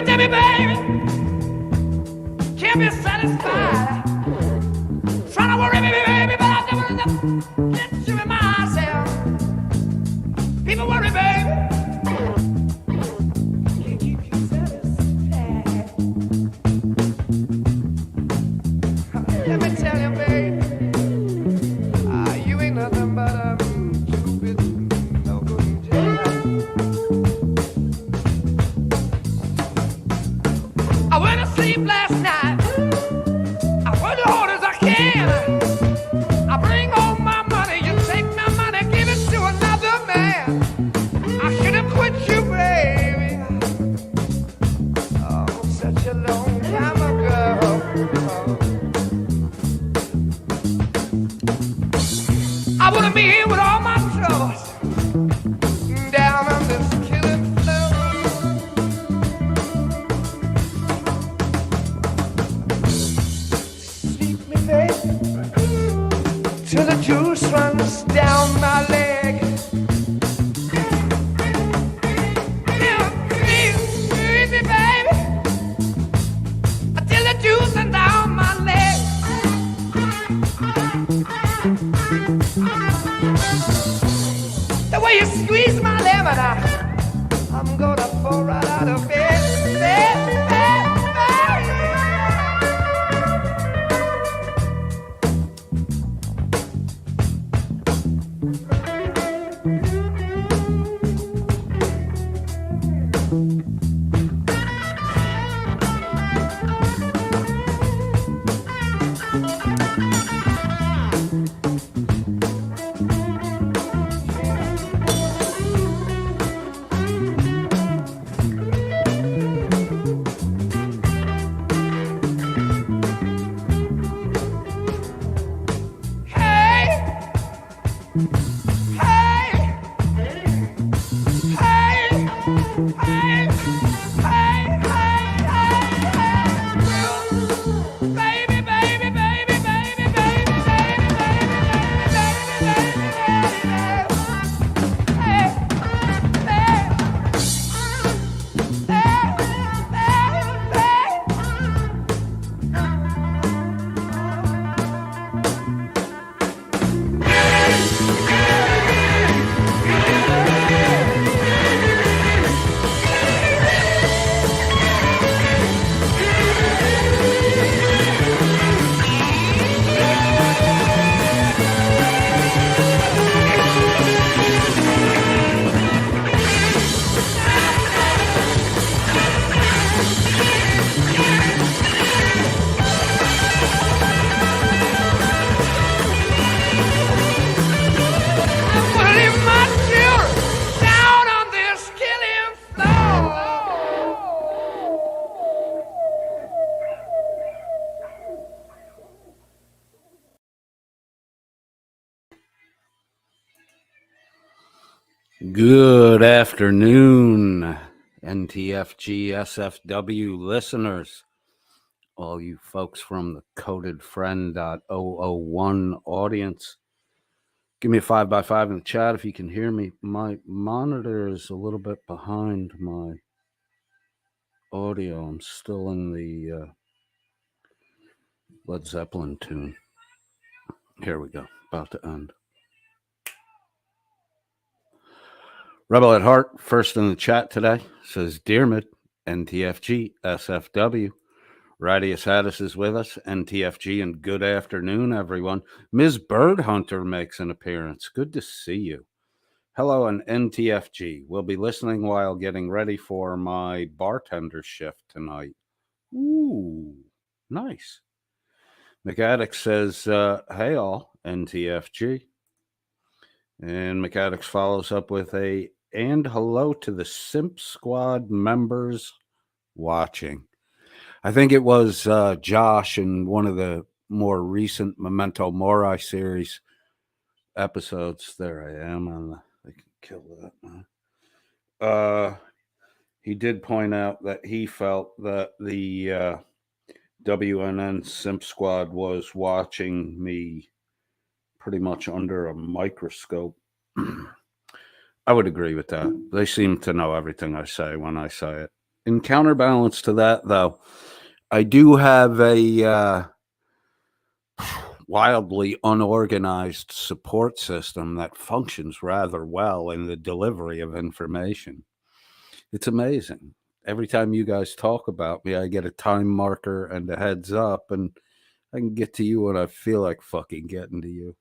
tell me, baby, can't be satisfied. Trying to worry me, baby, but I never get to me myself. People worry, baby, can't keep you satisfied. Let me tell you, baby, you ain't nothing but a stupid, no good jail. I went to sleep last night. I worked as hard as I can. I bring home my money. You take my money, give it to another man. I should have quit you, baby. Oh, such a long time ago. I wouldn't be here with all my troubles down on this killing floor. Sleep me, baby, till the juice runs down my leg. Yeah, sleep me, baby, till the juice runs down my leg. The way you squeeze my lemon, I'm gonna fall right out of bed. Good afternoon, NTFG SFW listeners, all you folks from the codedfriend.001 audience. Give me a 5x5 in the chat if you can hear me. My monitor is a little bit behind my audio. I'm still in the Led Zeppelin tune. Here we go, about to end. Rebel at Heart, first in the chat today, says, Dearmid, NTFG, SFW. Radius Haddis is with us, NTFG, and good afternoon, everyone. Ms. Bird Hunter makes an appearance. Good to see you. Hello, and NTFG. We'll be listening while getting ready for my bartender shift tonight. Ooh, nice. McAddick says, hey all, NTFG. And McAddick follows up with and hello to the Simp Squad members watching. I think it was Josh in one of the more recent Memento Mori series episodes. There I am. I can kill that. He did point out that he felt that the WNN Simp Squad was watching me pretty much under a microscope. I would agree with that. They seem to know everything I say when I say it. In counterbalance to that, though, I do have a wildly unorganized support system that functions rather well in the delivery of information. It's amazing. Every time you guys talk about me, I get a time marker and a heads up, and I can get to you when I feel like fucking getting to you.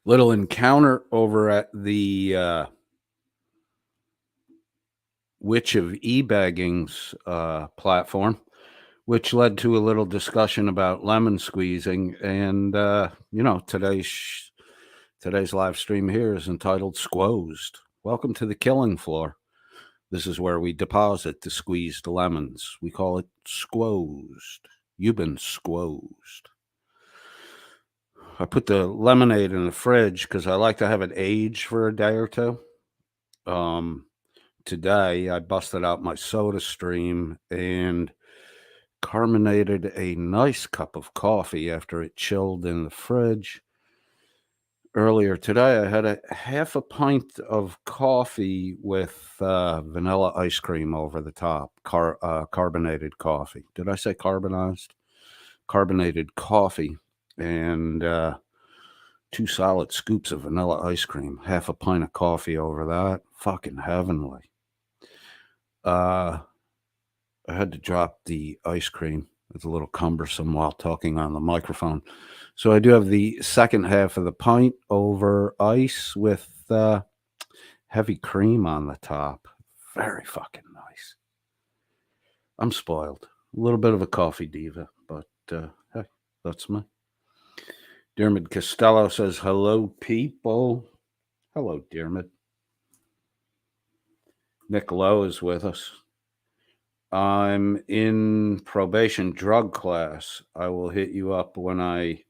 Little encounter over at the Witch of E-Bagging's platform, which led to a little discussion about lemon squeezing. And, today's live stream here is entitled Squozed. Welcome to the killing floor. This is where we deposit the squeezed lemons. We call it squozed. You've been squozed. I put the lemonade in the fridge because I like to have it age for a day or two. Today, I busted out my soda stream and carbonated a nice cup of coffee after it chilled in the fridge. Earlier today, I had a half a pint of coffee with vanilla ice cream over the top, carbonated coffee. Did I say carbonized? Carbonated coffee and 2 solid scoops of vanilla ice cream, half a pint of coffee over that. Fucking heavenly. I had to drop the ice cream. It's a little cumbersome while talking on the microphone. So I do have the second half of the pint over ice with heavy cream on the top. Very fucking nice. I'm spoiled. A little bit of a coffee diva, but hey, that's me. Dermot Costello says, hello, people. Hello, Dermot. Nick Lowe is with us. I'm in probation drug class. I will hit you up when I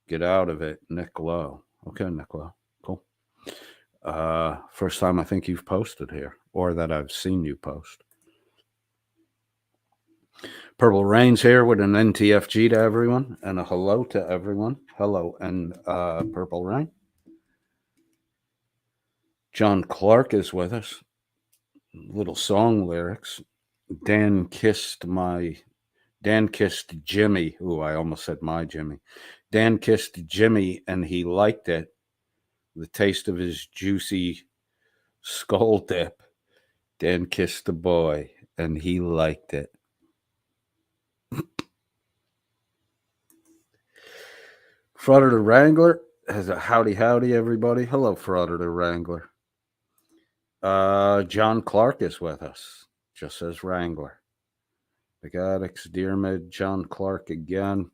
get out of it. Nick Lowe. Okay, Nick Lowe. Cool. First time I think you've posted here, or that I've seen you post. Purple Rain's here with an NTFG to everyone and a hello to everyone. Hello, and Purple Rain. John Clark is with us. Little song lyrics. Dan kissed Jimmy. Ooh, I almost said my Jimmy. Dan kissed Jimmy and he liked it. The taste of his juicy skull dip. Dan kissed the boy and he liked it. Frauder the Wrangler has a howdy everybody. Hello, Frauder the Wrangler. John Clark is with us. Just says Wrangler. Big Addicts, Dearmid, John Clark again.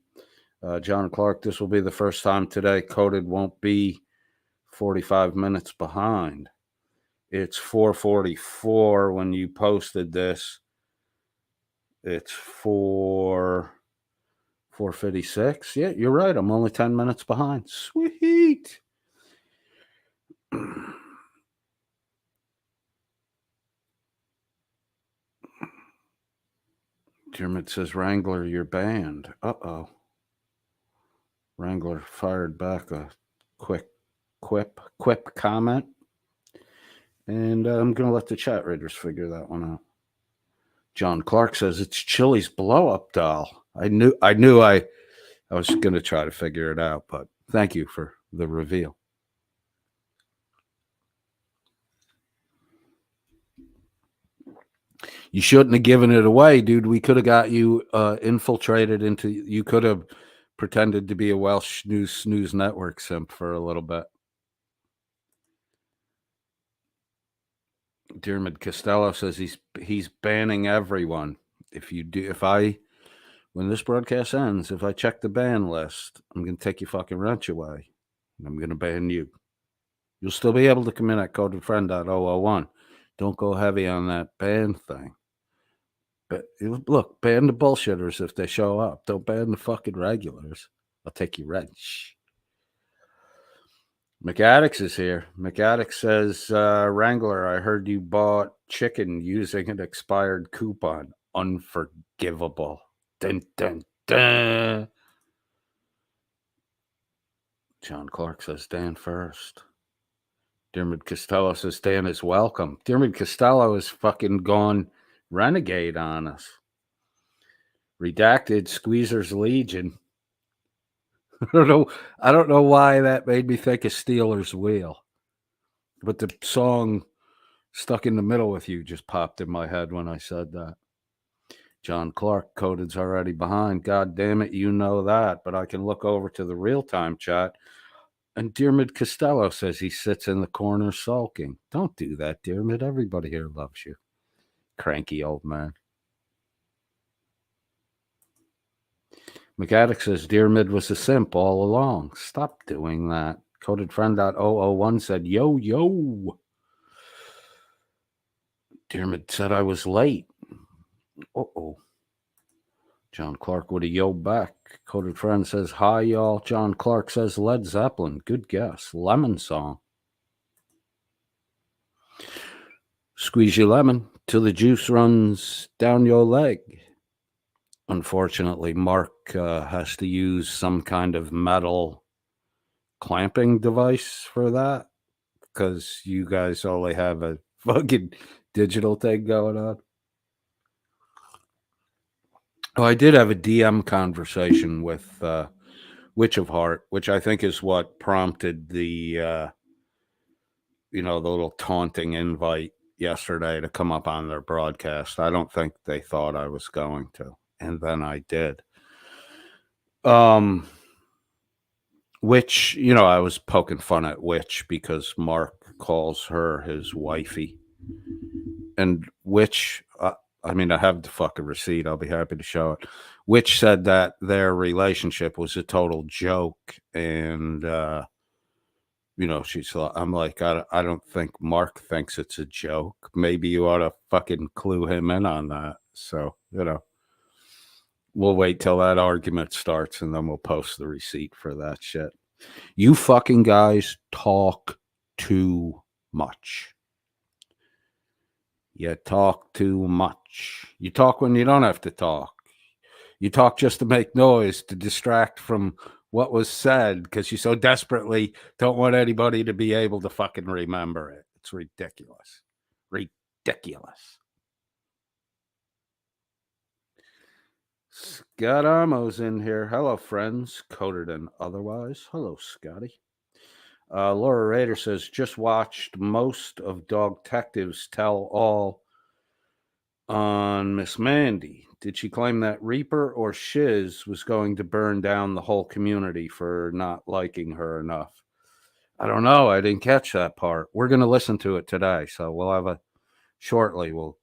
John Clark, this will be the first time today Coded won't be 45 minutes behind. It's 4:44 when you posted this. It's 4:56. Yeah, you're right. I'm only 10 minutes behind. Sweet. Dermot says, Wrangler, you're banned. Uh-oh. Wrangler fired back a quick quip comment. And I'm going to let the chat readers figure that one out. John Clark says, it's Chili's blow-up doll. I knew I was going to try to figure it out, but thank you for the reveal. You shouldn't have given it away, dude. We could have got you infiltrated into. You could have pretended to be a Welsh News Network simp for a little bit. Dermot Costello says he's banning everyone. When this broadcast ends, if I check the ban list, I'm going to take your fucking wrench away. And I'm going to ban you. You'll still be able to come in at codedfriend.001. Don't go heavy on that ban thing. But look, ban the bullshitters if they show up. Don't ban the fucking regulars. I'll take your wrench. McAddix is here. McAddix says, Wrangler, I heard you bought chicken using an expired coupon. Unforgivable. Dun, dun, dun. John Clark says, Dan first. Dermot Costello says Dan is welcome. Dermot Costello is fucking gone renegade on us. Redacted Squeezer's Legion. I don't know why that made me think of Steelers Wheel. But the song Stuck in the Middle with You just popped in my head when I said that. John Clark, Coded's already behind. God damn it, you know that. But I can look over to the real-time chat, and Dermot Costello says he sits in the corner sulking. Don't do that, Dermot. Everybody here loves you. Cranky old man. McAddick says Dermot was a simp all along. Stop doing that. CodedFriend.001 said, yo, yo. Dermot said I was late. Uh-oh. John Clark with a yo back. Coded Friend says, hi, y'all. John Clark says Led Zeppelin. Good guess. Lemon Song. Squeeze your lemon till the juice runs down your leg. Unfortunately, Mark has to use some kind of metal clamping device for that because you guys only have a fucking digital thing going on. Oh, I did have a DM conversation with Witch of Heart, which I think is what prompted the the little taunting invite yesterday to come up on their broadcast. I don't think they thought I was going to, and then I did. Which, I was poking fun at Witch because Mark calls her his wifey. And Witch, I have the fucking receipt. I'll be happy to show it. Witch said that their relationship was a total joke. And, I'm like, I don't think Mark thinks it's a joke. Maybe you ought to fucking clue him in on that. So, we'll wait till that argument starts and then we'll post the receipt for that shit. You fucking guys talk too much. You talk too much. You talk when you don't have to talk. You talk just to make noise, to distract from what was said because you so desperately don't want anybody to be able to fucking remember it. It's ridiculous. Ridiculous. Scott Armo's in here. Hello, friends. Coded and otherwise. Hello, Scotty. Laura Rader says, just watched most of Dog Detectives Tell All on Miss Mandy. Did she claim that Reaper or Shiz was going to burn down the whole community for not liking her enough? I don't know. I didn't catch that part. We're going to listen to it today. So we'll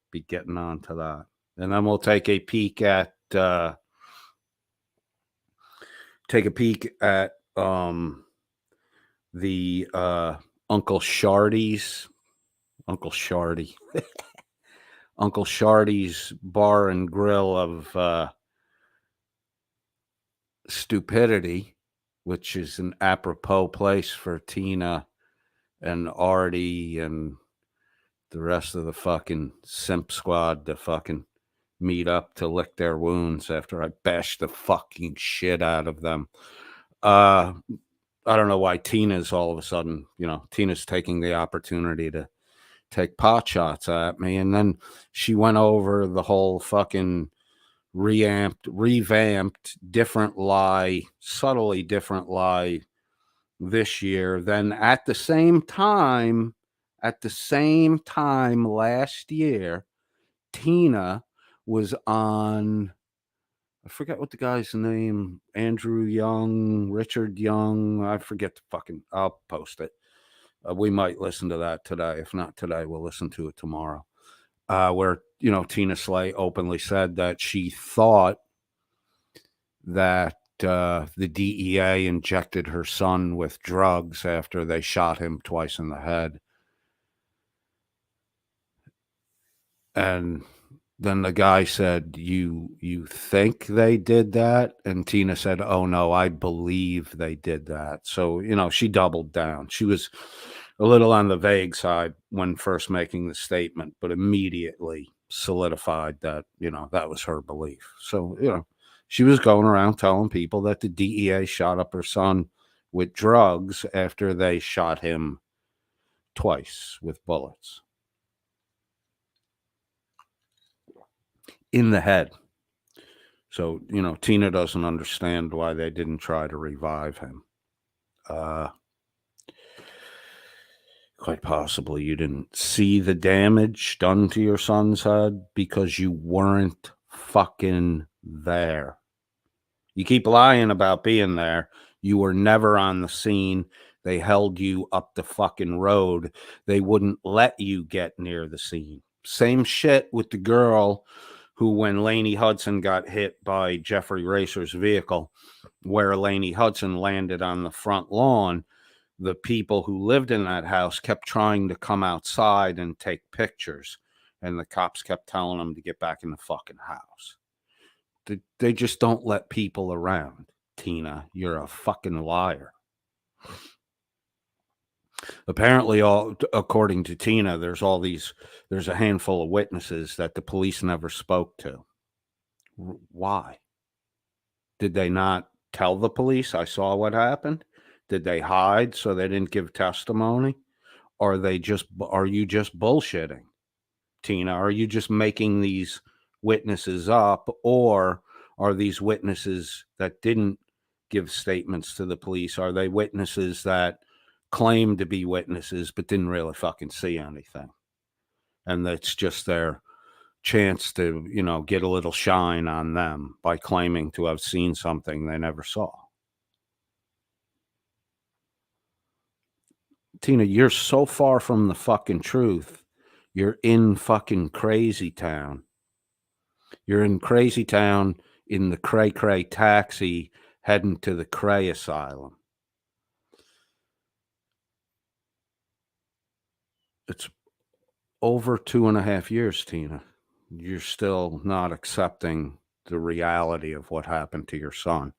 be getting on to that. And then we'll take a peek at the Uncle Shardy's Uncle Shardy's Bar and Grill of Stupidity, which is an apropos place for Tina and Artie and the rest of the fucking simp squad to fucking meet up to lick their wounds after I bashed the fucking shit out of them. I don't know why Tina's all of a sudden, Tina's taking the opportunity to take pot shots at me. And then she went over the whole fucking revamped, different lie, subtly different lie this year. Then at the same time last year, Tina was on, I forget what the guy's name, Andrew Young, Richard Young. I forget I'll post it. We might listen to that today. If not today, we'll listen to it tomorrow. Where, Tina Slay openly said that she thought that the DEA injected her son with drugs after they shot him twice in the head. And then the guy said, you think they did that? And Tina said, oh, no, I believe they did that. So, she doubled down. She was a little on the vague side when first making the statement, but immediately solidified that, that was her belief. So, she was going around telling people that the DEA shot up her son with drugs after they shot him twice with bullets in the head. So, Tina doesn't understand why they didn't try to revive him. Quite possibly you didn't see the damage done to your son's head because you weren't fucking there. You keep lying about being there. You were never on the scene. They held you up the fucking road. They wouldn't let you get near the scene. Same shit with the girl who, when Lainey Hudson got hit by Jeffrey Racer's vehicle, where Lainey Hudson landed on the front lawn, the people who lived in that house kept trying to come outside and take pictures. And the cops kept telling them to get back in the fucking house. They just don't let people around. Tina, you're a fucking liar. Apparently, according to Tina, there's a handful of witnesses that the police never spoke to. Why? Did they not tell the police, I saw what happened? Did they hide so they didn't give testimony? Or are you just bullshitting, Tina? Are you just making these witnesses up, or are these witnesses that didn't give statements to the police? Are they witnesses that claim to be witnesses but didn't really fucking see anything? And that's just their chance to, get a little shine on them by claiming to have seen something they never saw. Tina, you're so far from the fucking truth. You're in fucking crazy town. You're in crazy town in the cray cray taxi heading to the cray asylum. It's over 2.5 years, Tina. You're still not accepting the reality of what happened to your son.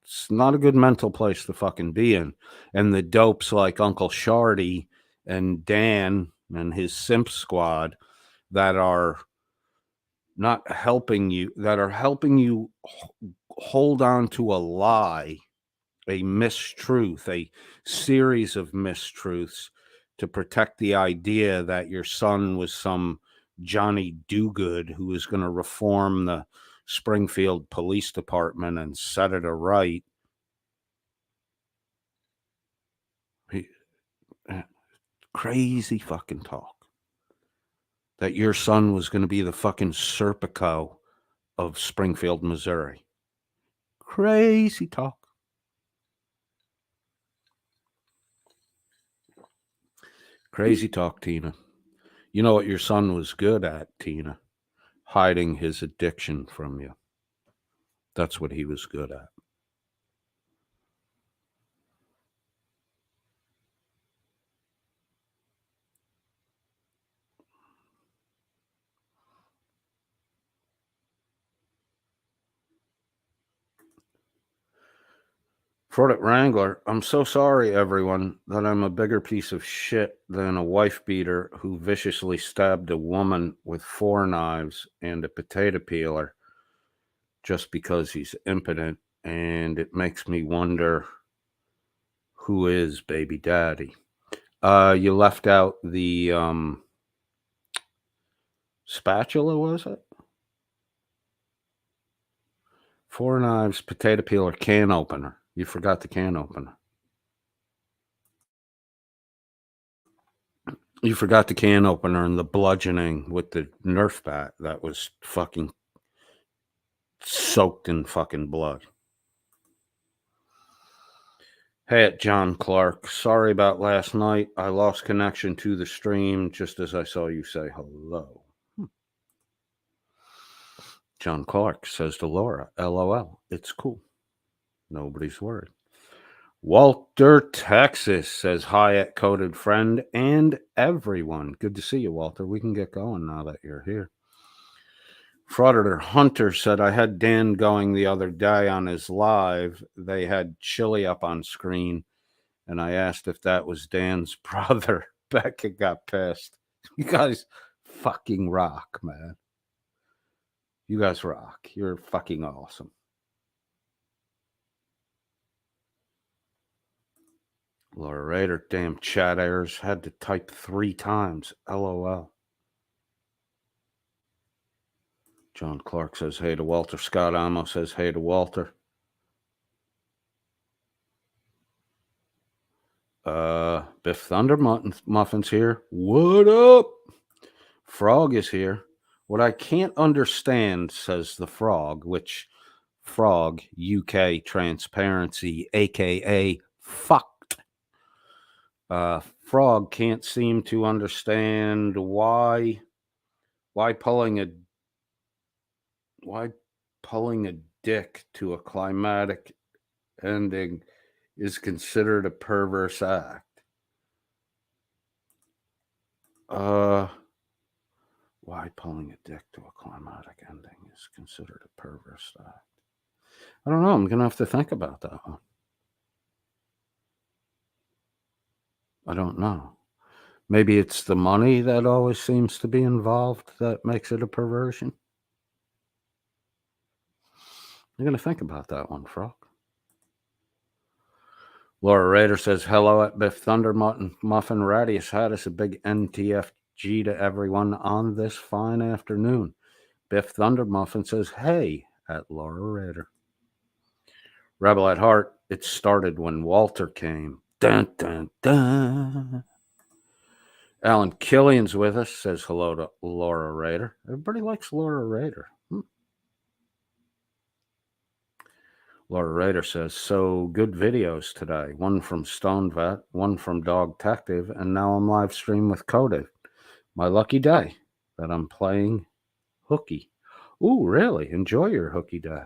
It's not a good mental place to fucking be in. And the dopes like Uncle Shardy and Dan and his simp squad that are not helping you, that are helping you hold on to a lie, a mistruth, a series of mistruths to protect the idea that your son was some Johnny Do-Good who was going to reform the Springfield Police Department and set it aright. Crazy fucking talk. That your son was going to be the fucking Serpico of Springfield, Missouri. Crazy talk. Crazy talk, Tina. You know what your son was good at, Tina? Hiding his addiction from you. That's what he was good at. Fordit Wrangler, I'm so sorry, everyone, that I'm a bigger piece of shit than a wife beater who viciously stabbed a woman with 4 knives and a potato peeler just because he's impotent, and it makes me wonder who is baby daddy. You left out the spatula, was it? 4 knives, potato peeler, can opener. You forgot the can opener. You forgot the can opener and the bludgeoning with the Nerf bat that was fucking soaked in fucking blood. Hey, John Clark. Sorry about last night. I lost connection to the stream just as I saw you say hello. John Clark says to Laura, LOL, it's cool. Nobody's worried. Walter, Texas says hi at Coded Friend and everyone. Good to see you, Walter. We can get going now that you're here. Frauditor Hunter said, I had Dan going the other day on his live. They had Chili up on screen, and I asked if that was Dan's brother. Becca got pissed. You guys fucking rock, man. You guys rock. You're fucking awesome. Laura Rader, damn chat errors. Had to type 3 times. LOL. John Clark says hey to Walter. Scott Amo says hey to Walter. Biff Thunder Muffin's here. What up? Frog is here. What I can't understand, says the Frog, which Frog, UK Transparency, aka fucked. Frog can't seem to understand why pulling a dick to a climatic ending is considered a perverse act. Why pulling a dick to a climatic ending is considered a perverse act. I don't know. I'm going to have to think about that one. I don't know. Maybe it's the money that always seems to be involved that makes it a perversion. I'm going to think about that one, Frog. Laura Rader says, hello at Biff Thunder Muffin Radius. Had us a big NTFG to everyone on this fine afternoon. Biff Thunder Muffin says, hey at Laura Rader. Rebel at Heart, it started when Walter came. Dun, dun, dun. Alan Killian's with us, says hello to Laura Rader. Everybody likes Laura Rader. Laura Rader says, so good videos today. One from Stone Vet, one from Dog Tective, and now I'm live stream with Coded. My lucky day that I'm playing hooky. Ooh, really? Enjoy your hooky day.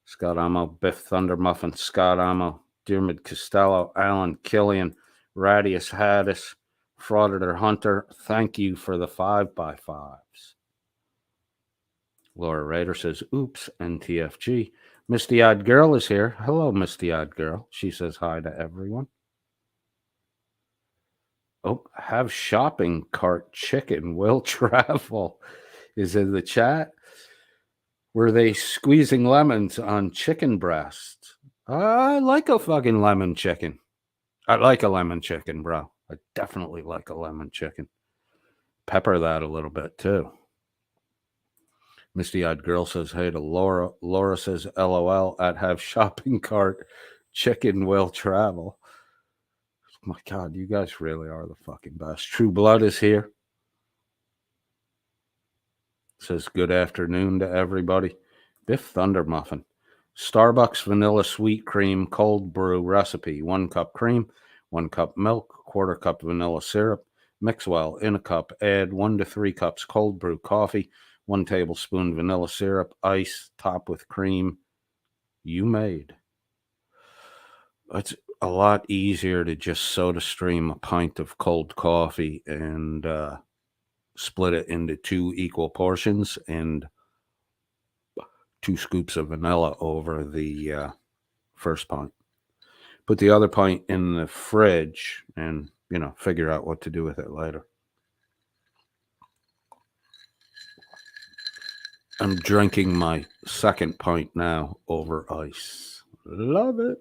Scott Amo, Biff Thunder Muffin, Scott Amo, Diarmid Costello, Alan Killian, Radius Haddis, Frauditor Hunter, thank you for the 5x5s. Laura Rader says, oops, NTFG. Misty Eyed Girl is here. Hello, Misty Eyed Girl. She says hi to everyone. Oh, have shopping cart chicken will travel is in the chat. Were they squeezing lemons on chicken breasts? I like a fucking lemon chicken. I like a lemon chicken, bro. I definitely like a lemon chicken. Pepper that a little bit, too. Misty-eyed girl says, hey to Laura. Laura says, LOL at have shopping cart. Chicken will travel. My God, you guys really are the fucking best. True Blood is here. Says, good afternoon to everybody. Biff Thunder Muffin. Starbucks vanilla sweet cream cold brew recipe. 1 cup cream, 1 cup milk, 1/4 cup vanilla syrup. Mix well in a cup. Add 1 to 3 cups cold brew coffee. 1 tablespoon vanilla syrup, ice, top with cream. You made. It's a lot easier to just soda stream a pint of cold coffee and split it into 2 equal portions and 2 scoops of vanilla over the first pint. Put the other pint in the fridge and, figure out what to do with it later. I'm drinking my second pint now over ice. Love it.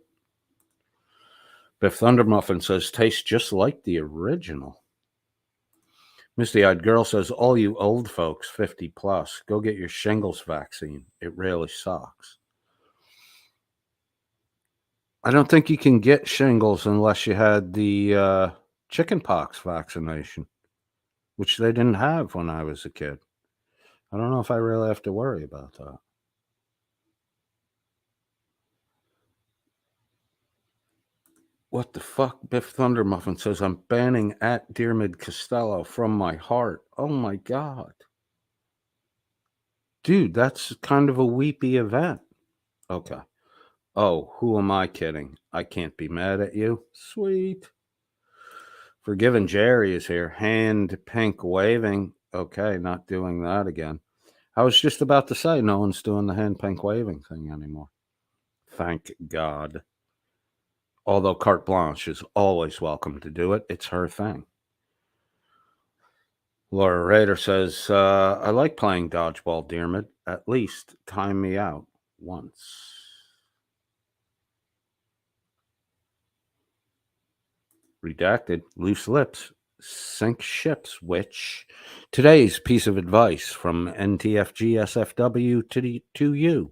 Biff Thunder Muffin says, tastes just like the original. Misty-eyed girl says, all you old folks, 50 plus, go get your shingles vaccine. It really sucks. I don't think you can get shingles unless you had the chickenpox vaccination, which they didn't have when I was a kid. I don't know if I really have to worry about that. What the fuck? Biff Thunder Muffin says, I'm banning at Diarmid Costello from my heart. Oh my God. Dude, that's kind of a weepy event. Okay. Oh, who am I kidding? I can't be mad at you. Sweet. Forgiven Jerry is here. Hand pink waving. Okay, not doing that again. I was just about to say no one's doing the hand pink waving thing anymore. Thank God. Although carte blanche is always welcome to do it. It's her thing. Laura Rader says, I like playing dodgeball, Diarmid. At least time me out once. Redacted. Loose lips sink ships, which today's piece of advice from NTFG SFW to you.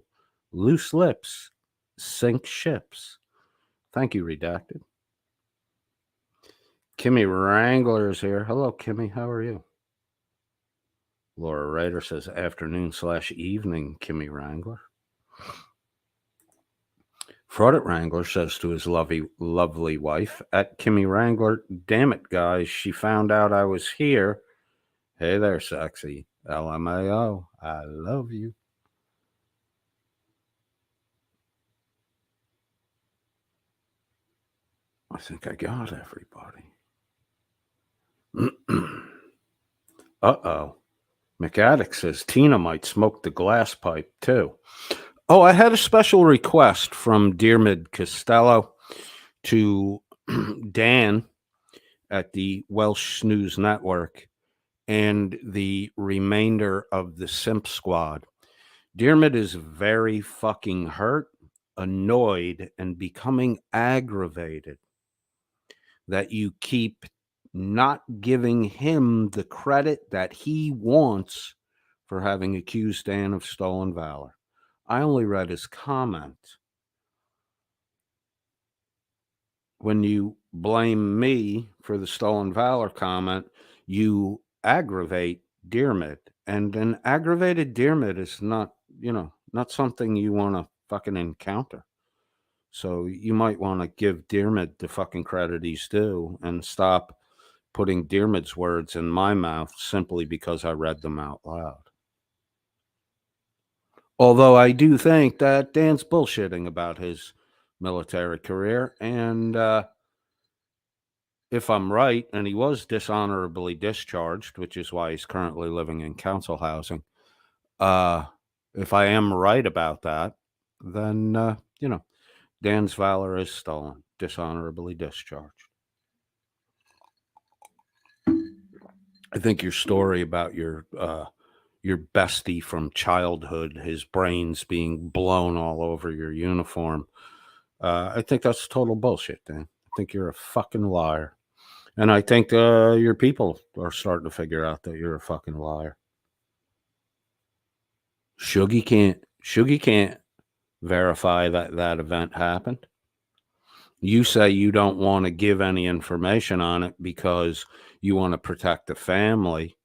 Loose lips sink ships. Thank you, Redacted. Kimmy Wrangler is here. Hello, Kimmy. How are you? Laura Ryder says afternoon/evening, Kimmy Wrangler. Fraudit Wrangler says to his lovely wife at Kimmy Wrangler, damn it, guys, she found out I was here. Hey there, sexy. LMAO. I love you. I think I got everybody. Uh-oh. McAddick says Tina might smoke the glass pipe, too. Oh, I had a special request from Diarmid Costello to Dan at the Welsh News Network and the remainder of the Simp Squad. Diarmid is very fucking hurt, annoyed, and becoming aggravated that you keep not giving him the credit that he wants for having accused Dan of stolen valor. I only read his comment. When you blame me for the stolen valor comment, you aggravate Diarmid. And an aggravated Diarmid is not, not something you want to fucking encounter. So you might want to give Diarmid the fucking credit he's due and stop putting Diarmid's words in my mouth simply because I read them out loud. Although I do think that Dan's bullshitting about his military career, and if I'm right, and he was dishonorably discharged, which is why he's currently living in council housing, if I am right about that, then, Dan's valor is stolen, dishonorably discharged. I think your story about your bestie from childhood, his brains being blown all over your uniform, I think that's total bullshit, Dan. I think you're a fucking liar. And I think your people are starting to figure out that you're a fucking liar. Shuggy can't verify that event happened. You say you don't want to give any information on it because you want to protect the family.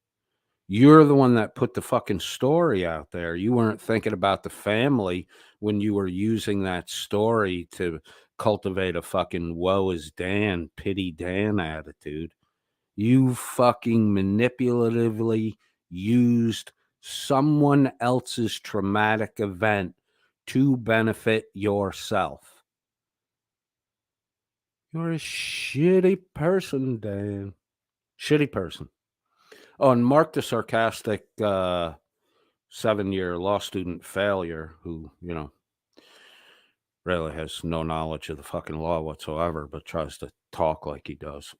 You're the one that put the fucking story out there. You weren't thinking about the family when you were using that story to cultivate a fucking woe is Dan, pity Dan attitude. You fucking manipulatively used someone else's traumatic event to benefit yourself. You're a shitty person, Dan. Shitty person. Oh, and Mark the sarcastic 7-year law student failure who, really has no knowledge of the fucking law whatsoever, but tries to talk like he does.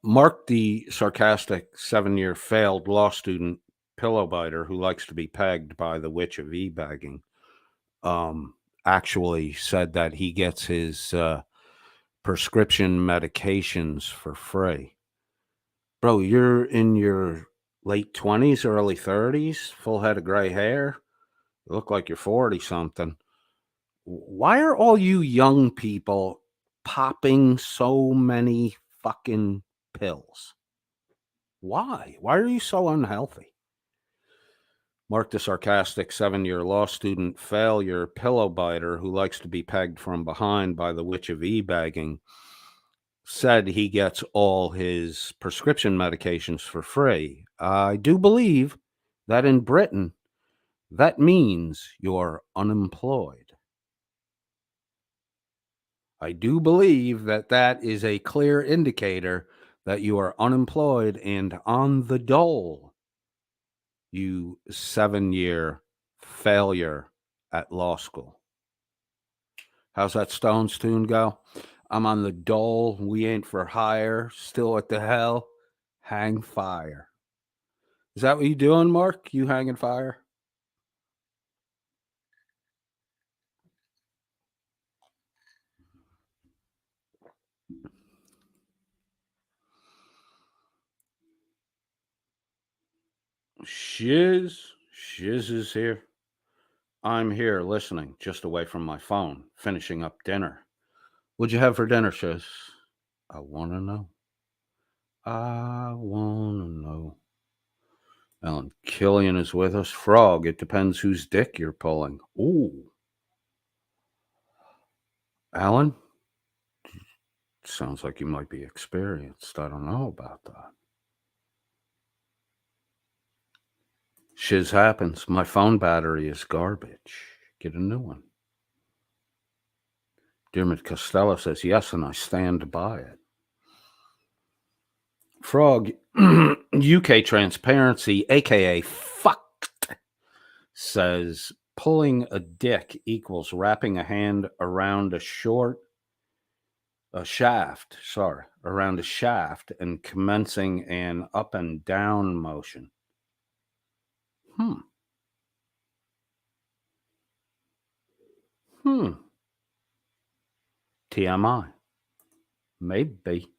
Mark the sarcastic 7-year failed law student pillow biter who likes to be pegged by the witch of e-bagging actually said that he gets his prescription medications for free. Bro, you're in your late 20s, early 30s, full head of gray hair. You look like you're 40 something. Why are all you young people popping so many fucking pills? Why? Why are you so unhealthy? Mark the sarcastic 7-year law student failure pillow biter who likes to be pegged from behind by the witch of e-bagging said he gets all his prescription medications for free. I do believe that in Britain, that means you're unemployed. I do believe that is a clear indicator that you are unemployed and on the dole, you 7-year failure at law school. How's that Stones tune go? I'm on the dole, we ain't for hire, still at the hell, hang fire. Is that what you doing, Mark? You hanging fire? Shiz is here. I'm here listening, just away from my phone, finishing up dinner. What'd you have for dinner, Shiz? I want to know. I want to know. Alan Killian is with us. Frog, it depends whose dick you're pulling. Ooh. Alan, sounds like you might be experienced. I don't know about that. Shiz happens. My phone battery is garbage. Get a new one. Dermot Costello says yes, and I stand by it. Frog, UK Transparency, aka fucked, says pulling a dick equals wrapping a hand around around a shaft and commencing an up and down motion. TMI. Maybe.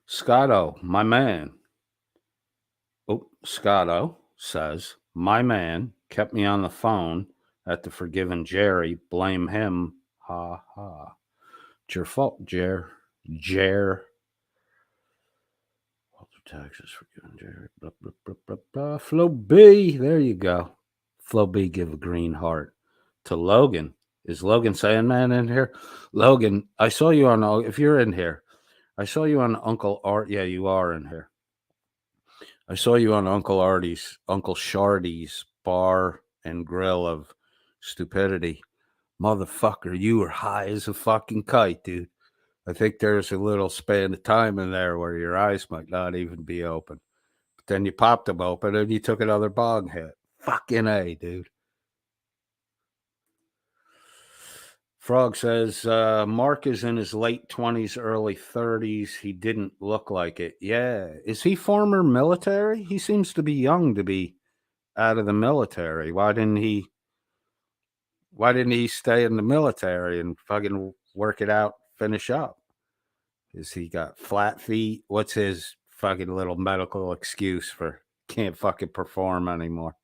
Scotto, my man. Oh, Scotto says, my man kept me on the phone at the Forgiven Jerry. Blame him. Ha ha. It's your fault, Jer. Walter Texas, Forgiven Jerry. Blah, blah, blah, blah, blah. Flo B. There you go. Flo B, give a green heart to Logan. Is Logan Sandman in here? Logan, I saw you on, if you're in here, I saw you on Uncle Art. Yeah, you are in here. I saw you on Uncle Shardy's bar and grill of stupidity. Motherfucker, you were high as a fucking kite, dude. I think there's a little span of time in there where your eyes might not even be open. But then you popped them open and you took another bong hit. Fucking A, dude. Frog says, Mark is in his late 20s, early 30s. He didn't look like it. Yeah. Is he former military? He seems to be young to be out of the military. Why didn't he stay in the military and fucking work it out, finish up? Is he got flat feet? What's his fucking little medical excuse for can't fucking perform anymore?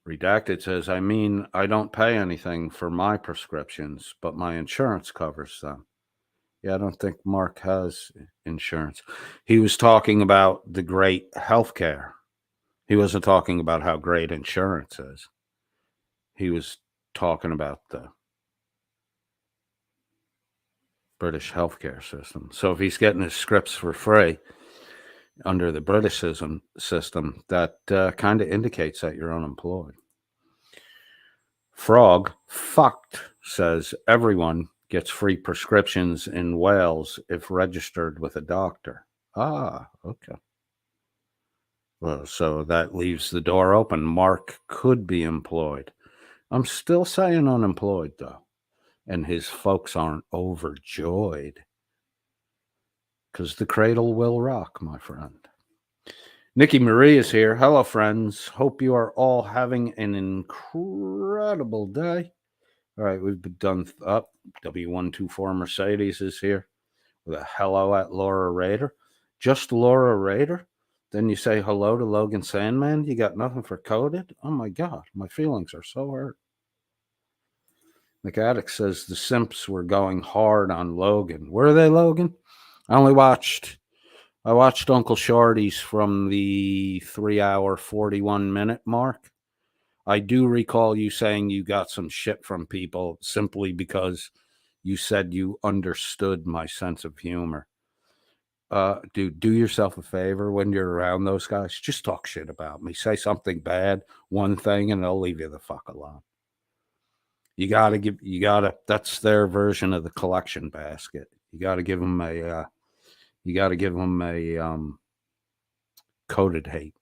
Redacted says, I mean, I don't pay anything for my prescriptions, but my insurance covers them. Yeah, I don't think Mark has insurance. He was talking about the great healthcare. He wasn't talking about how great insurance is. He was talking about the British healthcare system. So if he's getting his scripts for free under the British system, that kind of indicates that you're unemployed. Frog fucked says everyone gets free prescriptions in Wales if registered with a doctor. Ah, okay. Well, so that leaves the door open. Mark could be employed. I'm still saying unemployed, though. And his folks aren't overjoyed. Because the cradle will rock, my friend. Nikki Marie is here. Hello, friends. Hope you are all having an incredible day. All right, we've done up. W124 Mercedes is here with a hello at Laura Rader. Just Laura Rader? Then you say hello to Logan Sandman? You got nothing for coded? Oh my God, my feelings are so hurt. McAddick says the simps were going hard on Logan. Were they, Logan? I watched Uncle Shardy's from the 3-hour, 41-minute mark. I do recall you saying you got some shit from people simply because you said you understood my sense of humor. Dude, do yourself a favor when you're around those guys. Just talk shit about me. Say something bad, one thing, and they'll leave you the fuck alone. That's their version of the collection basket. You got to give them a coded hate.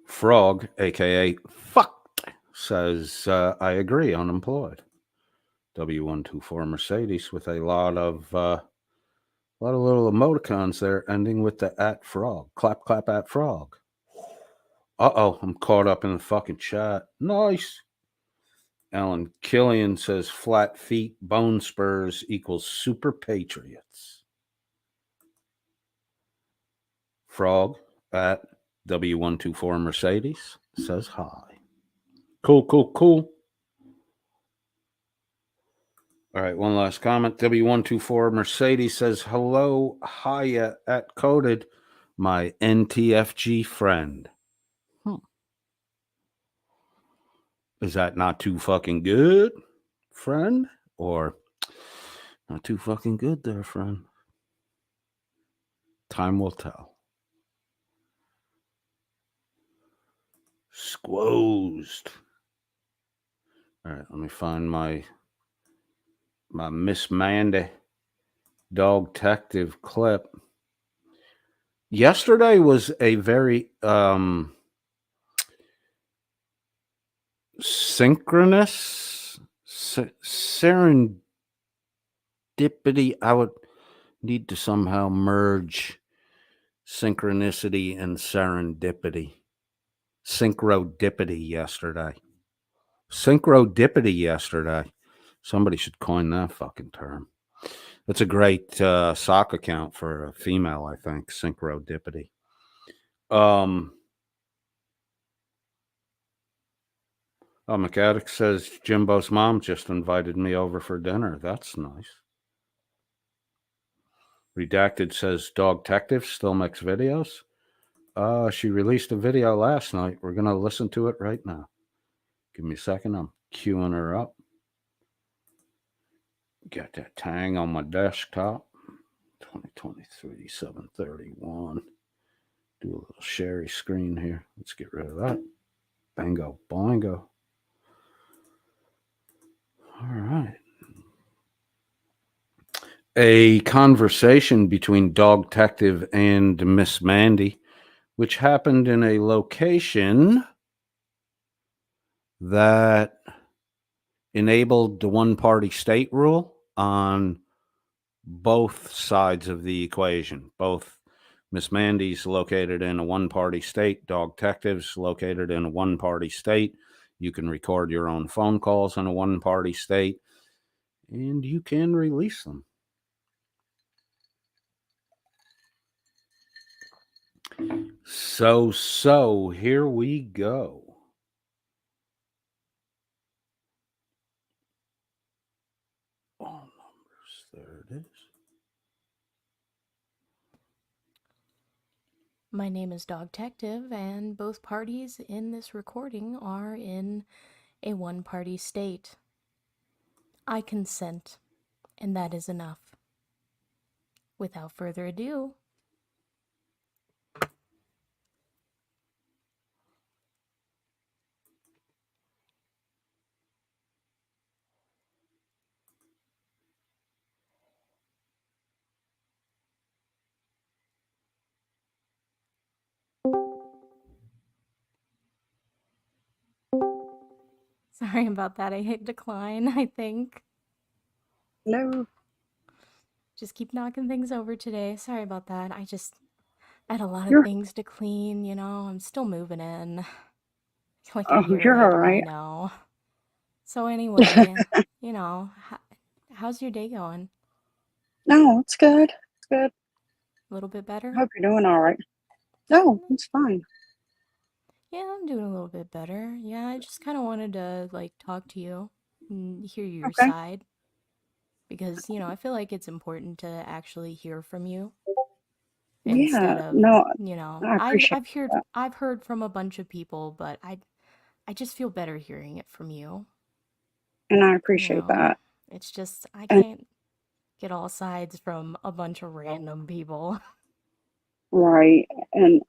Frog, aka fucked, says I agree. Unemployed. W124 Mercedes with a lot of little emoticons there, ending with the at frog. Clap, clap at frog. Uh-oh, I'm caught up in the fucking chat. Nice. Alan Killian says flat feet, bone spurs equals super patriots. Frog at W124 Mercedes says hi. Cool, cool, cool. All right, one last comment. W124 Mercedes says hello, hiya at Coded, my NTFG friend. Is that not too fucking good, friend? Or not too fucking good there, friend? Time will tell. Squozed. All right, let me find my Miss Mandy dog detective clip. Yesterday was a very synchronous serendipity. I would need to somehow merge synchronicity and serendipity. Synchrodipity yesterday. Synchrodipity yesterday. Somebody should coin that fucking term. That's a great sock account for a female, I think. Synchrodipity. McAddick says Jimbo's mom just invited me over for dinner. That's nice. Redacted says Dog Detective still makes videos. She released a video last night. We're going to listen to it right now. Give me a second. I'm queuing her up. Got that tang on my desktop. 2023, 731. Do a little sherry screen here. Let's get rid of that. Bingo, boingo. All right. A conversation between Dog Detective and Miss Mandy, which happened in a location that enabled the one-party state rule on both sides of the equation. Both Miss Mandy's located in a one-party state. Dog Detective's located in a one-party state. You can record your own phone calls in a one-party state, and you can release them. So here we go. All numbers, there it is. My name is Dog Detective, and both parties in this recording are in a one-party state. I consent, and that is enough. Without further ado, sorry about that. I hit decline, I think. No. Just keep knocking things over today. Sorry about that. I had a lot of You're things to clean, you know. I'm still moving in. Like a oh, year you're all later, I right. know. So anyway, you know, how's your day going? No, it's good. It's good. A little bit better? I hope you're doing all right. No, it's fine. Yeah, I'm doing a little bit better. Yeah, I just kind of wanted to like talk to you and hear your Okay. side because, you know, I feel like it's important to actually hear from you instead Yeah. of, No, you know, I appreciate that. I've heard from a bunch of people, but I just feel better hearing it from you. And I You appreciate know, that. it's just I And can't get all sides from a bunch of random people. right. And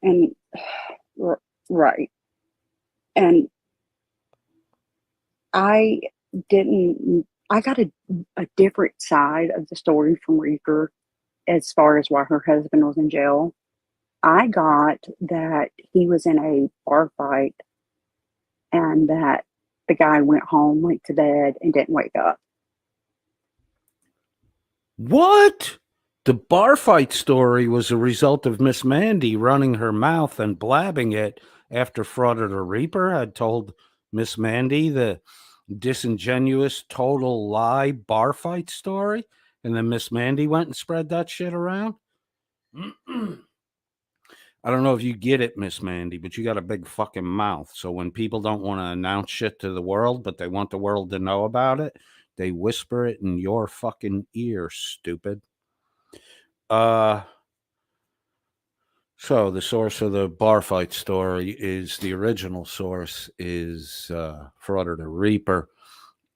right. And I I got a different side of the story from Reeker as far as why her husband was in jail. I got that he was in a bar fight and that the guy went home, went to bed, and didn't wake up. What? The bar fight story was a result of Miss Mandy running her mouth and blabbing it after Frauditer Reaper had told Miss Mandy the disingenuous total lie bar fight story, and then Miss Mandy went and spread that shit around. I don't know if you get it, Miss Mandy, but you got a big fucking mouth. So when people don't want to announce shit to the world, but they want the world to know about it, they whisper it in your fucking ear, stupid. So the source of the bar fight story is the original source is Frauditer Reaper.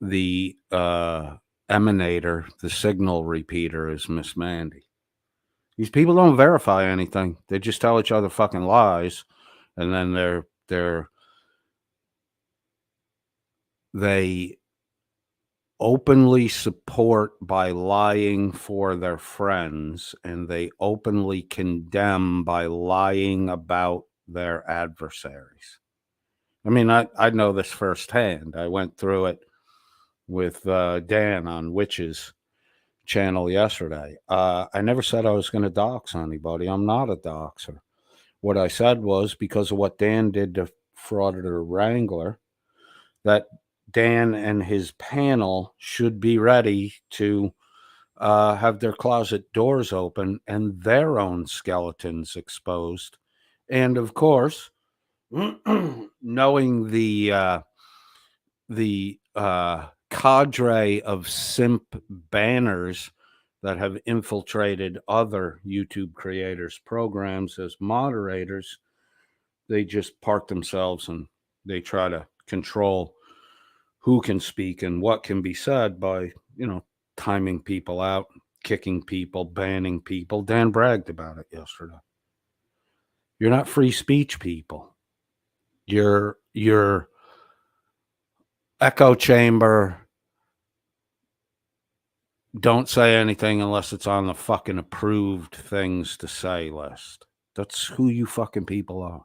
The emanator, the signal repeater is Miss Mandy. These people don't verify anything. They just tell each other fucking lies, and then they openly support by lying for their friends, and they openly condemn by lying about their adversaries. I mean, I know this firsthand. I went through it with Dan on Witches channel yesterday. I never said I was going to dox anybody. I'm not a doxer. What I said was because of what Dan did to Frauditor Wrangler, that Dan and his panel should be ready to have their closet doors open and their own skeletons exposed. And of course, knowing the cadre of simp banners that have infiltrated other YouTube creators' programs as moderators, they just park themselves and they try to control who can speak and what can be said by, timing people out, kicking people, banning people. Dan bragged about it yesterday. You're not free speech people. You're echo chamber. Don't say anything unless it's on the fucking approved things to say list. That's who you fucking people are.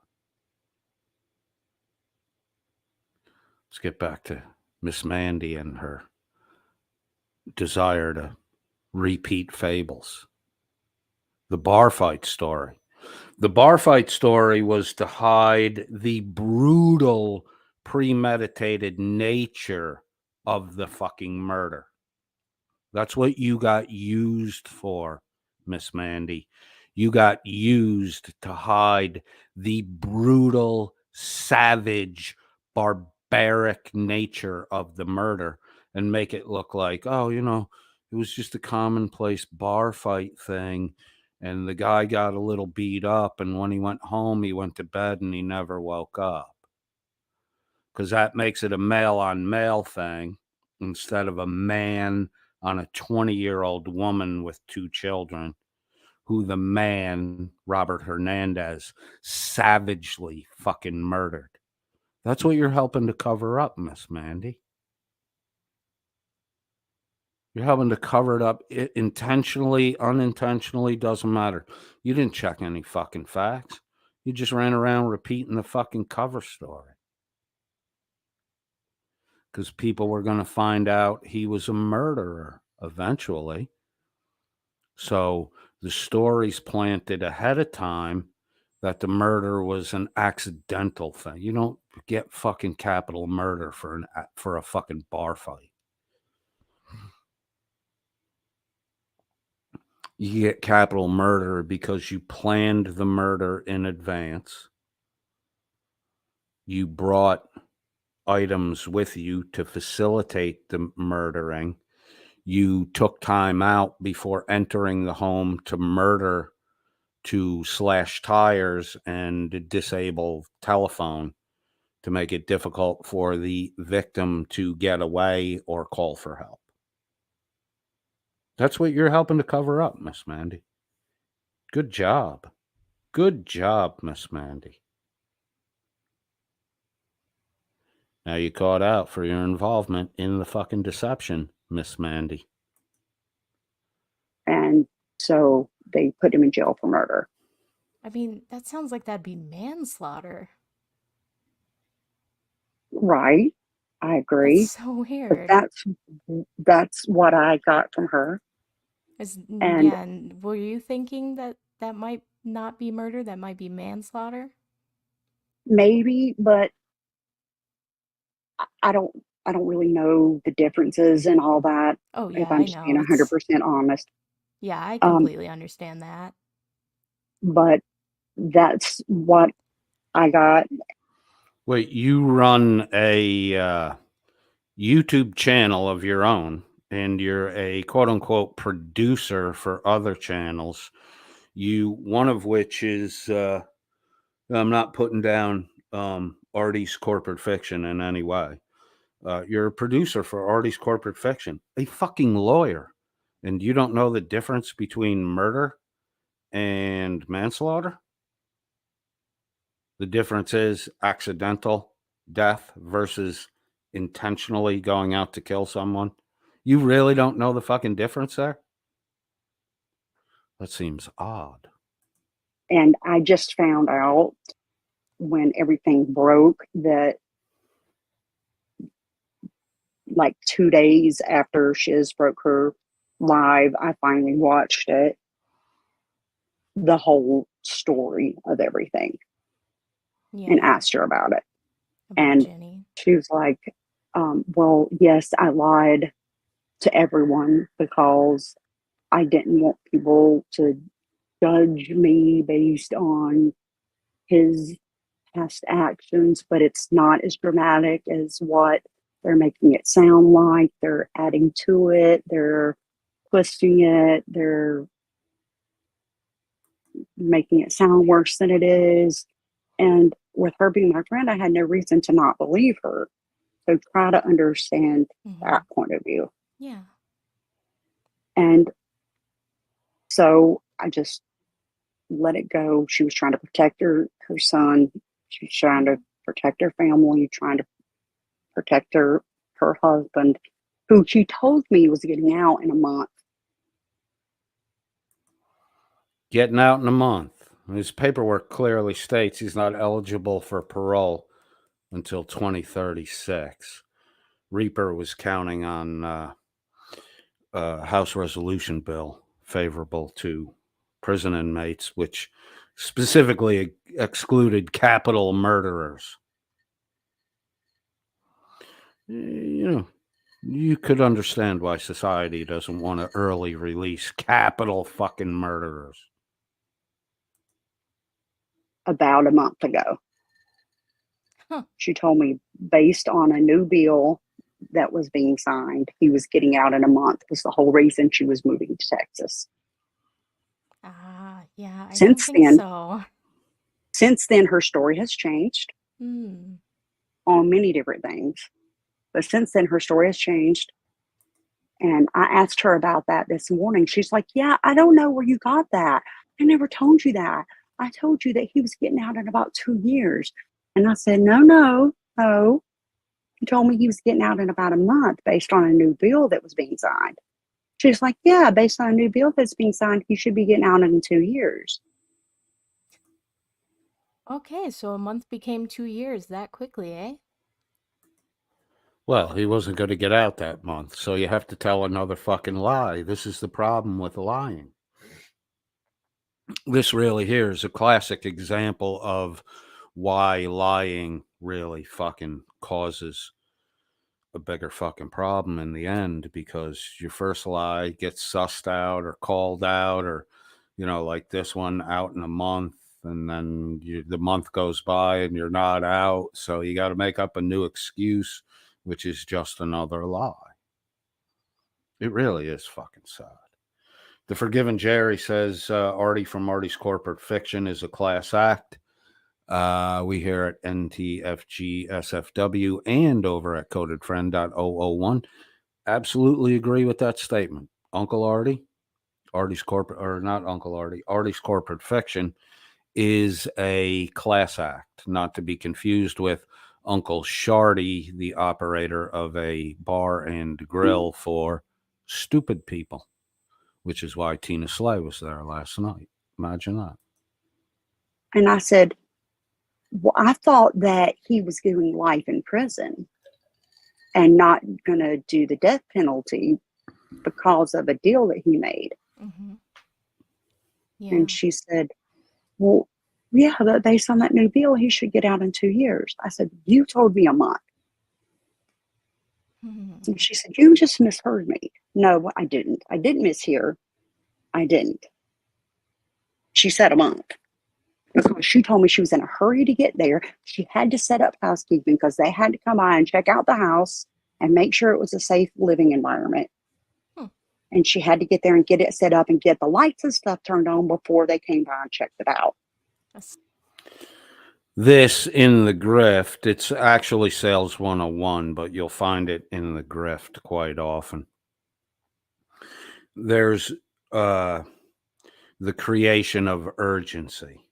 Let's get back to Miss Mandy and her desire to repeat fables. The bar fight story. The bar fight story was to hide the brutal, premeditated nature of the fucking murder. That's what you got used for, Miss Mandy. You got used to hide the brutal, savage, barbaric nature of the murder and make it look like, oh, it was just a commonplace bar fight thing. And the guy got a little beat up. And when he went home, he went to bed and he never woke up. Because that makes it a male on male thing instead of a man on a 20-year-old woman with 2 children who the man, Robert Hernandez, savagely fucking murdered. That's what you're helping to cover up, Miss Mandy. You're helping to cover it up. It intentionally, unintentionally, doesn't matter. You didn't check any fucking facts. You just ran around repeating the fucking cover story. Because people were going to find out he was a murderer eventually. So the story's planted ahead of time that the murder was an accidental thing. You don't get fucking capital murder for a fucking bar fight. You get capital murder because you planned the murder in advance. You brought items with you to facilitate the murdering. You took time out before entering the home to murder, to slash tires and disable telephone to make it difficult for the victim to get away or call for help. That's what you're helping to cover up, Miss Mandy. Good job. Good job, Miss Mandy. Now you caught out for your involvement in the fucking deception, Miss Mandy. And so they put him in jail for murder. I mean, that sounds like that'd be manslaughter. Right. I agree. That's so But weird. that's what I got from her. And Yeah, and were you thinking that that might not be murder, that might be manslaughter? maybe, but I don't I don't really know the differences and all that, Oh, if yeah, I'm I just being know. It's 100% honest. Yeah, I Um, completely understand that. but that's what I got. Wait, you run a YouTube channel of your own, and you're a quote unquote producer for other channels. One of which is, I'm not putting down Artie's corporate fiction in any way. You're a producer for Artie's corporate fiction, a fucking lawyer, and you don't know the difference between murder and manslaughter? The difference is accidental death versus intentionally going out to kill someone. You really don't know the fucking difference there? That seems odd. And I just found out when everything broke that, like 2 days after Shiz broke her live, I finally watched it, the whole story of everything, and Yeah, asked her about it. about And Jenny. she was like, well, yes, I lied to everyone because I didn't want people to judge me based on his past actions, but it's not as dramatic as what they're making it sound like. They're adding to it, they're twisting it, they're making it sound worse than it is. And with her being my friend, I had no reason to not believe her. So try to understand Mm-hmm. that point of view. Yeah. And so I just let it go. She was trying to protect her son. She was trying to Mm-hmm. protect her family, trying to protect her husband, who she told me was getting out in a month. Getting out in a month. His paperwork clearly states he's not eligible for parole until 2036. Reaper was counting on House resolution bill favorable to prison inmates, which specifically excluded capital murderers. You know, you could understand why society doesn't want to early release capital fucking murderers. About a month ago. Huh. She told me, based on a new bill that was being signed, he was getting out in a month, was the whole reason she was moving to Texas. Yeah, I don't Since think then, so. her story has changed Hmm. on many different things. But since then, her story has changed. And I asked her about that this morning. She's like, yeah, I don't know where you got that. I never told you that. I told you that he was getting out in about 2 years. And I said, no. He told me he was getting out in about a month based on a new bill that was being signed. She's like, yeah, based on a new bill that's being signed, he should be getting out in 2 years. Okay, so a month became 2 years that quickly, eh? Well, he wasn't going to get out that month, so you have to tell another fucking lie. This is the problem with lying. This really here is a classic example of why lying really fucking causes a bigger fucking problem in the end, because your first lie gets sussed out or called out, or like this one, out in a month, and then the month goes by and you're not out, so you got to make up a new excuse, which is just another lie. It really is fucking sad. The Forgiven Jerry says Artie from Artie's Corporate Fiction is a class act. We here at NTFG SFW and over at codedfriend.001 absolutely agree with that statement. Uncle Artie's corporate, or not Uncle Artie's Corporate Fiction is a class act, not to be confused with Uncle Shardy, the operator of a bar and grill for stupid people, which is why Tina Slay was there last night. Imagine that. And I said, well, I thought that he was doing life in prison and not going to do the death penalty because of a deal that he made. Mm-hmm. Yeah. And she said, well, yeah, but based on that new bill, he should get out in 2 years. I said, you told me a month. Mm-hmm. And she said, you just misheard me. No, I didn't. I didn't mishear. I didn't. She said a month. Because she told me she was in a hurry to get there. She had to set up housekeeping because they had to come by and check out the house and make sure it was a safe living environment. Hmm. And she had to get there and get it set up and get the lights and stuff turned on before they came by and checked it out. This in the grift, it's actually Sales 101, but you'll find it in the grift quite often. There's the creation of urgency.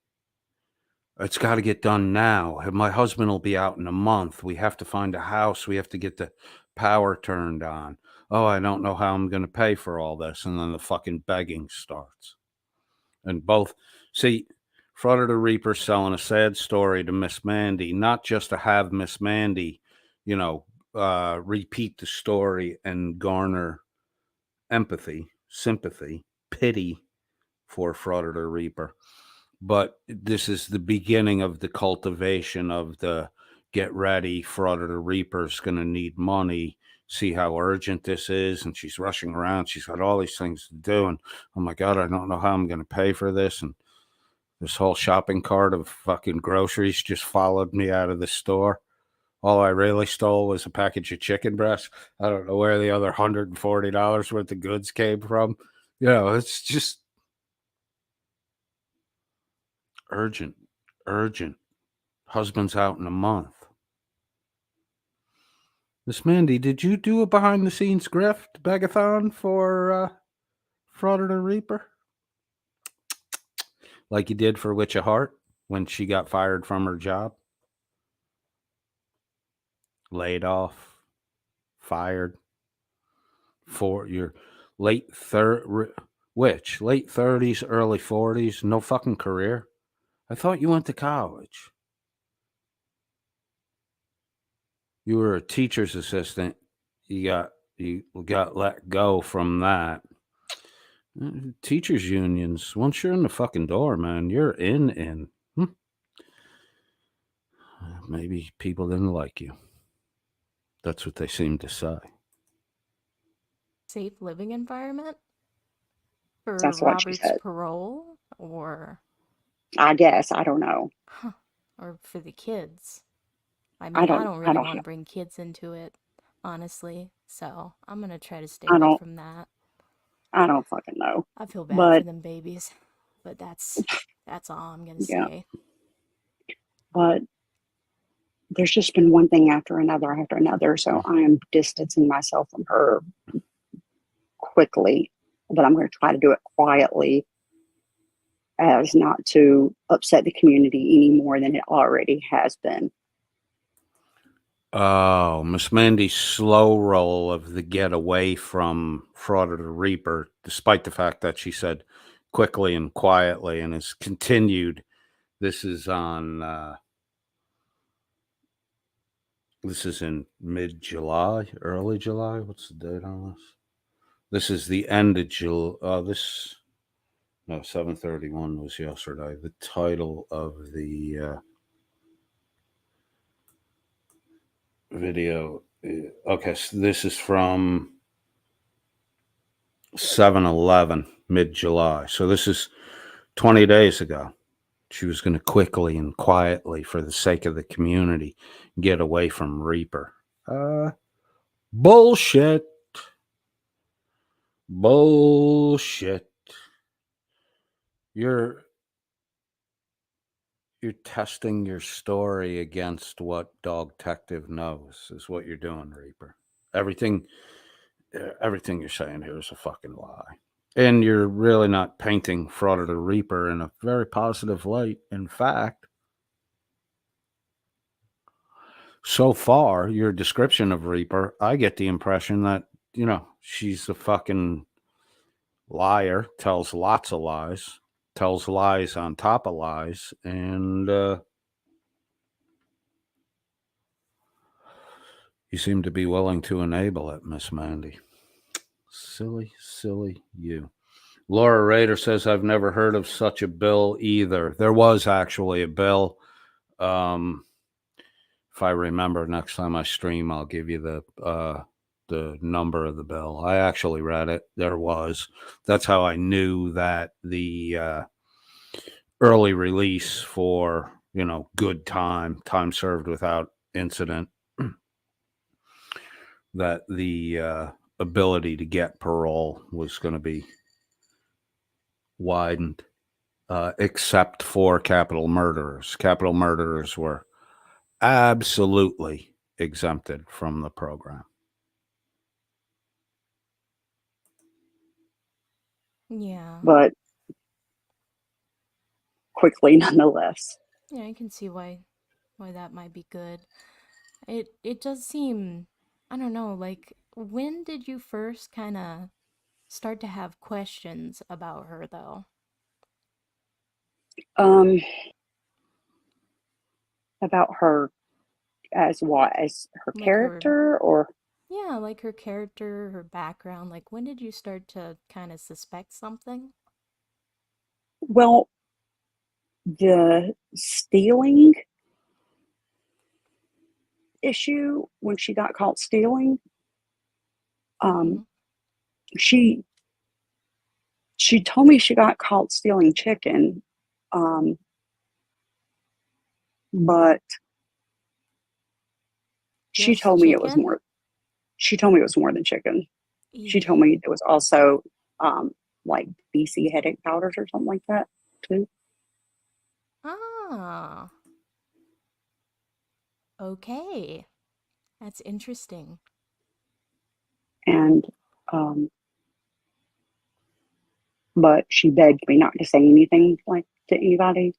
It's got to get done now. My husband will be out in a month. We have to find a house. We have to get the power turned on. Oh, I don't know how I'm going to pay for all this. And then the fucking begging starts. And both, see, Frauder the Reaper selling a sad story to Miss Mandy, not just to have Miss Mandy, repeat the story and garner empathy, sympathy, pity for Frauder the Reaper. But this is the beginning of the cultivation of the get ready, Frauder the Reaper's going to need money. See how urgent this is. And she's rushing around. She's got all these things to do. And oh my God, I don't know how I'm going to pay for this. And this whole shopping cart of fucking groceries just followed me out of the store. All I really stole was a package of chicken breasts. I don't know where the other $140 worth of goods came from. It's just urgent. Husband's out in a month. Miss Mandy, did you do a behind the scenes grift begathon for Frauder the Reaper? Like you did for Witch of Heart when she got fired from her job? Laid off, fired for your late 30s, early 40s, no fucking career. I thought you went to college. You were a teacher's assistant. You got let go from that. Teachers unions. Once you're in the fucking door, man, you're in. Maybe people didn't like you. That's what they seem to say. Safe living environment for That's what she Robert's said. parole, or I guess. I don't know. or for the kids. I I mean, I don't. don't I really don't. want to bring kids into it, honestly. So I'm gonna try to stay I away don't. from that. I don't fucking know. I feel bad for But them babies, but that's all I'm gonna yeah. say. But there's just been one thing after another. So I am distancing myself from her quickly. But I'm going to try to do it quietly, as not to upset the community any more than it already has been. Oh, Miss Mandy's slow roll of the get away from Frauder the Reaper, despite the fact that she said quickly and quietly, and has continued. This is on. This is in mid-July, early July. What's the date on this? This is the end of July. 7/31 was yesterday. The title of the video. Okay, so this is from 7/11, mid-July. So this is 20 days ago. She was going to quickly and quietly, for the sake of the community, get away from Reaper. Bullshit. Bullshit. You're testing your story against what Dog Detective knows is what you're doing, Reaper. Everything you're saying here is a fucking lie. And you're really not painting Frauder the Reaper in a very positive light. In fact, so far, your description of Reaper, I get the impression that, she's a fucking liar, tells lots of lies, tells lies on top of lies, and you seem to be willing to enable it, Miss Mandy. Silly you. Laura Rader says, I've never heard of such a bill either. There was actually a bill. If I remember, next time I stream, I'll give you the number of the bill. I actually read it. There was. That's how I knew that the early release for, good time served without incident, that the ability to get parole was going to be widened, except for capital murderers. Capital murderers were absolutely exempted from the program. Yeah. but quickly nonetheless. Yeah, I can see why that might be good. It does seem, I don't know, like when did you first kind of start to have questions about her though? Um, about her as what? As her Like her, character, or yeah, like her character, her background. Like when did you start to kind of suspect something? well, the stealing issue when she got caught stealing. Mm-hmm. Um, she she told me she got caught stealing chicken, um, but she Just told me it was chicken? more. She told me it was more than chicken. She Eek. told me it was also like BC headache powders or something like that too. Ah, okay. That's interesting. And um, but she begged me not to say anything like to anybody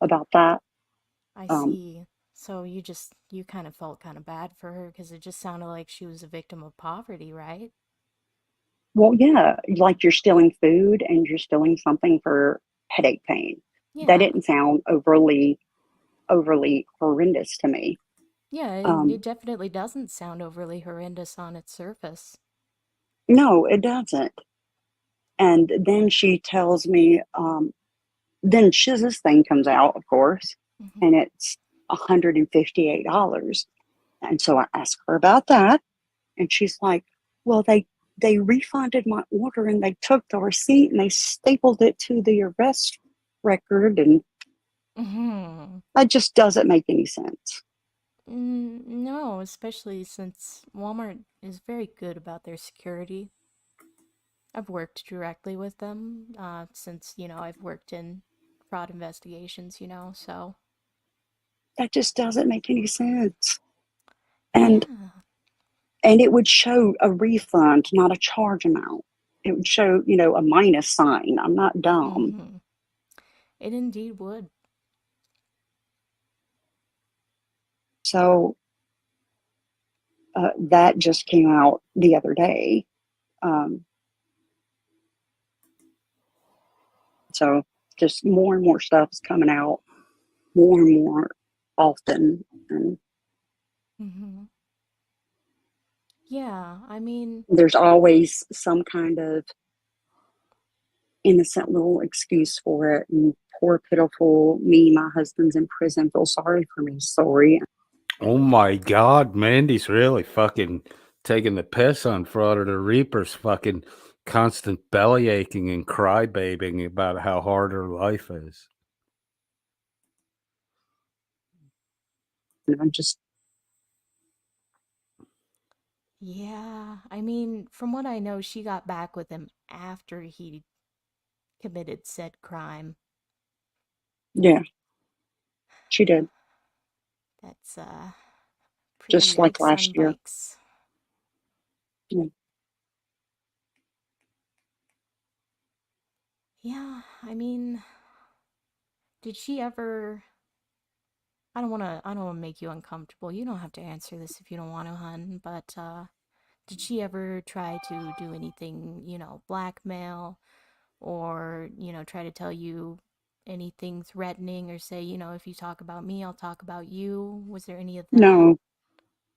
about that. I Um, see. So you kind of felt kind of bad for her because it just sounded like she was a victim of poverty, right? well, yeah, like you're stealing food and you're stealing something for headache pain. That Yeah. didn't sound overly horrendous to me. Yeah, it Um, definitely doesn't sound overly horrendous on its surface. no, it doesn't. And then she tells me, then Shiz's thing comes out, of course, Hmm. and it's $158. And so I ask her about that, and she's like, "Well, they refunded my order and they took the receipt and they stapled it to the arrest record, and Hmm. that just doesn't make any sense." No, especially since Walmart is very good about their security. I've worked directly with them since, I've worked in fraud investigations, so. That just doesn't make any sense. And Yeah. and it would show a refund, not a charge amount. It would show, a minus sign. I'm not dumb. Hmm. It indeed would. So that just came out the other day. Um, so just more and more stuff is coming out more and more often. And Hmm. Yeah, I mean, there's always some kind of innocent little excuse for it. And poor, pitiful me, my husband's in prison, feel sorry for me, sorry. Oh my God, Mandy's really fucking taking the piss on Fraud of the Reaper's fucking constant belly aching and crybabying about how hard her life is. And I'm just, yeah, I mean, from what I know, she got back with him after he committed said crime. yeah, she did. That's pretty Just like like last some year. bikes. Yeah. Yeah, I mean, did she ever I don't want to make you uncomfortable. You don't have to answer this if you don't want to, hun, but did she ever try to do anything, blackmail or, try to tell you anything threatening or say, if you talk about me, I'll talk about you? Was there any of that? No,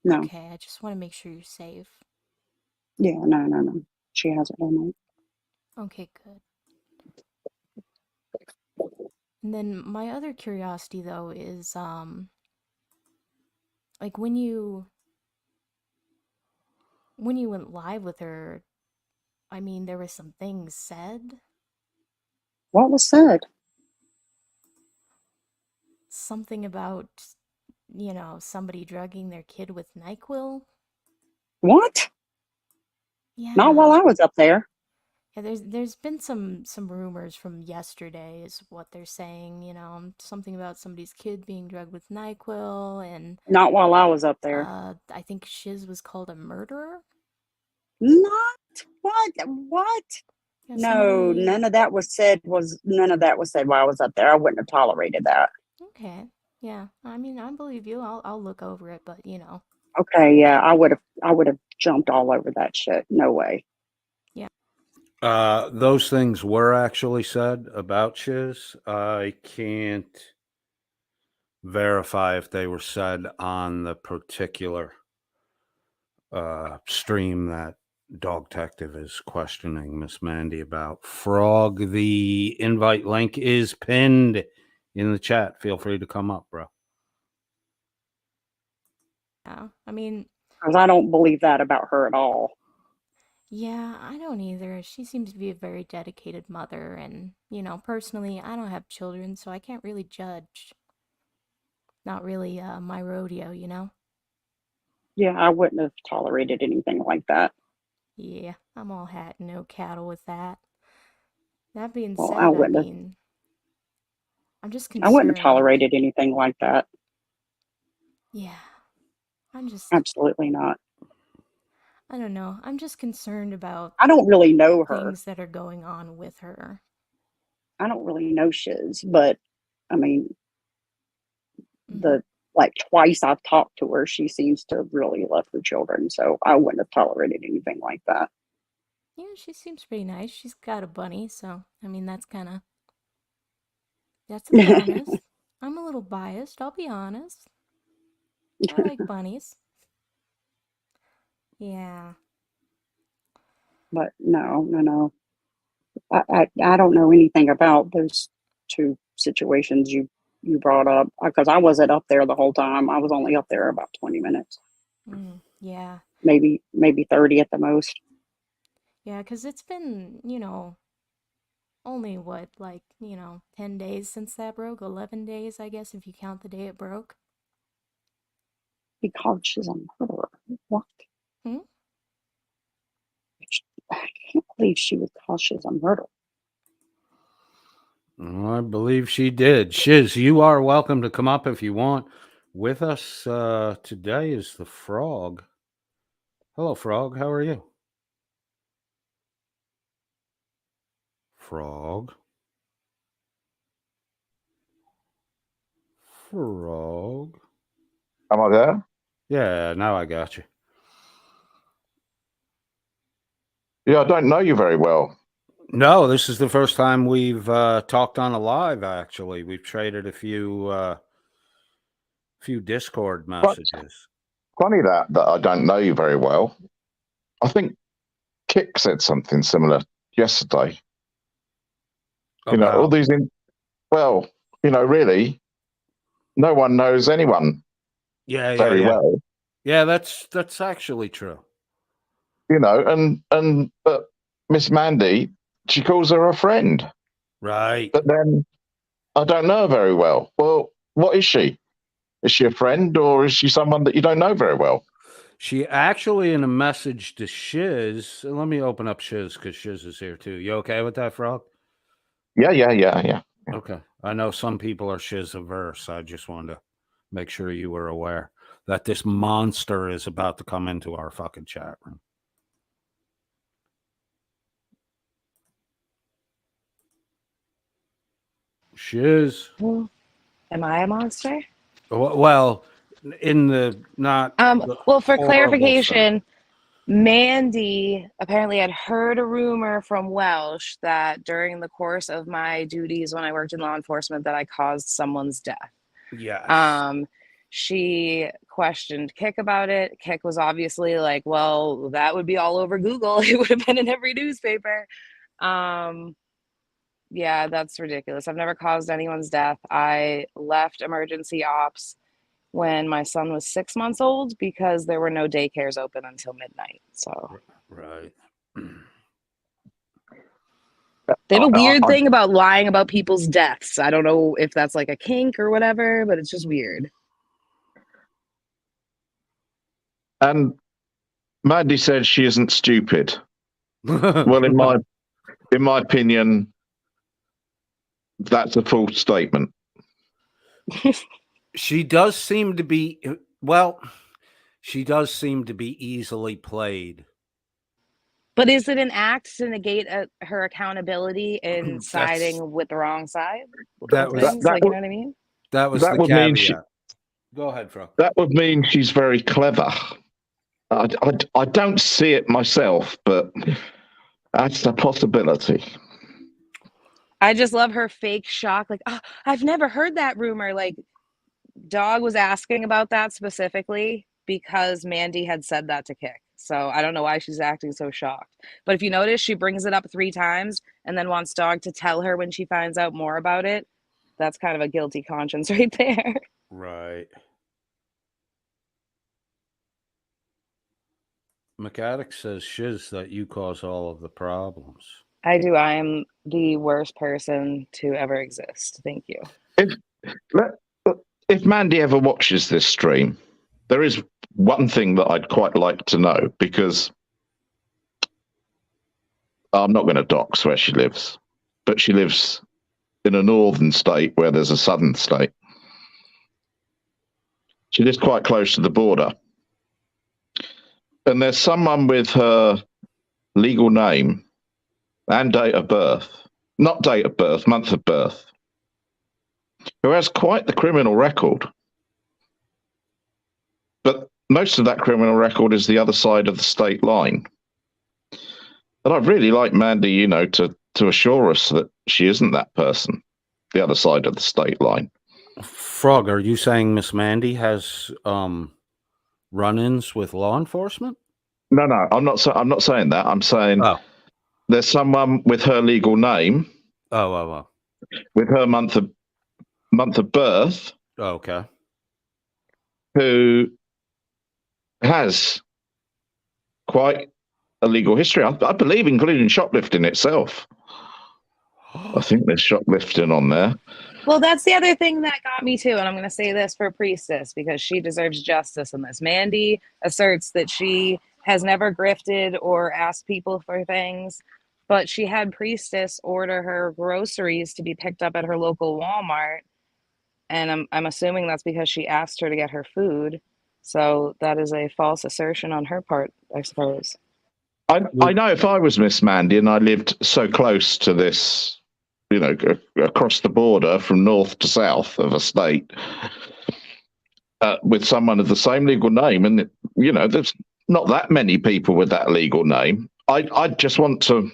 no. Okay, I just want to make sure you're safe. Yeah, no, no, no. She hasn't done that. Okay, good. And then my other curiosity though is like when you went live with her, I mean there were some things said, What was said? something about somebody drugging their kid with NyQuil. What? Not while Yeah. I was up there. Yeah, there's been some rumors from yesterday is what they're saying, something about somebody's kid being drugged with NyQuil, and Not while I was up there. I think Shiz was called a murderer. Not what? What? Yeah, No, somebody. none of that was said. None of that was said while I was up there. I wouldn't have tolerated that. Okay. Yeah. I mean, I believe you. I'll look over it, but Okay, yeah, I would have jumped all over that shit. No way. yeah. Those things were actually said about Shiz. I can't verify if they were said on the particular stream that Dog Detective is questioning Miss Mandy about. Frog, the invite link is pinned in the chat. Feel free to come up, bro. Yeah. I mean, Because I don't believe that about her at all. yeah, I don't either. She seems to be a very dedicated mother, and personally, I don't have children, so I can't really judge. Not really my rodeo. Yeah, I wouldn't have tolerated anything like that. Yeah, I'm all hat and no cattle with that. That being Well, I said, I wouldn't have. mean, I'm just I wouldn't have concerned. tolerated anything like that. Yeah, I'm just, Absolutely not. I don't know. I'm just concerned about I don't really know her. things that are going on with her. I don't really know Shiz, but I mean, Hmm. the like twice I've talked to her, she seems to really love her children. So I wouldn't have tolerated anything like that. Yeah, she seems pretty nice. She's got a bunny, so, I mean, that's a bonus. I'm a little biased, I'll be honest. I like bunnies. Yeah. But no, no, no. I don't know anything about those two situations you brought up because I wasn't up there the whole time. I was only up there about 20 minutes, Yeah. maybe 30 at the most. Yeah, because it's been, only what, like, 10 days since that broke? 11 days, I guess, if you count the day it broke. Because she's a murderer. What? Hmm? I can't believe she would call she's a murderer. I believe she did. Shiz, you are welcome to come up if you want. With us today is the Frog. Hello, Frog. How are you? Frog. Frog. Am I there? Yeah, now I got you. Yeah, I don't know you very well. No, this is the first time we've talked on a live. Actually, we've traded a few Discord But messages. funny that I don't know you very well. I think Kick said something similar yesterday. All About these well, really, no one knows anyone very yeah. well. Yeah, that's actually true. And but Miss Mandy, she calls her a friend, Right. but then I don't know her very well. Well, what is she? Is she a friend or is she someone that you don't know very well? She actually, in a message to Shiz, let me open up Shiz because Shiz is here too. You okay with that, Frog? Yeah. Okay. I know some people are Shiz averse. I just wanted to make sure you were aware that this monster is about to come into our fucking chat room. Shiz. Am I a monster? Well, in the not the Well, for horrible sense. clarification, Mandy apparently had heard a rumor from Welsh that during the course of my duties when I worked in law enforcement that I caused someone's death. Yes. Um, she questioned Kick about it. Kick was obviously like, well, that would be all over Google. It would have been in every newspaper. Um, Yeah, that's ridiculous. I've never caused anyone's death. I left emergency ops when my son was 6 months old because there were no daycares open until midnight. So Right. they have a weird I- thing about lying about people's deaths. I don't know if that's like a kink or whatever, but it's just weird. and Mandy said she isn't stupid. Well, in my opinion, that's a false statement. She does seem to be, well, she does seem to be easily played. But is it an act to negate her accountability in That's siding with the wrong side? that Of was things? that Like, you would know what I mean? that was that the would mean caveat. Go ahead, Fro. that would mean she's very clever. I don't see it myself, but that's a possibility. I just love her fake shock. Like, oh, I've never heard that rumor. Like, Dog was asking about that specifically because Mandy had said that to Kick. So I don't know why she's acting so shocked. But if you notice, she brings it up 3 times and then wants Dog to tell her when she finds out more about it. That's kind of a guilty conscience right there. Right. McAddick says, shiz, that you cause all of the problems. I do. I am the worst person to ever exist. Thank you. If Mandy ever watches this stream, there is one thing that I'd quite like to know, because I'm not going to dox where she lives, but she lives in a northern state where there's a southern state. She lives quite close to the border. And there's someone with her legal name and date of birth, not date of birth, month of birth, who has quite the criminal record. But most of that criminal record is the other side of the state line. And I'd really like Mandy, to assure us that she isn't that person, the other side of the state line. Frog, are you saying Miss Mandy has run-ins with law enforcement? No, I'm not saying that. I'm saying there's someone with her legal name, with her month of birth, okay, who has quite a legal history. I believe, including shoplifting itself. I think there's shoplifting on there. Well, that's the other thing that got me too. And I'm going to say this for Priestess because she deserves justice in this. Mandy asserts that she has never grifted or asked people for things, but she had Priestess order her groceries to be picked up at her local Walmart. And I'm assuming that's because she asked her to get her food. So that is a false assertion on her part, I suppose. I know if I was Miss Mandy and I lived so close to this, across the border from north to south of a state, with someone of the same legal name, and there's not that many people with that legal name, I'd just want to,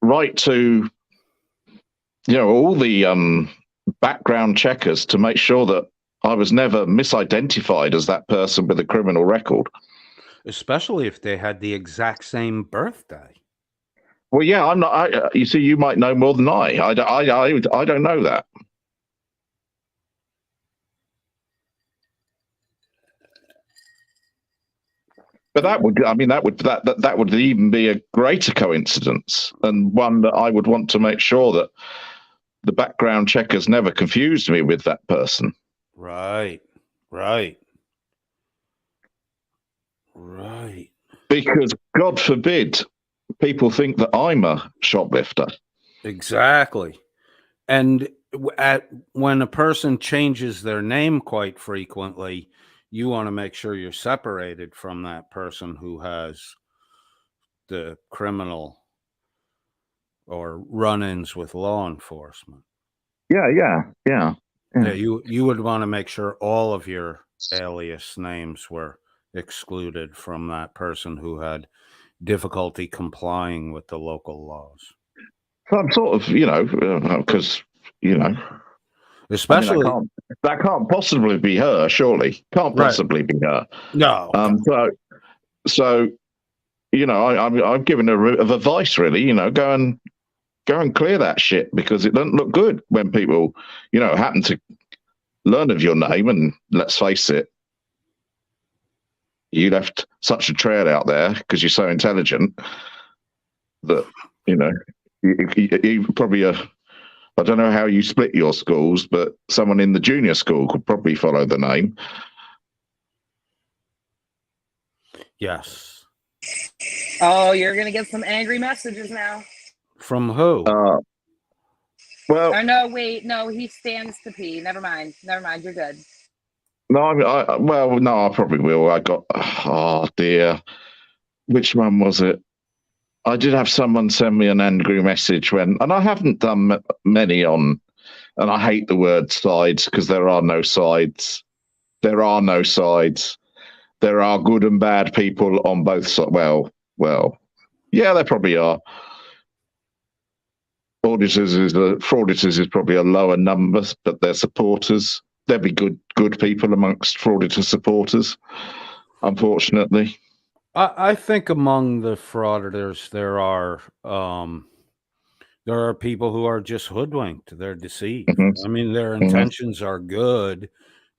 write to, all the background checkers to make sure that I was never misidentified as that person with a criminal record. Especially if they had the exact same birthday. Well, yeah, I'm not. You see, you might know more than I. I don't know that. But that would even be a greater coincidence, and one that I would want to make sure that the background checkers never confused me with that person. Right. Because God forbid people think that I'm a shoplifter. Exactly. And when a person changes their name quite frequently, you want to make sure you're separated from that person who has the criminal or run-ins with law enforcement. Yeah. You would want to make sure all of your alias names were excluded from that person who had difficulty complying with the local laws. So I'm sort of, because, especially that can't possibly be her, surely. Can't possibly be her. No. So I'm giving her of advice, really, go and go and clear that shit, because it doesn't look good when people, happen to learn of your name. And let's face it, you left such a trail out there because you're so intelligent that, you probably I don't know how you split your schools, but someone in the junior school could probably follow the name. Yes. Oh, you're gonna get some angry messages now. From who? Well, Oh no, wait, no, he stands to pee. Never mind, you're good. no, no, I probably will. Oh dear, which one was it? I did have someone send me an angry message and I haven't done many on, and I hate the word sides, because there are no sides. There are no sides. There are good and bad people on both sides. Well, yeah, there probably are. Frauditors is probably a lower number, but they're supporters. There'll be good people amongst frauditor supporters, unfortunately. I think among the frauditors there are people who are just hoodwinked. They're deceived. Mhm. I mean, their intentions are good.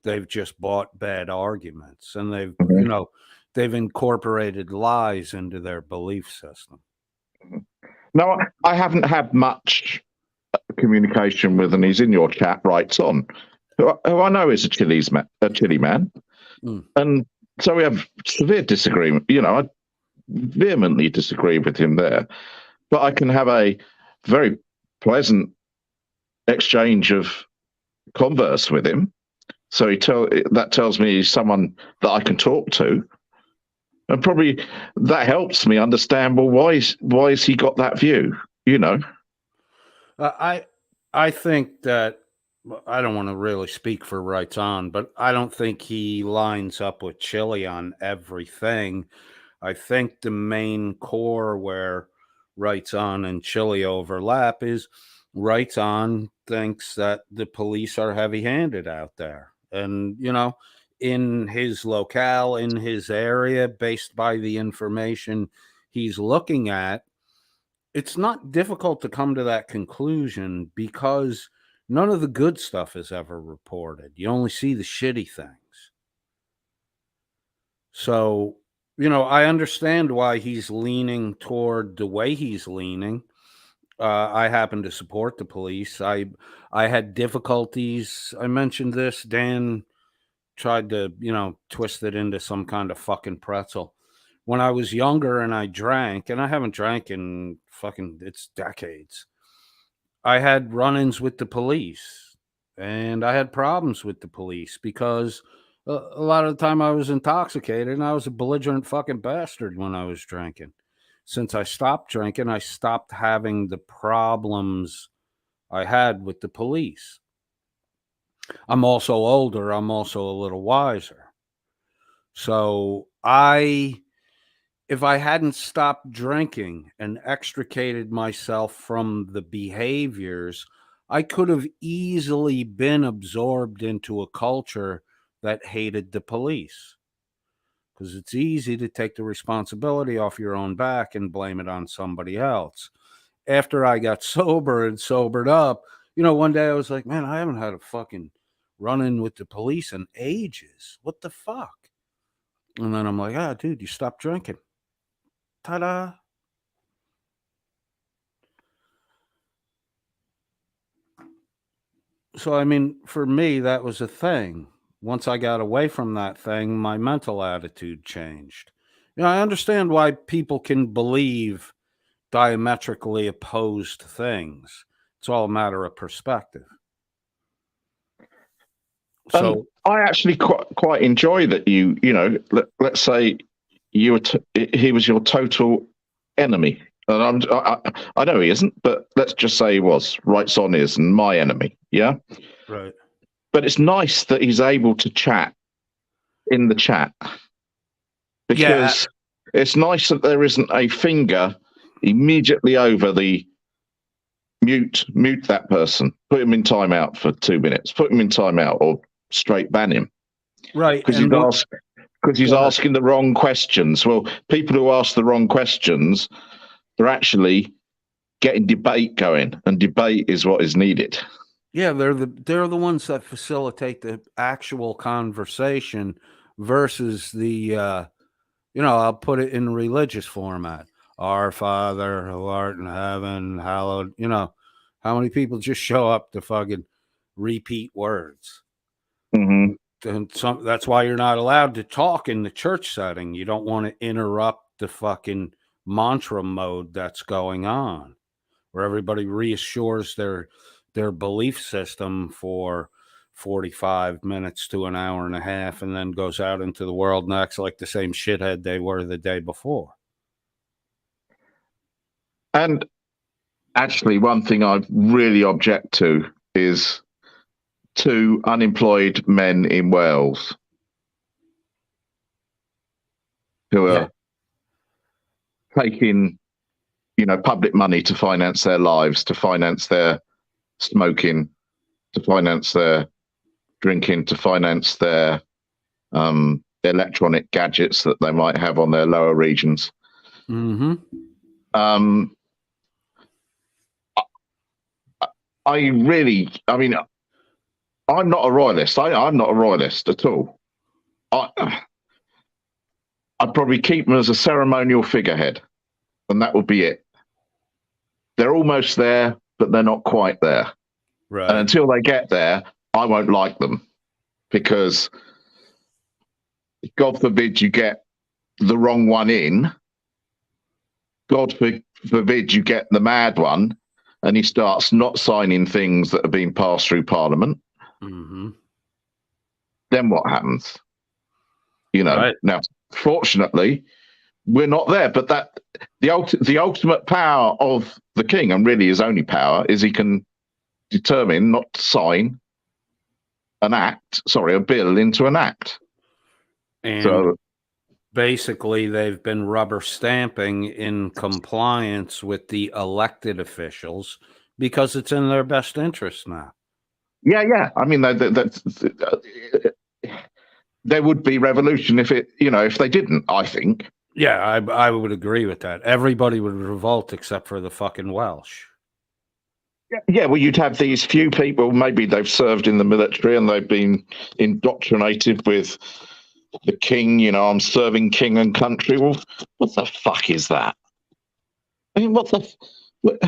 They've just bought bad arguments, and they've incorporated lies into their belief system. No, I haven't had much communication with, and he's in your chat, Writes On, who I know is a chili man. And so we have severe disagreement. I vehemently disagree with him there, but I can have a very pleasant exchange of converse with him. So that tells me he's someone that I can talk to, and probably that helps me understand. Well, why is he got that view? I think that, I don't want to really speak for Writes On, but I don't think he lines up with Chili on everything. I think the main core where Writes On and Chili overlap is Writes On thinks that the police are heavy-handed out there. And, in his locale, in his area, based by the information he's looking at, it's not difficult to come to that conclusion because none of the good stuff is ever reported. You only see the shitty things. So, I understand why he's leaning toward the way he's leaning. I happen to support the police. I had difficulties. I mentioned this. Dan tried to, twist it into some kind of fucking pretzel. When I was younger and I drank, and I haven't drank in it's decades, I had run-ins with the police, and I had problems with the police because a lot of the time I was intoxicated and I was a belligerent fucking bastard when I was drinking. Since I stopped drinking, I stopped having the problems I had with the police. I'm also older. I'm also a little wiser. So if I hadn't stopped drinking and extricated myself from the behaviors, I could have easily been absorbed into a culture that hated the police. Because it's easy to take the responsibility off your own back and blame it on somebody else. After I got sober and sobered up, one day I was like, man, I haven't had a fucking run-in with the police in ages. What the fuck? And then I'm like, dude, you stopped drinking. Ta-da. So, I mean, for me, that was a thing. Once I got away from that thing, my mental attitude changed. I understand why people can believe diametrically opposed things. It's all a matter of perspective. So I actually quite enjoy that let's say he was your total enemy. And I know he isn't, but let's just say he was. Writes On is, and my enemy. Yeah. Right. But it's nice that he's able to chat in the chat, because it's nice that there isn't a finger immediately over the mute that person, put him in timeout for 2 minutes, put him in timeout, or straight ban him. Right. Because he's asking the wrong questions. Well, people who ask the wrong questions, they're actually getting debate going, and debate is what is needed. Yeah, they're the ones that facilitate the actual conversation versus the I'll put it in religious format. Our Father who art in heaven, hallowed. How many people just show up to fucking repeat words? Mm-hmm. And that's why you're not allowed to talk in the church setting. You don't want to interrupt the fucking mantra mode that's going on, where everybody reassures their belief system for 45 minutes to an hour and a half and then goes out into the world and acts like the same shithead they were the day before. And actually, one thing I really object to is 2 unemployed men in Wales who are taking, public money to finance their lives, to finance their smoking, to finance their drinking, to finance their electronic gadgets that they might have on their lower regions. Mm-hmm. I'm not a royalist. I'm not a royalist at all. I'd probably keep them as a ceremonial figurehead, and that would be it. They're almost there, but they're not quite there. Right. And until they get there, I won't like them, because God forbid you get the wrong one in. God forbid you get the mad one, and he starts not signing things that are being passed through Parliament. Mm-hmm. Then what happens? Right. Now, fortunately, we're not there. But that the ultimate power of the king, and really his only power, is he can determine not to sign a bill into an act. And so basically, they've been rubber stamping in compliance with the elected officials because it's in their best interest now. Yeah. I mean, there would be revolution if they didn't, I think. Yeah, I would agree with that. Everybody would revolt except for the fucking Welsh. Yeah, well, you'd have these few people, maybe they've served in the military and they've been indoctrinated with the king, I'm serving king and country. Well, what the fuck is that? I mean,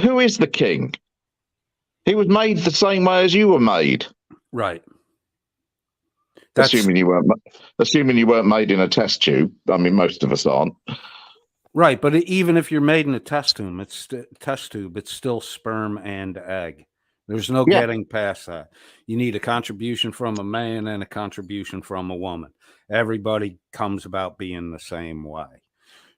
who is the king? He was made the same way as you were made. Right. Assuming you weren't made in a test tube. I mean, most of us aren't. Right, but even if you're made in a test tube, it's still sperm and egg. There's no getting past that. You need a contribution from a man and a contribution from a woman. Everybody comes about being the same way.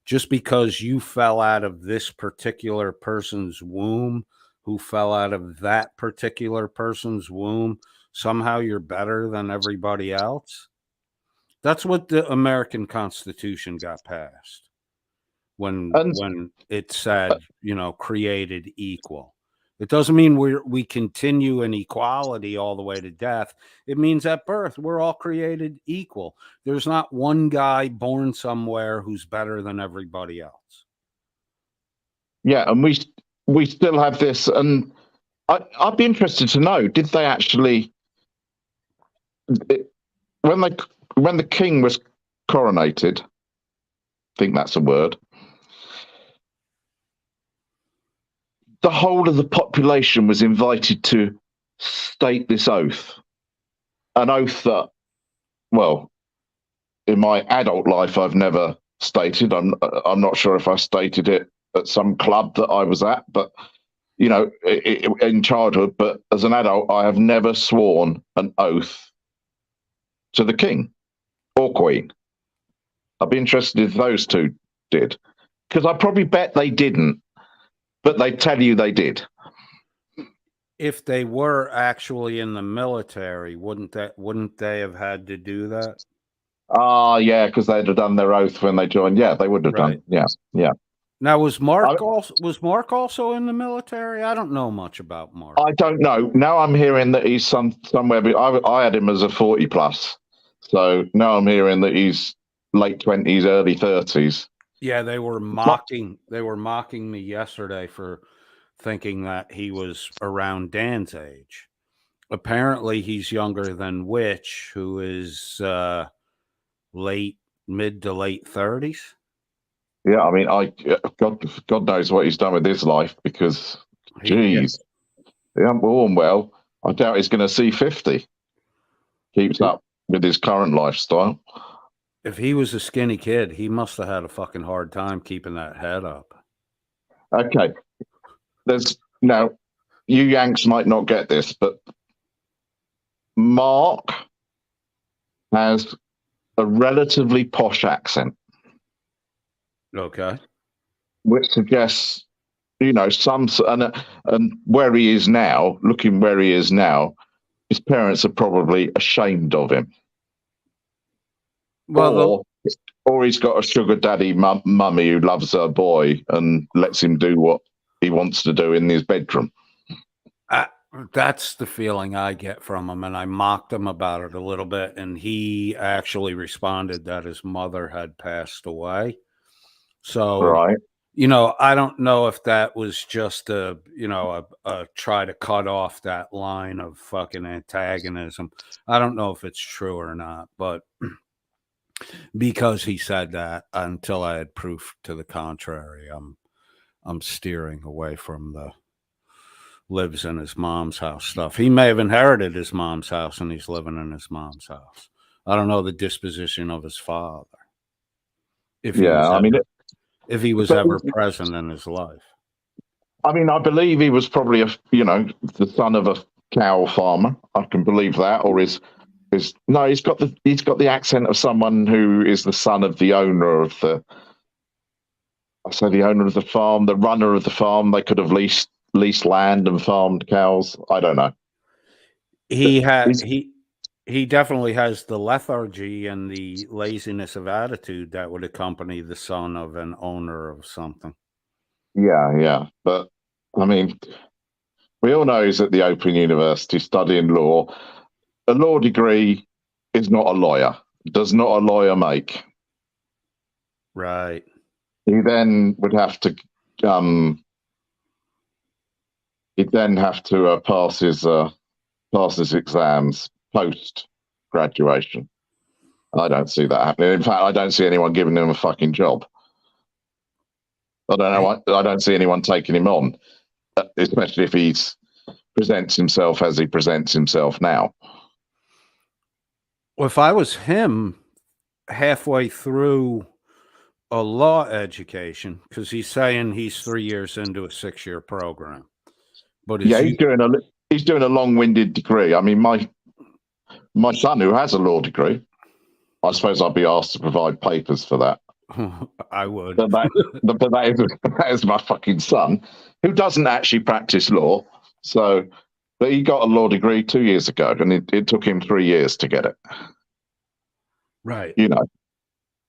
Just because you fell out of this particular person's womb, who fell out of that particular person's womb, somehow you're better than everybody else. That's what the American Constitution got passed. When it said, created equal. It doesn't mean we continue in equality all the way to death. It means at birth, we're all created equal. There's not one guy born somewhere who's better than everybody else. Yeah, and we still have this, and I'd be interested to know, did they actually, when the king was coronated, I think that's a word, the whole of the population was invited to state this oath. An oath that, well, in my adult life, I've never stated. I'm not sure if I stated it at some club that I was at, but, in childhood. But as an adult, I have never sworn an oath to the king or queen. I'd be interested if those two did, because I probably bet they didn't. But they tell you they did. If they were actually in the military, wouldn't they have had to do that? Yeah, because they'd have done their oath when they joined. Yeah, they would have done. Yeah. Now, was Mark also in the military? I don't know much about Mark. I don't know. Now I'm hearing that he's somewhere. I had him as a 40 plus, so now I'm hearing that he's late 20s, early 30s. Yeah, they were mocking me yesterday for thinking that he was around Dan's age. Apparently, he's younger than Witch, who is mid to late 30s. Yeah, I mean, God knows what he's done with his life because, geez, yeah, well, I doubt he's going to see 50. Keeps up with his current lifestyle. If he was a skinny kid, he must have had a fucking hard time keeping that head up. Okay, now, you Yanks might not get this, but Mark has a relatively posh accent. Okay. Which suggests, and where he is now, looking where he is now, his parents are probably ashamed of him. Well, or he's got a sugar daddy mummy who loves her boy and lets him do what he wants to do in his bedroom. That's the feeling I get from him, and I mocked him about it a little bit, and he actually responded that his mother had passed away. So, right. I don't know if that was just a try to cut off that line of fucking antagonism. I don't know if it's true or not, but because he said that, until I had proof to the contrary, I'm steering away from the lives in his mom's house stuff. He may have inherited his mom's house and he's living in his mom's house. I don't know the disposition of his father. If he was ever present in his life. I mean, I believe he was probably the son of a cow farmer. I can believe that. Or he's got the accent of someone who is the son of the owner of the owner of the farm, the runner of the farm. They could have leased land and farmed cows. I don't know. He definitely has the lethargy and the laziness of attitude that would accompany the son of an owner of something. Yeah. But I mean, we all know he's at the Open University studying law. A law degree is not a lawyer. Does not a lawyer make? Right. He then would have to pass his exams post graduation. I don't see that happening. In fact, I don't see anyone giving him a fucking job. I don't know. I don't see anyone taking him on, especially if he presents himself as he presents himself now. Well, if I was him halfway through a law education, because he's saying he's 3 years into a 6-year program, but he's doing a long-winded degree. I mean, my son, who has a law degree, I suppose I'd be asked to provide papers for that. I would. But that is my fucking son, who doesn't actually practice law. But he got a law degree 2 years ago, and it took him 3 years to get it. Right.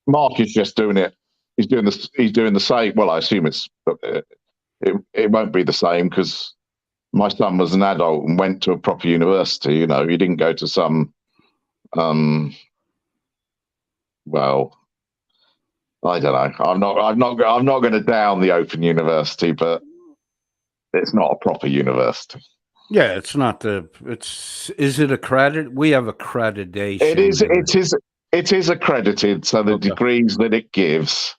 Mark is just doing it. He's doing the same. Well, I assume it won't be the same because my son was an adult and went to a proper university. He didn't go to some well, I don't know. I'm not going to down the Open University, but it's not a proper university. Yeah, it's not is it accredited? We have accreditation. It is accredited, so the degrees that it gives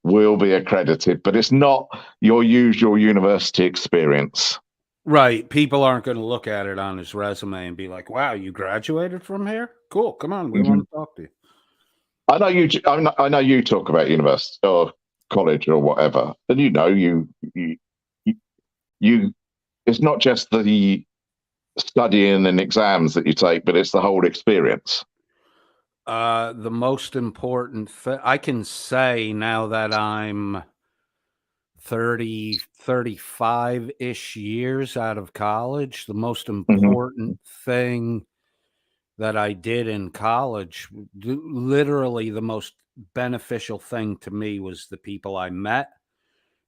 will be accredited, but it's not your usual university experience. Right. People aren't going to look at it on his resume and be like, wow, you graduated from here? Cool. Come on. We want to talk to you. I know you talk about university or college or whatever, and you it's not just the studying and exams that you take, but it's the whole experience. The most important thing I can say now that I'm 35-ish years out of college, the most important thing that I did in college, literally the most beneficial thing to me, was the people I met,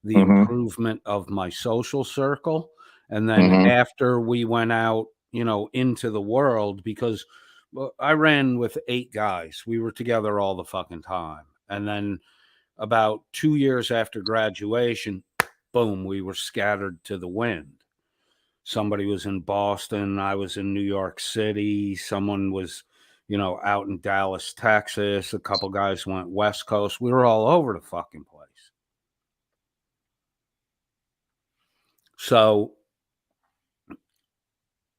the improvement of my social circle. And then after we went out, into the world, because I ran with 8 guys. We were together all the fucking time. And then about 2 years after graduation, boom, we were scattered to the wind. Somebody was in Boston, I was in New York City, someone was, out in Dallas, Texas, a couple guys went West Coast. We were all over the fucking place. So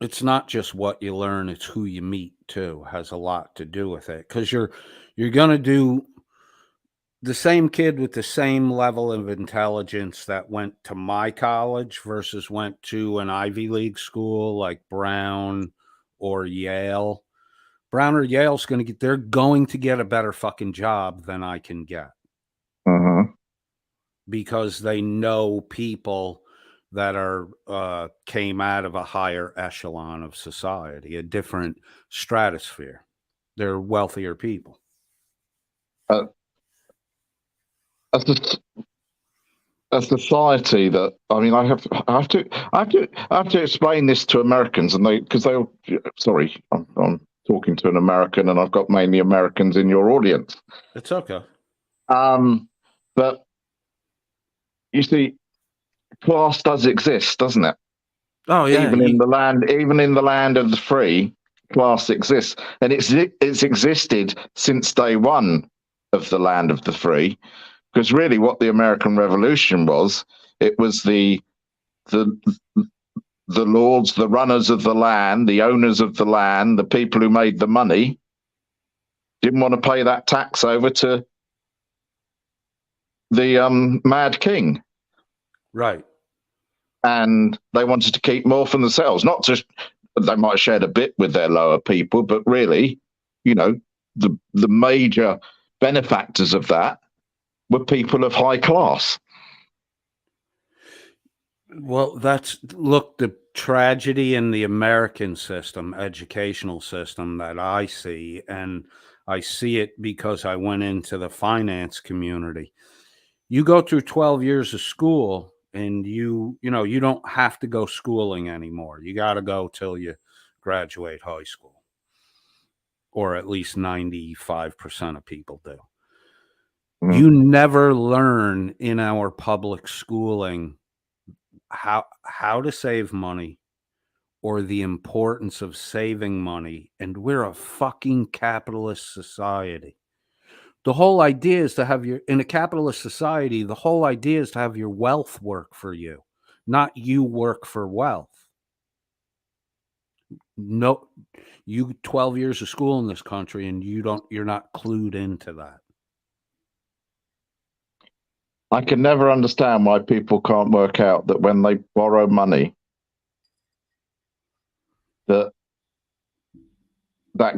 it's not just what you learn, it's who you meet too, has a lot to do with it. Because you're going to do the same kid with the same level of intelligence that went to my college versus went to an Ivy League school like Brown or Yale. Brown or Yale's they're going to get a better fucking job than I can get. Because they know people that are came out of a higher echelon of society, a different stratosphere. They're wealthier people. A society that, I mean, I have to explain this to Americans, and sorry, I'm talking to an American, and I've got mainly Americans in your audience. It's okay. But you see, class does exist, doesn't it? Oh yeah. Even in the land of the free, class exists, and it's existed since day one of the land of the free. Because really, what the American Revolution was, it was the lords, the runners of the land, the owners of the land, the people who made the money, didn't want to pay that tax over to the Mad King. Right. And they wanted to keep more for themselves. Not just, they might have shared a bit with their lower people, but really, the major benefactors of that were people of high class. Well, look, the tragedy in the American system, educational system that I see, and I see it because I went into the finance community. You go through 12 years of school and you don't have to go schooling anymore. You got to go till you graduate high school, or at least 95% of people do. You never learn in our public schooling how to save money or the importance of saving money. And we're a fucking capitalist society. The whole idea is to have in a capitalist society, the whole idea is to have your wealth work for you, not you work for wealth. No, you 12 years of school in this country and you're not clued into that. I can never understand why people can't work out that when they borrow money, that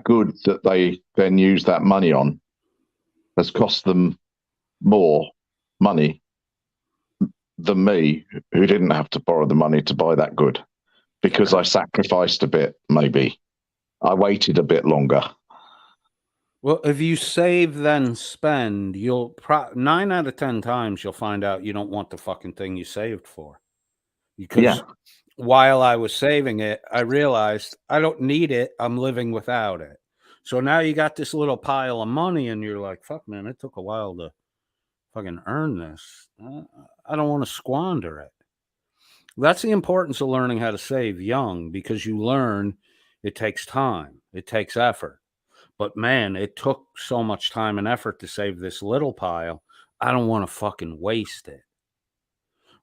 good that they then use that money on has cost them more money than me, who didn't have to borrow the money to buy that good, because I sacrificed a bit, maybe. I waited a bit longer. Well, if you save then spend, you'll 9 out of 10 times you'll find out you don't want the fucking thing you saved for. Because while I was saving it, I realized I don't need it. I'm living without it. So now you got this little pile of money and you're like, fuck, man, it took a while to fucking earn this. I don't want to squander it. That's the importance of learning how to save young, because you learn it takes time. It takes effort. But man, it took so much time and effort to save this little pile. I don't want to fucking waste it.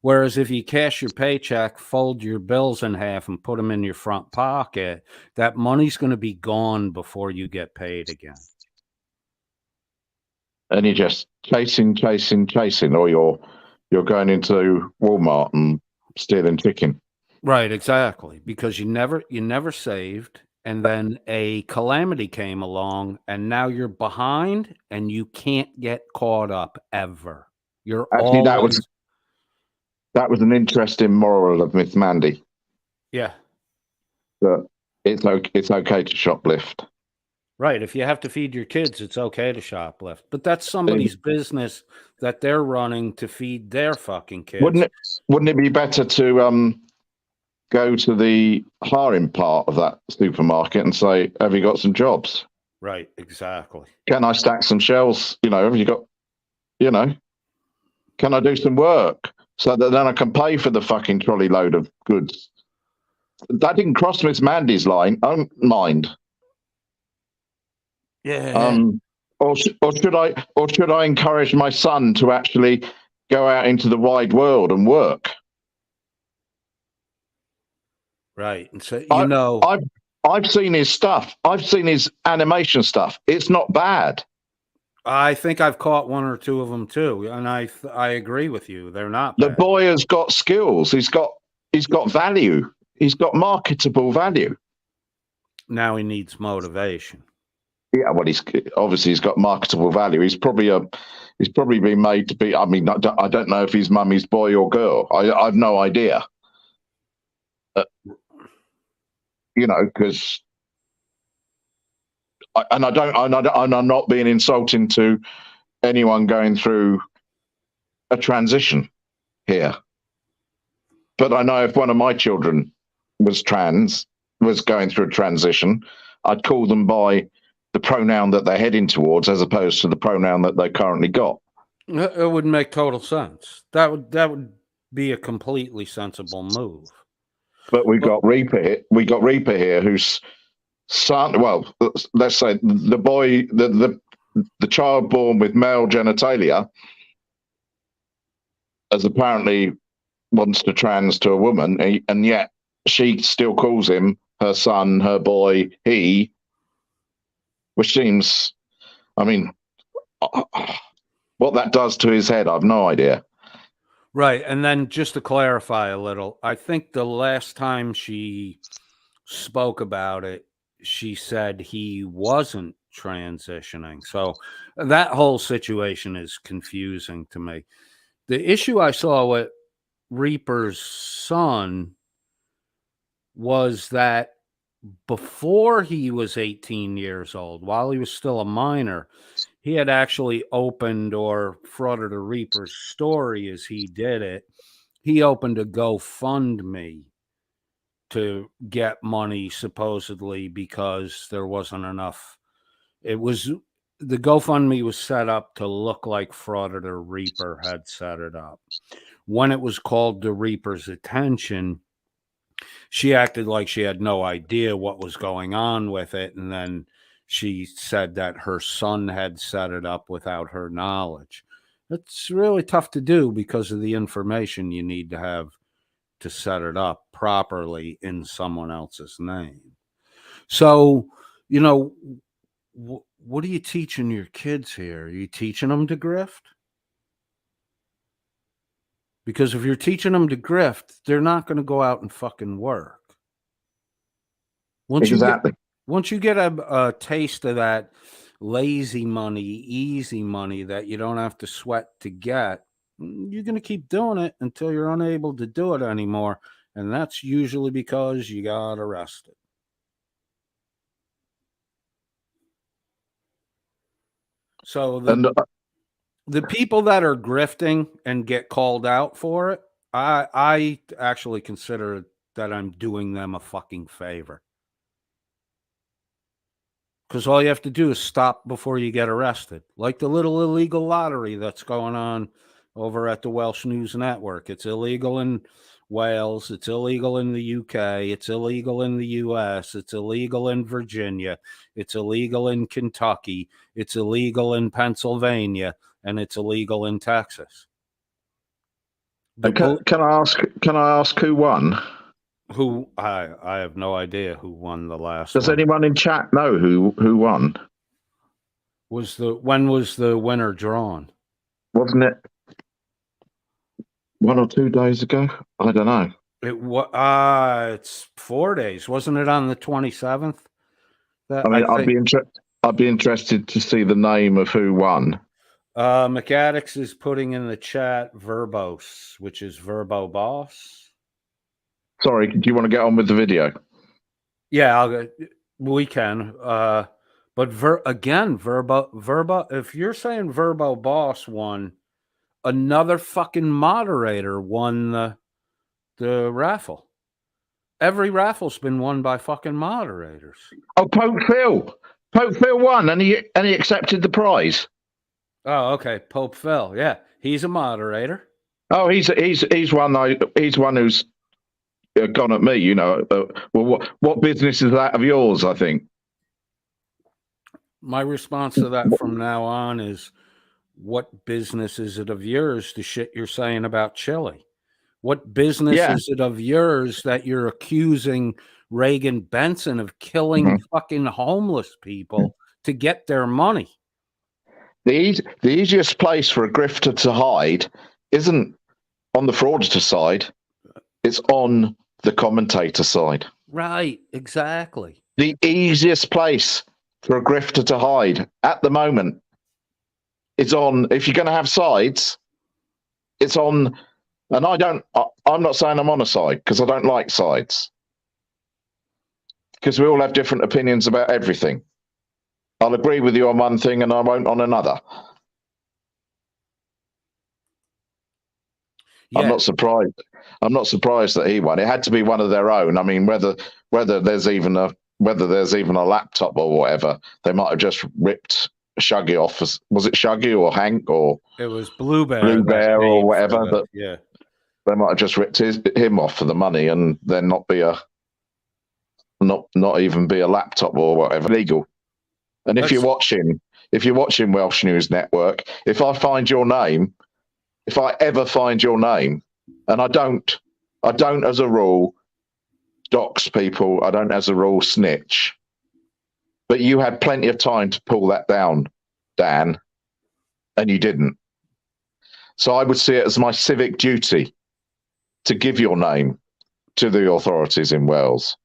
Whereas if you cash your paycheck, fold your bills in half and put them in your front pocket, that money's going to be gone before you get paid again. And you're just chasing, or you're going into Walmart and stealing chicken. Right, exactly. Because you never saved. And then a calamity came along and now you're behind and you can't get caught up ever. You're actually always... that was an interesting moral of Miss Mandy. Yeah. That it's okay to shoplift. Right. If you have to feed your kids, it's okay to shoplift. But that's somebody's business that they're running to feed their fucking kids. Wouldn't it be better to go to the hiring part of that supermarket and say, have you got some jobs? Right, exactly. Can I stack some shelves? Have you got, can I do some work? so that then I can pay for the fucking trolley load of goods. That didn't cross Miss Mandy's line. I don't mind. Yeah. Or should I encourage my son to actually go out into the wide world and work? Right. And so, I've seen his stuff. I've seen his animation stuff. It's not bad. I think I've caught one or two of them too, and I agree with you. They're not The bad. boy has got skills. He's got value. He's got marketable value. Now he needs motivation. Yeah, well, he's got marketable value. He's probably been made to be. I mean, I don't know if he's mummy's boy or girl. I've no idea. Because I'm not being insulting to anyone going through a transition here. But I know if one of my children was going through a transition, I'd call them by the pronoun that they're heading towards as opposed to the pronoun that they currently got. It would make total sense. That would be a completely sensible move. But we got Reaper here, whose son. Well, let's say the boy, the child born with male genitalia, as apparently wants to trans to a woman, and yet she still calls him her son, her boy, he, which seems, I mean, what that does to his head, I've no idea. Right. And then just to clarify a little, I think the last time she spoke about it, she said he wasn't transitioning. So that whole situation is confusing to me. The issue I saw with Reaper's son was that before he was 18 years old, while he was still a minor, he had actually opened or frauded a Reaper's story as he did it. He opened a GoFundMe to get money, supposedly because there wasn't enough. The GoFundMe was set up to look like Frauditor Reaper had set it up. When it was called to Reaper's attention, she acted like she had no idea what was going on with it. And then she said that her son had set it up without her knowledge. It's really tough to do because of the information you need to have to set it up properly in someone else's name. So, what are you teaching your kids here? Are you teaching them to grift? Because if you're teaching them to grift, they're not going to go out and fucking work. Once you get a taste of that lazy money, easy money that you don't have to sweat to get, you're going to keep doing it until you're unable to do it anymore. And that's usually because you got arrested. So the people that are grifting and get called out for it, I actually consider that I'm doing them a fucking favor. Because all you have to do is stop before you get arrested. Like the little illegal lottery that's going on over at the Welsh News Network. It's illegal in Wales. It's illegal in the UK. It's illegal in the US. It's illegal in Virginia. It's illegal in Kentucky. It's illegal in Pennsylvania. And it's illegal in Texas. Can I ask who won? Who I have no idea who won the last. Does anyone in chat know who won? When was the winner drawn? Wasn't it 1 or 2 days ago? I don't know. It's 4 days. Wasn't it on the 27th? I'd be interested to see the name of who won. McAddix is putting in the chat Verbose, which is Verbo Boss. Sorry, do you want to get on with the video? Yeah, we can. But Verbo. If you're saying Verbo Boss won, another fucking moderator won the raffle. Every raffle's been won by fucking moderators. Oh, Pope Phil won, and he accepted the prize. Oh, okay, Pope Phil. Yeah, he's a moderator. Oh, he's one who's gone at me. You know. Well, what business is that of yours? I think. My response to that from now on is, what business is it of yours, the shit you're saying about Chile? What business Yeah. is it of yours that you're accusing Reagan Benson of killing Mhm. fucking homeless people to get their money? The easiest place for a grifter to hide isn't on the fraudster side; it's on the commentator side. Right, exactly. The easiest place for a grifter to hide at the moment is on. If you're going to have sides, it's on. And I'm not saying I'm on a side because I don't like sides, because we all have different opinions about everything. I'll agree with you on one thing and I won't on another. I'm Yeah, not surprised. I'm not surprised that he won. It had to be one of their own. I mean, whether there's even a laptop or whatever, they might have just ripped Shuggy off. Was it Shuggy or Hank or it was Blue Bear Blue that Bear or paid for whatever? the, That yeah. they might have just ripped him off for the money and then not even be a laptop or whatever legal. And if That's you're watching Welsh News Network, if I ever find your name, and I don't as a rule dox people, I don't as a rule snitch, but you had plenty of time to pull that down, Dan, and you didn't. So I would see it as my civic duty to give your name to the authorities in Wales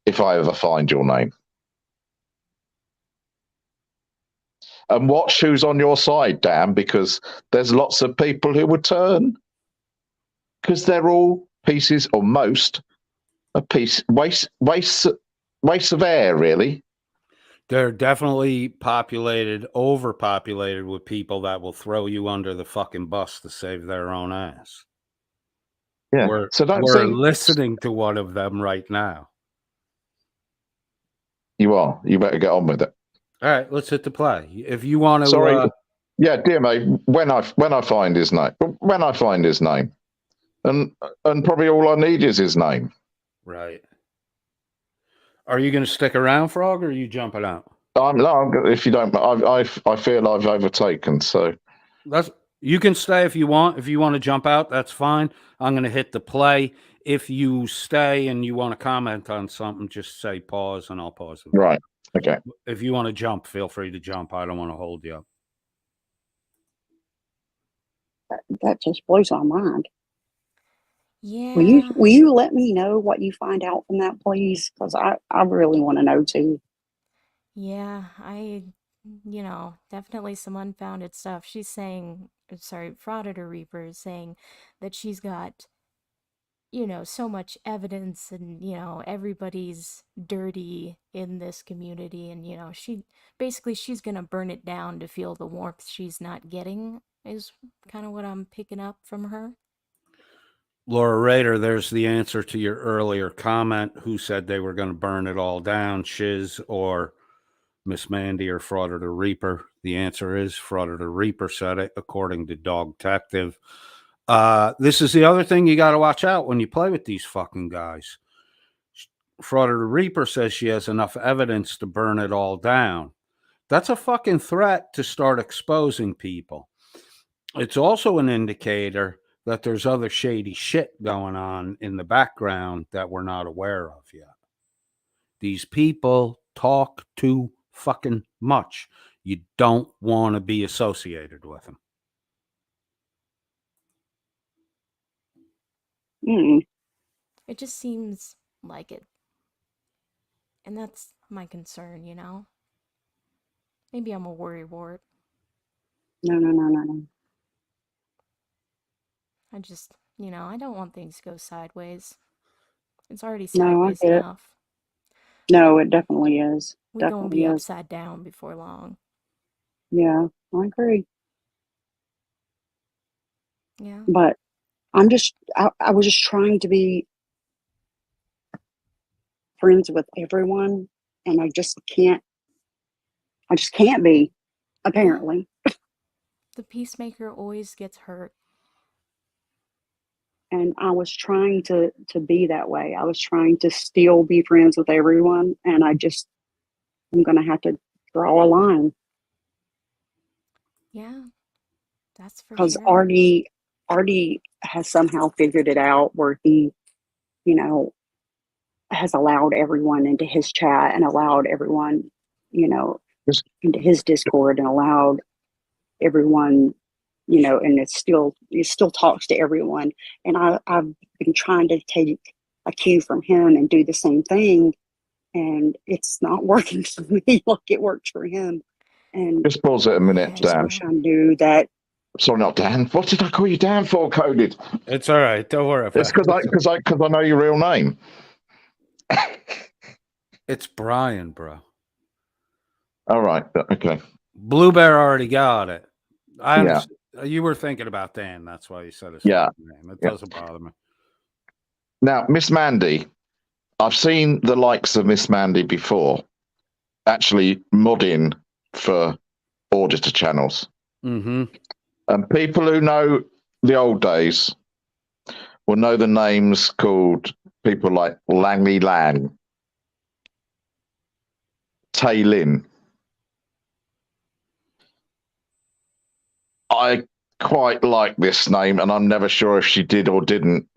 if I ever find your name. And watch who's on your side, Dan, because there's lots of people who would turn, because they're all pieces, or most, a piece waste of air, really. they're definitely overpopulated with people that will throw you under the fucking bus to save their own ass. Yeah. We're So don't we're think listening to one of them right now. you are. You better get on with it. All right, let's hit the play. If you want to, Sorry. Yeah, dear mate. When I find his name, and probably all I need is his name. right. Are you going to stick around, Frog, or are you jumping out? If you don't, I feel I've overtaken. So You can stay if you want. If you want to jump out, that's fine. I'm going to hit the play. If you stay and you want to comment on something, just say pause and I'll pause it. right, okay. If you want to jump, feel free to jump. I don't want to hold you up. That just blows my mind. Yeah. Will you let me know what you find out from that, please? Because I really want to know too. Yeah, definitely some unfounded stuff. She's saying, Frauditer Reaper is saying that she's got, so much evidence and, everybody's dirty in this community. And, she's going to burn it down to feel the warmth she's not getting, is kind of what I'm picking up from her. Laura Rader, there's the answer to your earlier comment. Who said they were going to burn it all down? Shiz or Miss Mandy or Frauditor Reaper? The answer is Frauditor Reaper said it, according to Dog Detective. This is the other thing you got to watch out when you play with these fucking guys. Frauditor Reaper says she has enough evidence to burn it all down. That's a fucking threat to start exposing people. It's also an indicator that there's other shady shit going on in the background that we're not aware of yet. These people talk too fucking much. You don't want to be associated with them. It just seems like it. And that's my concern, Maybe I'm a worrywart. No. I just, I don't want things to go sideways. It's already No, I sideways get it. enough. No, it definitely is. We're going to be Definitely is. upside down before long. Yeah, I agree. Yeah. But I was just trying to be friends with everyone, and I just can't be, apparently. The peacemaker always gets hurt. And I was trying to be that way. I was trying to still be friends with everyone, and I'm going to have to draw a line Yeah, that's for because sure. Artie has somehow figured it out where he, you know, has allowed everyone into his chat and allowed everyone, you know, Just into his Discord and allowed everyone, and it still talks to everyone. And I've been trying to take a cue from him and do the same thing, and it's not working for me like it works for him. And just pause it a minute, Yeah. just Dan. wish I knew that. Sorry, not Dan. What did I call you Dan for, Coded? It's all right. Don't worry It's about it. because I know your real name. It's Brian, bro. All right. Okay. Blue Bear already got it. I Yeah. understand. You were thinking about Dan. That's why you said his Yeah. fucking name. It Yeah. doesn't bother me. Now, Miss Mandy, I've seen the likes of Miss Mandy before, actually modding for auditor channels. Mm-hmm. And people who know the old days will know the names called people like Langley Lang, Tay Lin. I quite like this name, and I'm never sure if she did or didn't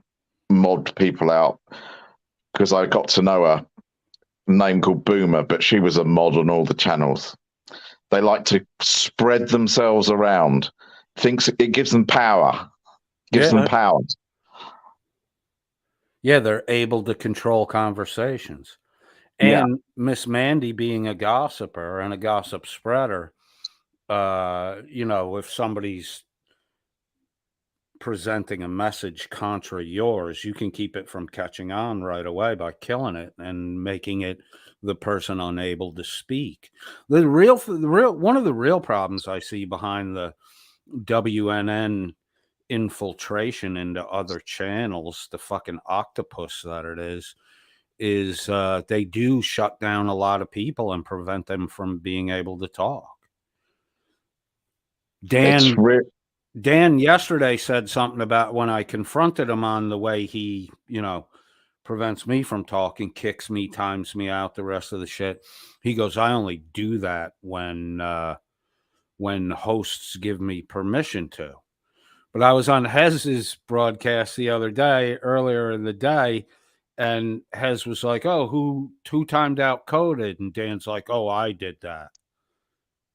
mod people out because I got to know her. A name called Boomer, but she was a mod on all the channels. They like to spread themselves around. Thinks it gives them power. Gives them power. Yeah, they're able to control conversations. And Miss Mandy being a gossiper and a gossip spreader, if somebody's presenting a message contra yours, you can keep it from catching on right away by killing it and making it the person unable to speak. The real one of the real problems I see behind the WNN infiltration into other channels, the fucking octopus that it is they do shut down a lot of people and prevent them from being able to talk. Dan yesterday said something about when I confronted him on the way he, prevents me from talking, kicks me, times me out, the rest of the shit. He goes, I only do that when hosts give me permission to. But I was on Hez's broadcast the other day, earlier in the day, and Hez was like, oh, who timed out Coded? And Dan's like, oh, I did that.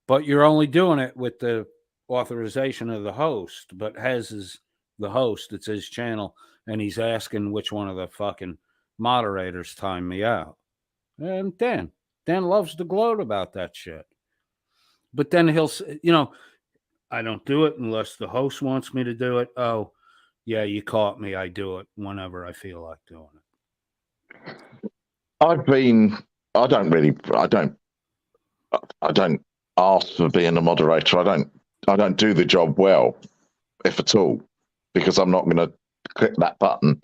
But you're only doing it with the authorization of the host. But Hez is the host. It's his channel. And he's asking which one of the fucking moderators timed me out. And Dan loves to gloat about that shit. But then he'll, I don't do it unless the host wants me to do it. Oh, yeah, you caught me. I do it whenever I feel like doing it. I don't ask for being a moderator. I don't do the job well, if at all, because I'm not going to click that button.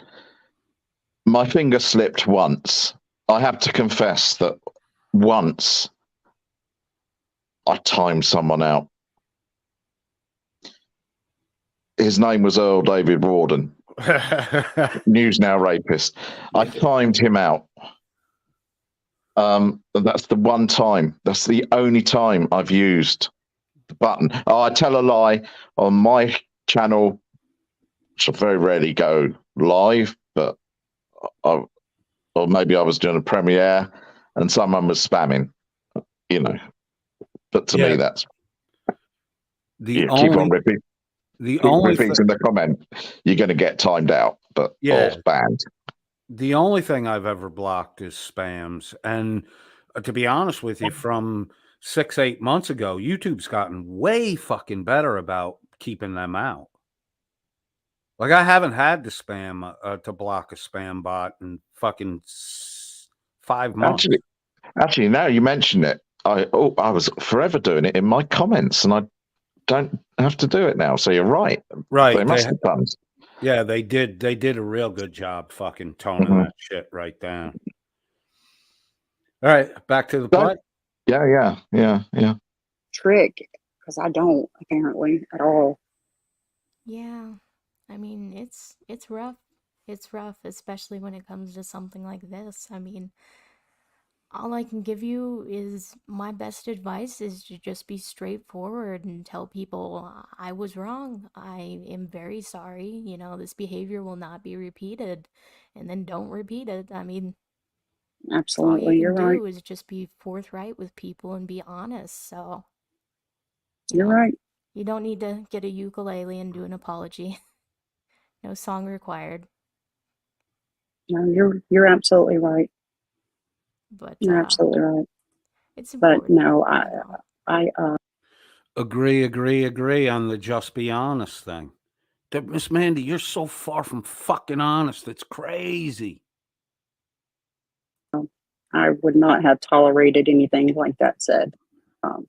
My finger slipped once. I have to confess that once I timed someone out. His name was Earl David Rawdon, News Now rapist. I timed him out. That's the one time. That's the only time I've used the button. Oh, I tell a lie. On my channel, which I very rarely go live, but or maybe I was doing a premiere and someone was spamming, But to me, that's keep on repeating the comment. You're going to get timed out, or banned. The only thing I've ever blocked is spams. And to be honest with you, from 6-8 months ago, YouTube's gotten way fucking better about keeping them out. Like I haven't had to to block a spam bot in fucking 5 months. Actually, now you mention it, I was forever doing it in my comments, and I don't have to do it now. So you're right. Right. They must have done. Yeah, they did. They did a real good job fucking toning that shit right down. All right, back to the play. Yeah. Trick, because I don't apparently at all. Yeah. I mean, it's rough It's rough, especially when it comes to something like this. I mean, all I can give you is my best advice is to just be straightforward and tell people I was wrong. I am very sorry. You know, this behavior will not be repeated. And then don't repeat it. I mean, all you Absolutely, you're can right. do is just be forthright with people and be honest. So, you You're know, right. you don't need to get a ukulele and do an apology. No song required. No, you're absolutely right. But You're absolutely right. it's But important, no, you know. I Agree on the just be honest thing. Miss Mandy, you're so far from fucking honest. It's crazy. I would not have tolerated anything like that said. Um,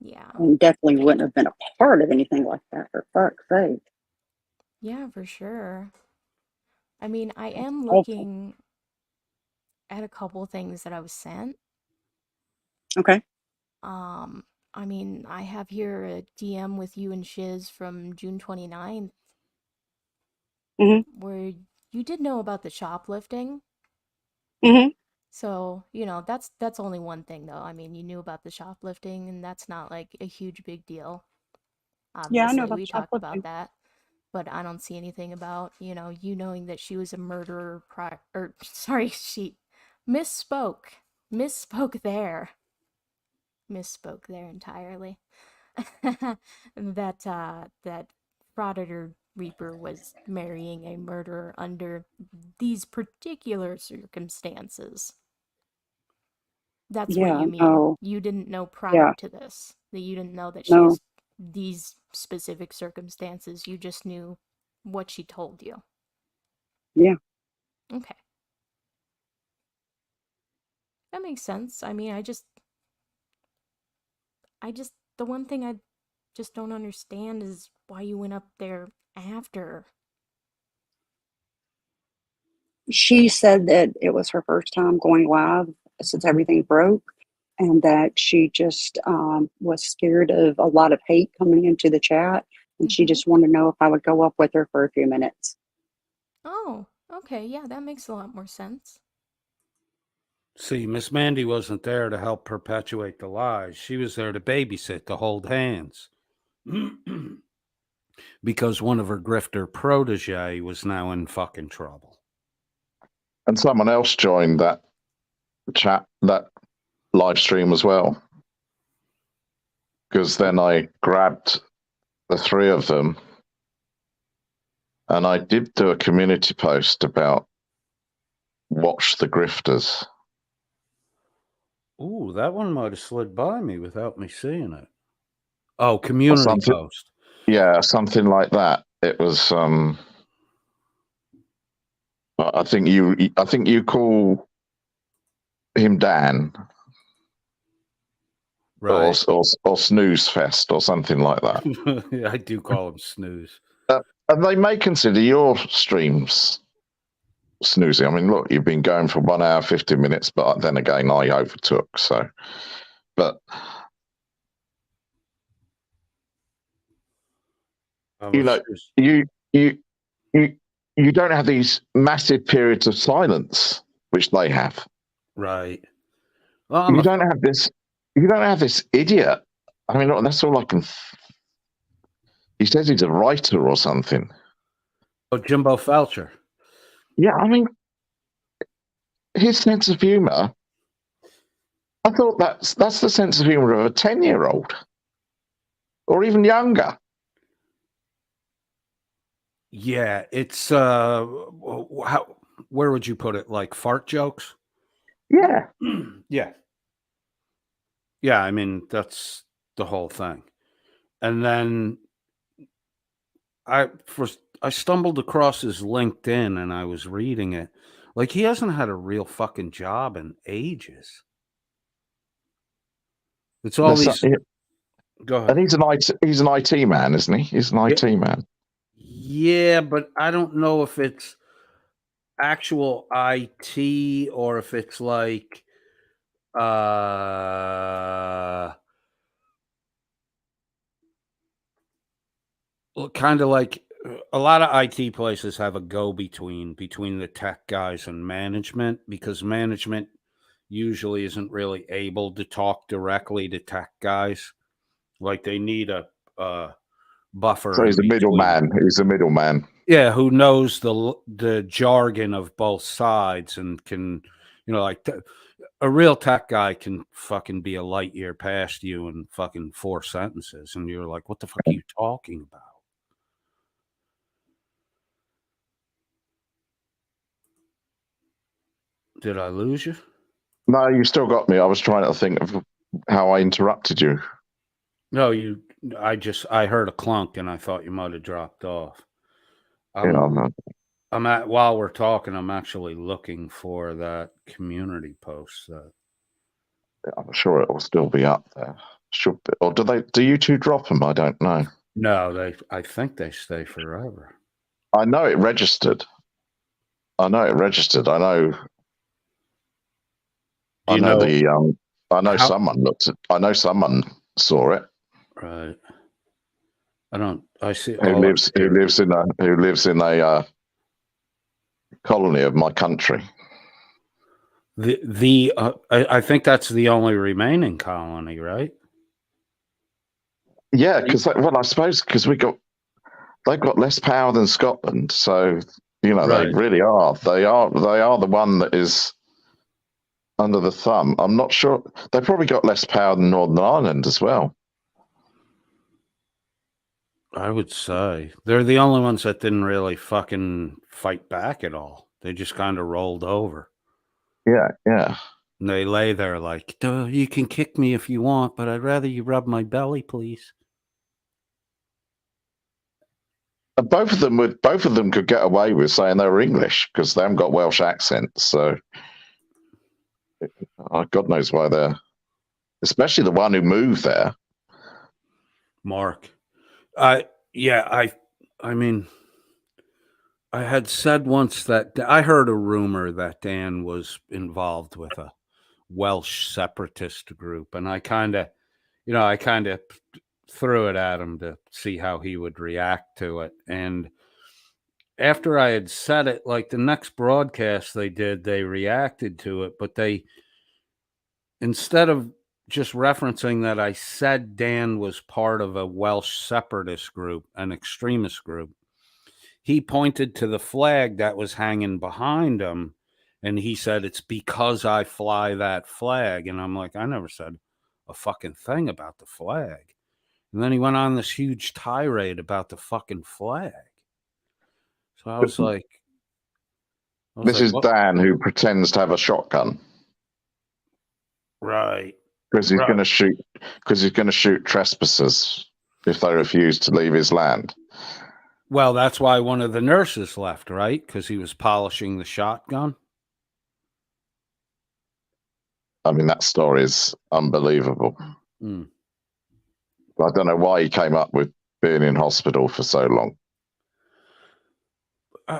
Yeah. and definitely wouldn't have been a part of anything like that, for fuck's sake. Yeah, for sure. I mean, I am Awful. looking at a couple things that I was sent. Okay. Um, I mean, I have here a DM with you and Shiz from June 29th Mm-hmm. where you did know about the shoplifting. Mm-hmm. So, you know, that's only one thing though. I mean, you knew about the shoplifting and that's not like a huge big deal. Yeah, I know Obviously, about we the talked about shoplifting. that, but I don't see anything about, you knowing that she was a murderer or sorry, she misspoke. Misspoke there. Misspoke there entirely. That Frauditor Reaper was marrying a murderer under these particular circumstances. That's what Yeah, you mean. no. You didn't know prior Yeah, to this. That you didn't know that she no. has these specific circumstances. You just knew what she told you. Yeah. Okay. That makes sense. I mean, the one thing I just don't understand is why you went up there after. She said that it was her first time going live since everything broke, and that she just was scared of a lot of hate coming into the chat. And she Mm-hmm. just wanted to know if I would go up with her for a few minutes. Oh, okay. Yeah, that makes a lot more sense. See, Miss Mandy wasn't there to help perpetuate the lies. She was there to babysit, to hold hands. Because one of her grifter protege was now in fucking trouble. And someone else joined that chat, that live stream as well. Because then I grabbed the three of them and I did do a community post about watch the grifters. Ooh, that one might have slid by me without me seeing it. Oh, Or community something, post. yeah, something like that. It was I think you call him Dan Right. or Snooze Fest or something like that. I do call him snooze. And they may consider your streams snoozing. I mean, look, you've been going for 1 hour, 50 minutes, but then again, I overtook. So, but you know, you you you you don't have these massive periods of silence, which they have. Right. Well, You don't have this. You don't have this idiot. I mean, that's all I can. He says he's a writer or something. Oh, Jimbo Felcher. Yeah, I mean, his sense of humor. I thought that's the sense of humor of a 10-year-old, or even younger. Yeah, it's where would you put it? Like fart jokes? Yeah, Yeah. Yeah, I mean, that's the whole thing. And then I stumbled across his LinkedIn and I was reading it. Like he hasn't had a real fucking job in ages. It's all that's these Go ahead. and he's an IT man, isn't he? He's an Yeah, IT man. yeah, but I don't know if it's actual IT or if it's like kind of like a lot of IT places have a go-between between the tech guys and management, because management usually isn't really able to talk directly to tech guys. Like they need a buffer So in he's a between. middleman. He's a middleman. Yeah, who knows the jargon of both sides and can, like a real tech guy can fucking be a light year past you in fucking 4 sentences, and you're like, what the fuck are you talking about? Did I lose you? No, you still got me. I was trying to think of how I interrupted you. No, I heard a clunk and I thought you might have dropped off. While we're talking, I'm actually looking for that community post. I'm sure it will still be up there. Should be. Or do you two drop them? I don't know. No, I think they stay forever. I know it registered. I know someone looked at. I know someone saw it. Right. I see. Who lives in a colony of my country. I think that's the only remaining colony, right? Yeah, because I suppose because they've got less power than Scotland, so Right. They really are. They are the one that is under the thumb. I'm not sure. They probably got less power than Northern Ireland as well. I would say they're the only ones that didn't really fucking fight back at all. They just kind of rolled over. Yeah. And they lay there like, you can kick me if you want, but I'd rather you rub my belly, please. Both of them could get away with saying they were English because they haven't got Welsh accents. So, God knows why they're, especially the one who moved there. Mark. I mean, I had said once that I heard a rumor that Dan was involved with a Welsh separatist group, and I kind of threw it at him to see how he would react to it. And after I had said it, like the next broadcast they did, they reacted to it, but instead of just referencing that I said Dan was part of a Welsh separatist group, an extremist group, he pointed to the flag that was hanging behind him, and he said, it's because I fly that flag. And I'm like, I never said a fucking thing about the flag. And then he went on this huge tirade about the fucking flag. So I was like, this is what? Dan who pretends to have a shotgun. Right. Because he's going to shoot trespassers if they refuse to leave his land. Well, that's why one of the nurses left, right? Because he was polishing the shotgun. I mean, that story is unbelievable. Mm. I don't know why he came up with being in hospital for so long.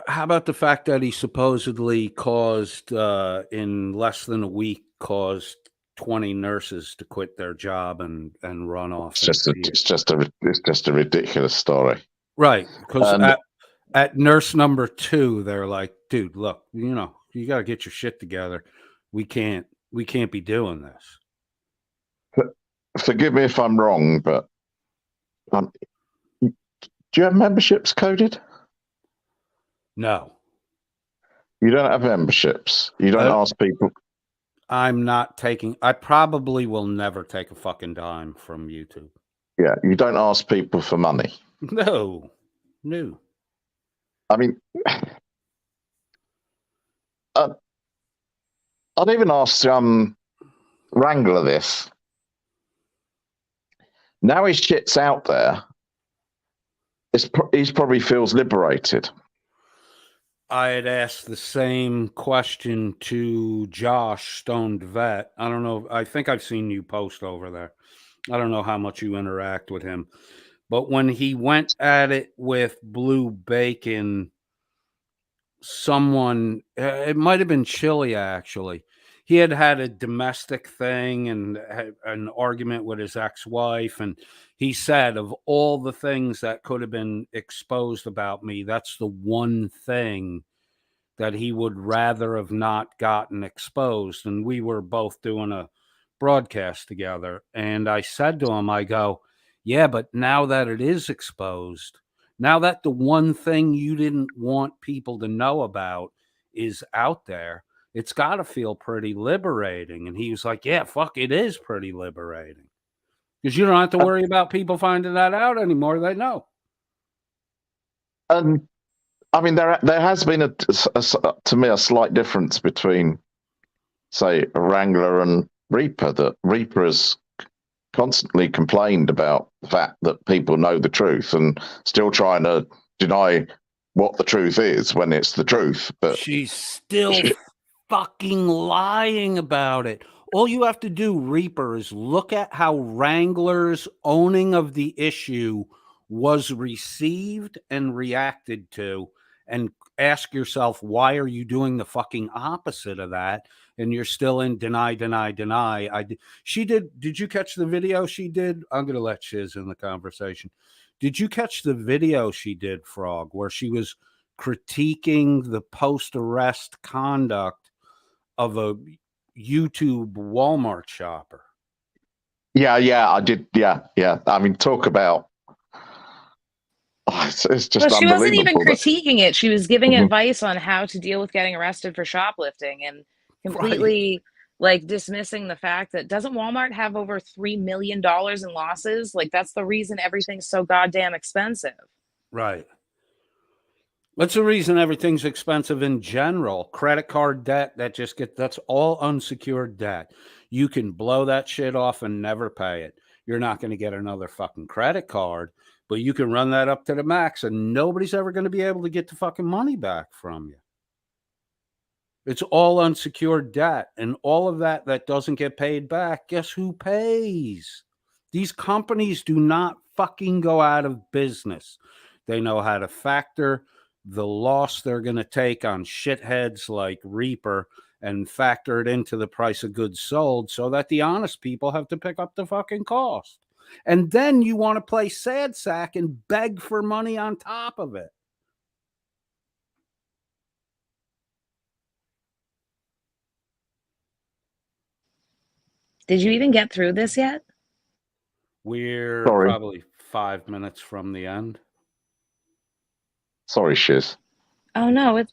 How about the fact that he supposedly caused, in less than a week, caused 20 nurses to quit their job and run off? It's just a ridiculous story. Right. Because at nurse number 2, they're like, dude, look, you got to get your shit together. We can't be doing this. Forgive me if I'm wrong, but do you have memberships coded? No. You don't have memberships. You don't ask people. I probably will never take a fucking dime from YouTube. Yeah, you don't ask people for money. No. I mean, I'd even ask Wrangler this. Now his shit's out there, he probably feels liberated. I had asked the same question to Josh Stoned Vet. I don't know. I think I've seen you post over there. I don't know how much you interact with him. But when he went at it with Blue Bacon, someone, it might have been Chili actually, he had had a domestic thing and had an argument with his ex-wife, and he said, of all the things that could have been exposed about me, that's the one thing that he would rather have not gotten exposed. And we were both doing a broadcast together, and I said to him, I go, yeah, but now that it is exposed, now that the one thing you didn't want people to know about is out there, it's got to feel pretty liberating. And he was like, yeah, fuck, it is pretty liberating, because you don't have to worry about people finding that out anymore. They know. And I mean, there has been to me a slight difference between, say, Wrangler and Reaper. That Reaper has constantly complained about the fact that people know the truth and still trying to deny what the truth is when it's the truth. But she's still fucking lying about it. All you have to do, Reaper, is look at how Wrangler's owning of the issue was received and reacted to, and ask yourself, why are you doing the fucking opposite of that? And you're still in deny. She did you catch the video she did? I'm going to let Shiz in the conversation. Did you catch the video she did, Frog, where she was critiquing the post-arrest conduct of a YouTube Walmart shopper? Yeah, I did. Yeah. I mean, talk about. Oh, it's just Well, she wasn't even unbelievable that- critiquing it. She was giving Mhm. advice on how to deal with getting arrested for shoplifting and completely like dismissing the fact that doesn't Walmart have over $3 million in losses? Like that's the reason everything's so goddamn expensive. Right. What's the reason everything's expensive in general? Credit card debt, that's all unsecured debt. You can blow that shit off and never pay it. You're not going to get another fucking credit card, but you can run that up to the max and nobody's ever going to be able to get the fucking money back from you. It's all unsecured debt, and all of that doesn't get paid back. Guess who pays? These companies do not fucking go out of business. They know how to factor the loss they're going to take on shitheads like Reaper and factor it into the price of goods sold so that the honest people have to pick up the fucking cost. And then you want to play sad sack and beg for money on top of it. Did you even get through this yet? We're Sorry. probably 5 minutes from the end. Sorry, Shiz. Oh no,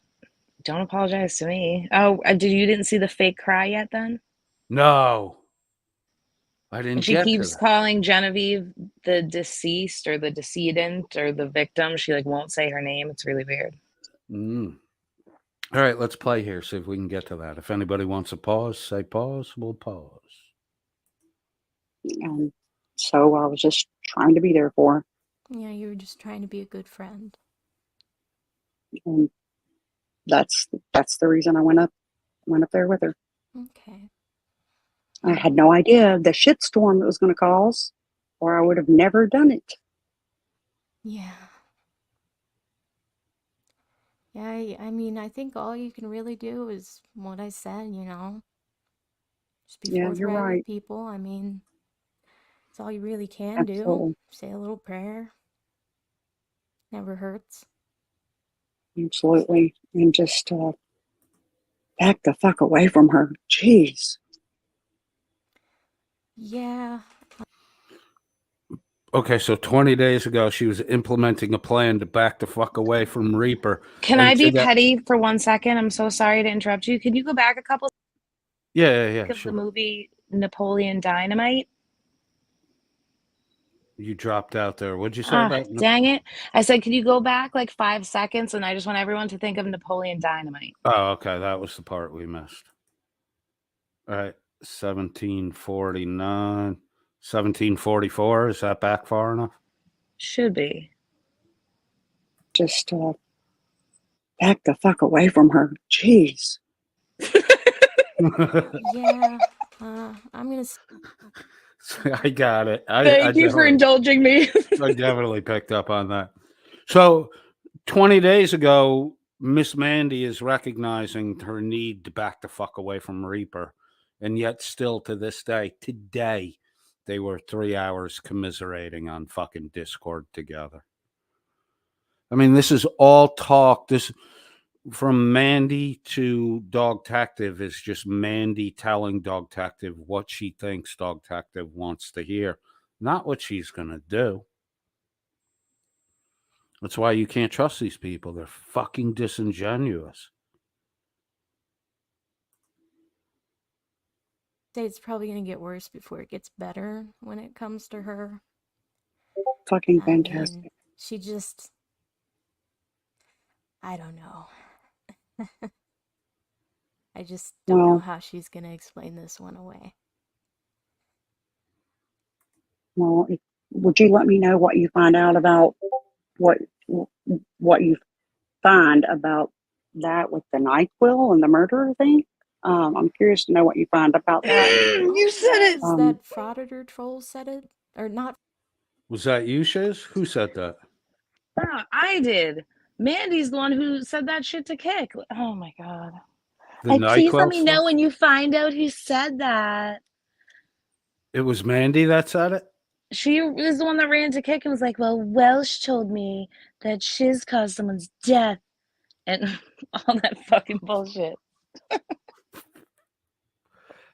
don't apologize to me. Oh, you didn't see the fake cry yet then? No. I didn't And she get keeps to that. calling Genevieve the deceased or the decedent or the victim. She like won't say her name. It's really weird. All right, let's play here, see if we can get to that. If anybody wants to pause, say pause. We'll pause. And so I was just trying to be there for her. Yeah, you were just trying to be a good friend. And that's the reason I went up there with her. Okay. I had no idea the shitstorm it was going to cause, or I would have never done it. Yeah. Yeah, I mean, I think all you can really do is what I said, Just be Yeah, forthright you're with right. people. I mean, it's all you really can do. Absolutely. Say a little prayer. Never hurts. Absolutely. And just back the fuck away from her. Jeez. Yeah. Okay, so 20 days ago, she was implementing a plan to back the fuck away from Reaper. Can And I be to that- petty for 1 second? I'm so sorry to interrupt you. Could you go back a couple Yeah, of sure. the movie Napoleon Dynamite? You dropped out there. What'd you say about Dang it. I said, could you go back like 5 seconds? And I just want everyone to think of Napoleon Dynamite. Oh, okay. That was the part we missed. All right. 1749. 1744. Is that back far enough? Should be. Just back the fuck away from her. Jeez. Yeah. I'm going to... I got it. Thank you for indulging me. I definitely picked up on that. So 20 days ago, Miss Mandy is recognizing her need to back the fuck away from Reaper. And yet still to this day, today, they were 3 hours commiserating on fucking Discord together. I mean, this is all talk. This from Mandy to Dog Detective is just Mandy telling Dog Detective what she thinks Dog Detective wants to hear, not what she's going to do. That's why you can't trust these people. They're fucking disingenuous. Say it's probably going to get worse before it gets better when it comes to her. Fucking I fantastic. mean, she just, I don't know. I just don't know how she's going to explain this one away. Well, would you let me know what you find out about what you find about that with the NyQuil and the murder thing? I'm curious to know what you find about that. You said it. That frauditor troll said it, or not? Was that you, Shiz? Who said that? I did. Mandy's the one who said that shit to Kick. Oh my god. Please let me know when you find out who said that. It was Mandy that said it? She was the one that ran to Kick and was like, well, Welsh told me that Shiz caused someone's death. And all that fucking bullshit.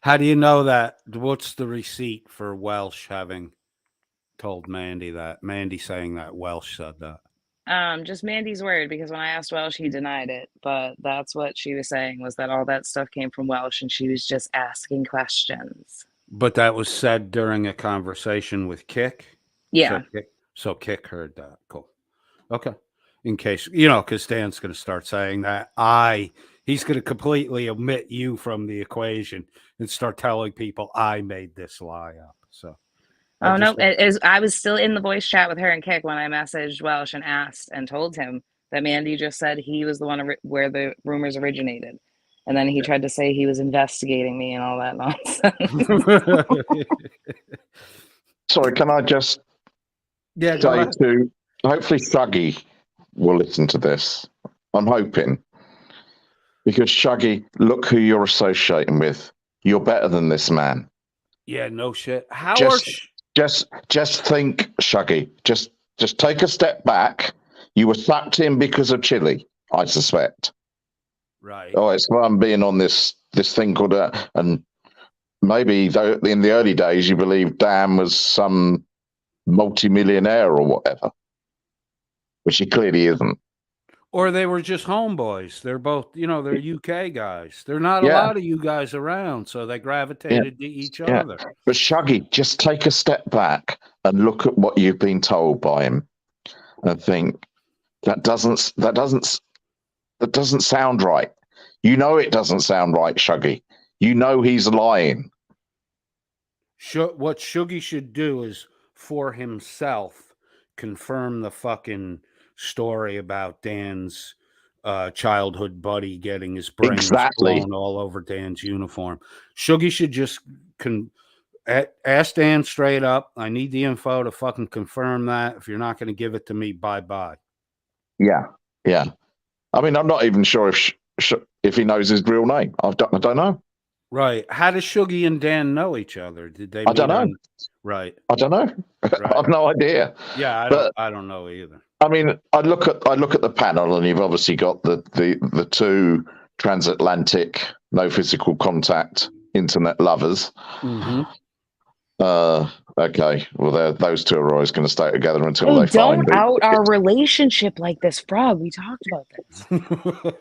How do you know that? What's the receipt for Welsh having told Mandy that? Mandy saying that Welsh said that. Just Mandy's word, because when I asked Welsh, he denied it. But that's what she was saying, was that all that stuff came from Welsh and she was just asking questions. But that was said during a conversation with Kick? Yeah. So Kick heard that. Cool. Okay. In case, because Dan's going to start saying that he's going to completely omit you from the equation and start telling people I made this lie up. So. No, I was still in the voice chat with her and Kick when I messaged Welsh and asked and told him that Mandy just said he was the one where the rumors originated. And then he tried to say he was investigating me and all that nonsense. Sorry, can I just say to, hopefully Shuggy will listen to this. I'm hoping. Because Shuggy, look who you're associating with. You're better than this man. Yeah, no shit. Just think, Shuggy. Just take a step back. You were sucked in because of Chile, I suspect. Right. Oh, it's fun being on this thing called and maybe in the early days you believed Dan was some multimillionaire or whatever, which he clearly isn't. Or they were just homeboys. They're both, they're UK guys. There are not a lot of you guys around, so they gravitated to each other. But Shuggy, just take a step back and look at what you've been told by him, and think that doesn't sound right. You know it doesn't sound right, Shuggy. You know he's lying. What Shuggy should do is, for himself, confirm the fucking story about Dan's childhood buddy getting his brains blown all over Dan's uniform. Shuggy should just ask Dan straight up, I need the info to fucking confirm that. If you're not going to give it to me, bye-bye. Yeah. I mean, I'm not even sure if he knows his real name. I don't know. Right. How does Shuggy and Dan know each other? Did they? I don't know. Right. I don't know. Right. I've no idea. Yeah, I don't know either. I mean, I look at the panel, and you've obviously got the two transatlantic, no physical contact internet lovers. Mm-hmm. Okay. Well, those two are always going to stay together until they find. Don't out our relationship like this, Frog. We talked about this.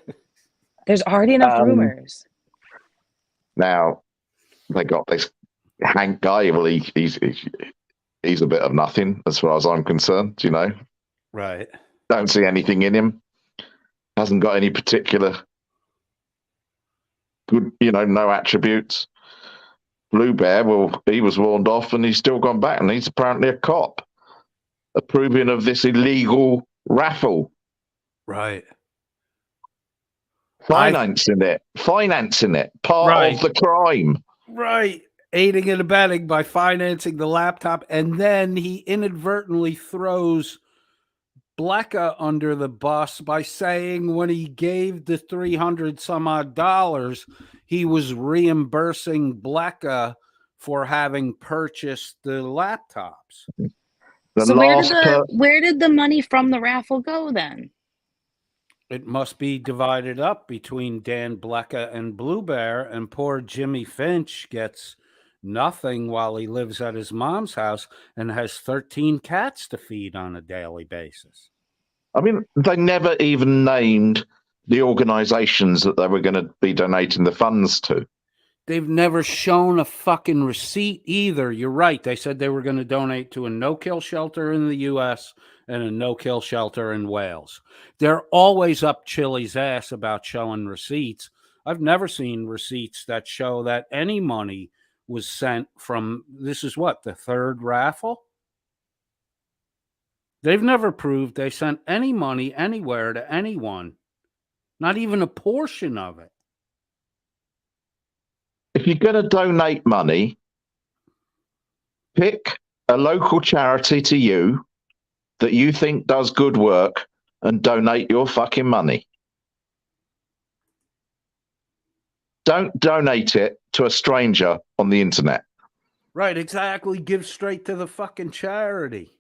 There's already enough rumors. Now they got this Hank guy. Well, he's a bit of nothing as far as I'm concerned. Right. Don't see anything in him. Hasn't got any particular good, no attributes. Blue Bear, well, he was warned off and he's still gone back, and he's apparently a cop approving of this illegal raffle. Right. Financing it. Part of the crime. Right. Aiding and abetting by financing the laptop. And then he inadvertently throws Blecka under the bus by saying when he gave the 300 some odd dollars, he was reimbursing Blecka for having purchased the laptops. The So last where did the money from the raffle go then? It must be divided up between Dan Blecka and Blue Bear, and poor Jimmy Finch gets nothing while he lives at his mom's house and has 13 cats to feed on a daily basis. I mean, they never even named the organizations that they were going to be donating the funds to. They've never shown a fucking receipt either. You're right. They said they were going to donate to a no-kill shelter in the U.S. and a no-kill shelter in Wales. They're always up Chili's ass about showing receipts. I've never seen receipts that show that any money was sent from, this is what, the third raffle? They've never proved they sent any money anywhere to anyone, not even a portion of it. If you're going to donate money, pick a local charity to you that you think does good work and donate your fucking money. Don't donate it to a stranger on the internet. Right, exactly. Give straight to the fucking charity.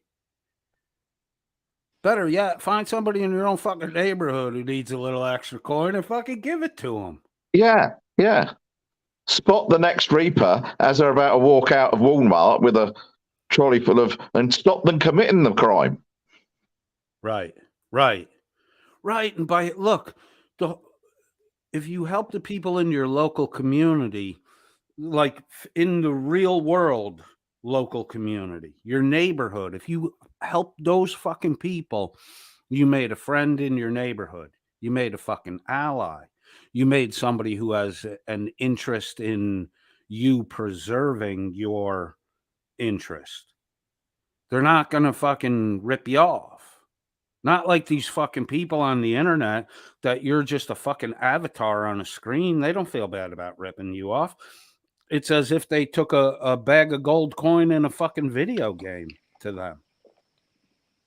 Better yet, find somebody in your own fucking neighborhood who needs a little extra coin and fucking give it to them. Yeah, yeah. Spot the next reaper as they're about to walk out of Walmart with a trolley full of, and stop them committing the crime. Right. And look, if you help the people in your local community, like in the real world local community, your neighborhood, if you help those fucking people, you made a friend in your neighborhood. You made a fucking ally. You made somebody who has an interest in you preserving your interest. They're not going to fucking rip you off. Not like these fucking people on the internet that you're just a fucking avatar on a screen. They don't feel bad about ripping you off. It's as if they took a bag of gold coin in a fucking video game to them.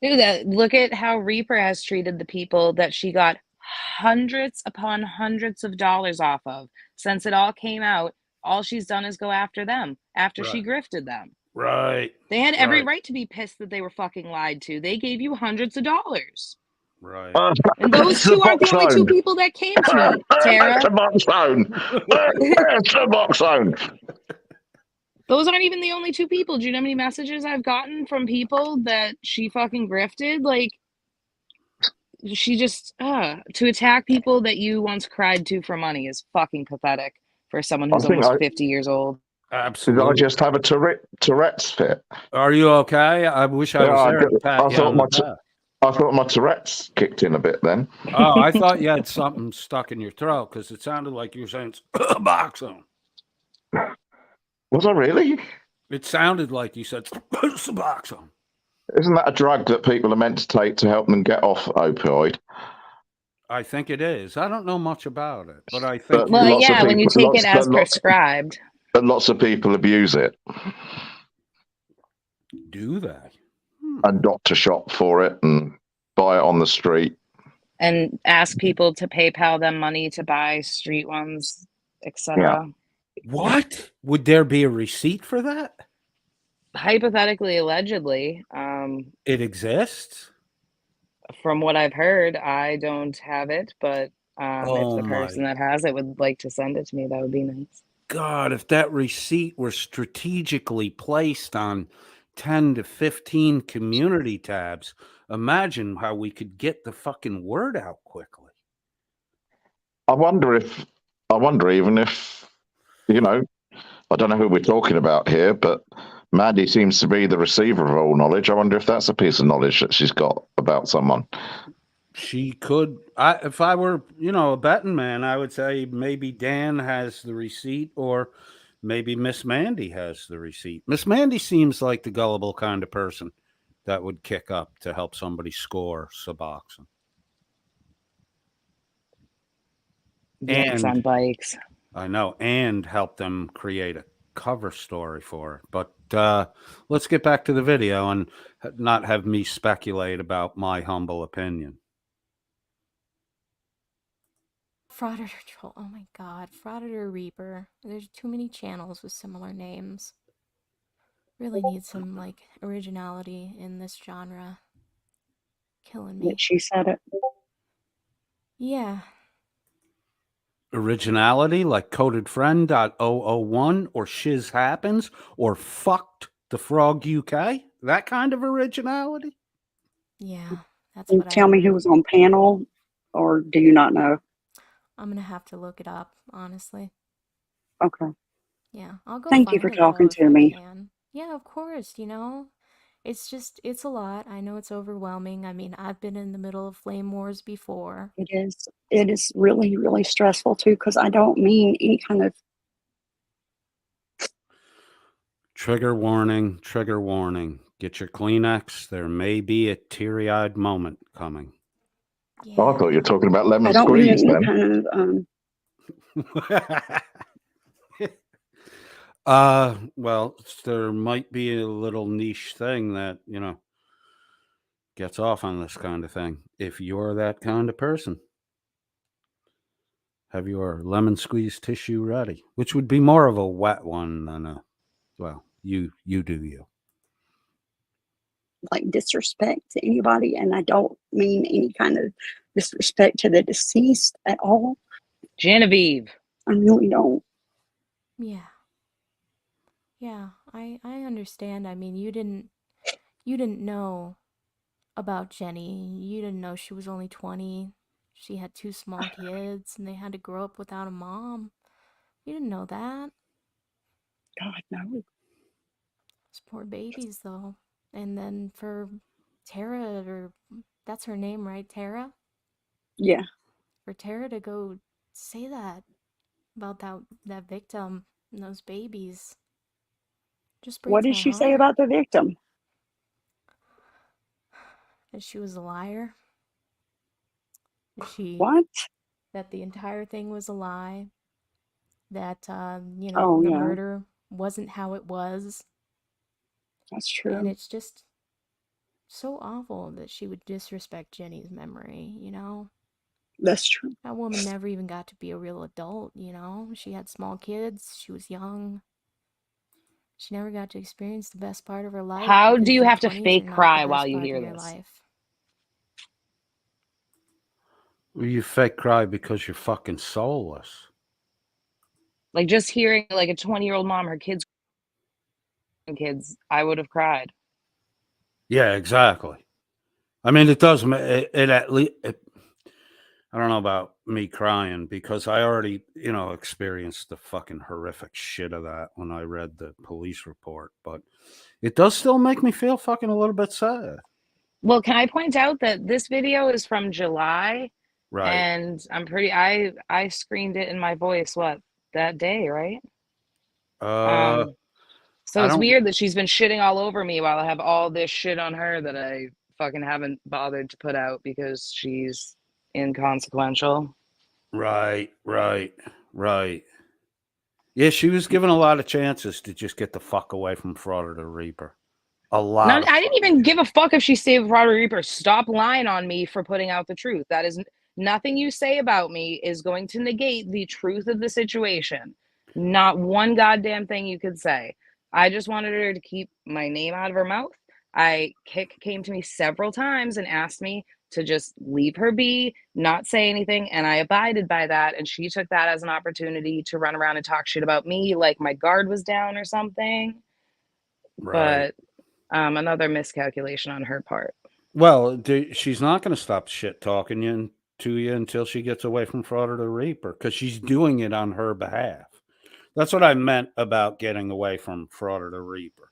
Dude, look at how Reaper has treated the people that she got hundreds upon hundreds of dollars off of. Since it all came out, all she's done is go after them after she grifted them. Right. They had every right to be pissed that they were fucking lied to. They gave you hundreds of dollars. Right. And those two aren't the only two people that came to me, Tara. Where's the box zone? Where's the box zone? Those aren't even the only two people. Do you know how many messages I've gotten from people that she fucking grifted? Like, she just, to attack people that you once cried to for money is fucking pathetic for someone who's almost 50 years old. Absolutely. Did I just have a Tourette's fit? Are you okay? I wish I was there to pat you on the back. I thought my Tourette's kicked in a bit then. Oh, I thought you had something stuck in your throat because it sounded like you were saying Suboxone. Was I really? It sounded like you said Suboxone. Isn't that a drug that people are meant to take to help them get off opioid? I think it is. I don't know much about it, but I think. Well, yeah, when you take it as prescribed. But lots of people abuse it. Do they? And doctor shop for it and buy it on the street. And ask people to PayPal them money to buy street ones, etc. Yeah. What? Would there be a receipt for that? Hypothetically, allegedly. It exists? From what I've heard, I don't have it, but if the person that has it would like to send it to me, that would be nice. God, if that receipt were strategically placed on 10 to 15 community tabs, imagine how we could get the fucking word out quickly. I wonder even if, you know, I don't know who we're talking about here, but Maddie seems to be the receiver of all knowledge. I wonder if that's a piece of knowledge that she's got about someone. She could. If I were, a betting man, I would say maybe Dan has the receipt, or maybe Miss Mandy has the receipt. Miss Mandy seems like the gullible kind of person that would kick up to help somebody score Suboxone. Yes, on bikes. I know, and help them create a cover story for it. But let's get back to the video and not have me speculate about my humble opinion. Frauditor Troll. Oh my god. Frauditor Reaper. There's too many channels with similar names. Really need some, like, originality in this genre. Killing me. That she said it. Yeah. Originality like codedfriend.001 or shiz happens or fucked the frog UK, that kind of originality. Yeah. That's Can you what I tell me heard. who was on panel, or do you not know? I'm gonna have to look it up, honestly. Okay. Yeah, I'll go Thank you find for it though talking if to I me. can. Yeah, of course, it's a lot. I know it's overwhelming. I mean, I've been in the middle of flame wars before. It is. It is really, really stressful too, because I don't mean any kind of. Trigger warning, trigger warning. Get your Kleenex. There may be a teary-eyed moment coming. Oh, I Yeah. thought you were talking about lemon I don't mean squeeze any then. kind of. Well, there might be a little niche thing that, gets off on this kind of thing. If you're that kind of person, have your lemon squeeze tissue ready, which would be more of a wet one than you do you. Like disrespect to anybody, and I don't mean any kind of disrespect to the deceased at all. Genevieve. I really don't. Yeah. Yeah, I understand. I mean, you didn't know about Jenny. You didn't know she was only 20. She had 2 small kids and they had to grow up without a mom. You didn't know that. God, no. Those poor babies though. And then for Tara, or that's her name, right? Tara? Yeah. For Tara to go say that about that victim and those babies just What breaks did my she say heart. about the victim? That she was a liar. What? That the entire thing was a lie. That Oh, the yeah, murder wasn't how it was. that's And true. it's just so awful that she would disrespect Jenny's memory, That's true. That woman never even got to be a real adult, She had small kids, she was young. She never got to experience the best part of her life How do because you your have to 20s are fake not the cry while best you part hear of your this? life. You fake cry because you're fucking soulless. Like just hearing like a 20-year-old mom, her kids, I would have cried. Yeah, exactly. I mean, it does. It at least. I don't know about me crying because I already, experienced the fucking horrific shit of that when I read the police report. But it does still make me feel fucking a little bit sad. Well, can I point out that this video is from July, Right. and I screened it in my voice that day, right? Uh, So I it's don't. weird that she's been shitting all over me while I have all this shit on her that I fucking haven't bothered to put out because she's inconsequential. Right. Yeah, she was given a lot of chances to just get the fuck away from Fraud or Reaper. A lot of. I didn't even give a fuck if she saved Robert Reaper. Stop lying on me for putting out the truth. That is nothing you say about me is going to negate the truth of the situation. Not one goddamn thing you could say. I just wanted her to keep my name out of her mouth. Kick came to me several times and asked me to just leave her be, not say anything, and I abided by that. And she took that as an opportunity to run around and talk shit about me, like my guard was down or something. Right. But another miscalculation on her part. Well, she's not going to stop shit talking to you until she gets away from Fraud or Reaper because she's doing it on her behalf. That's what I meant about getting away from Fraud or Reaper.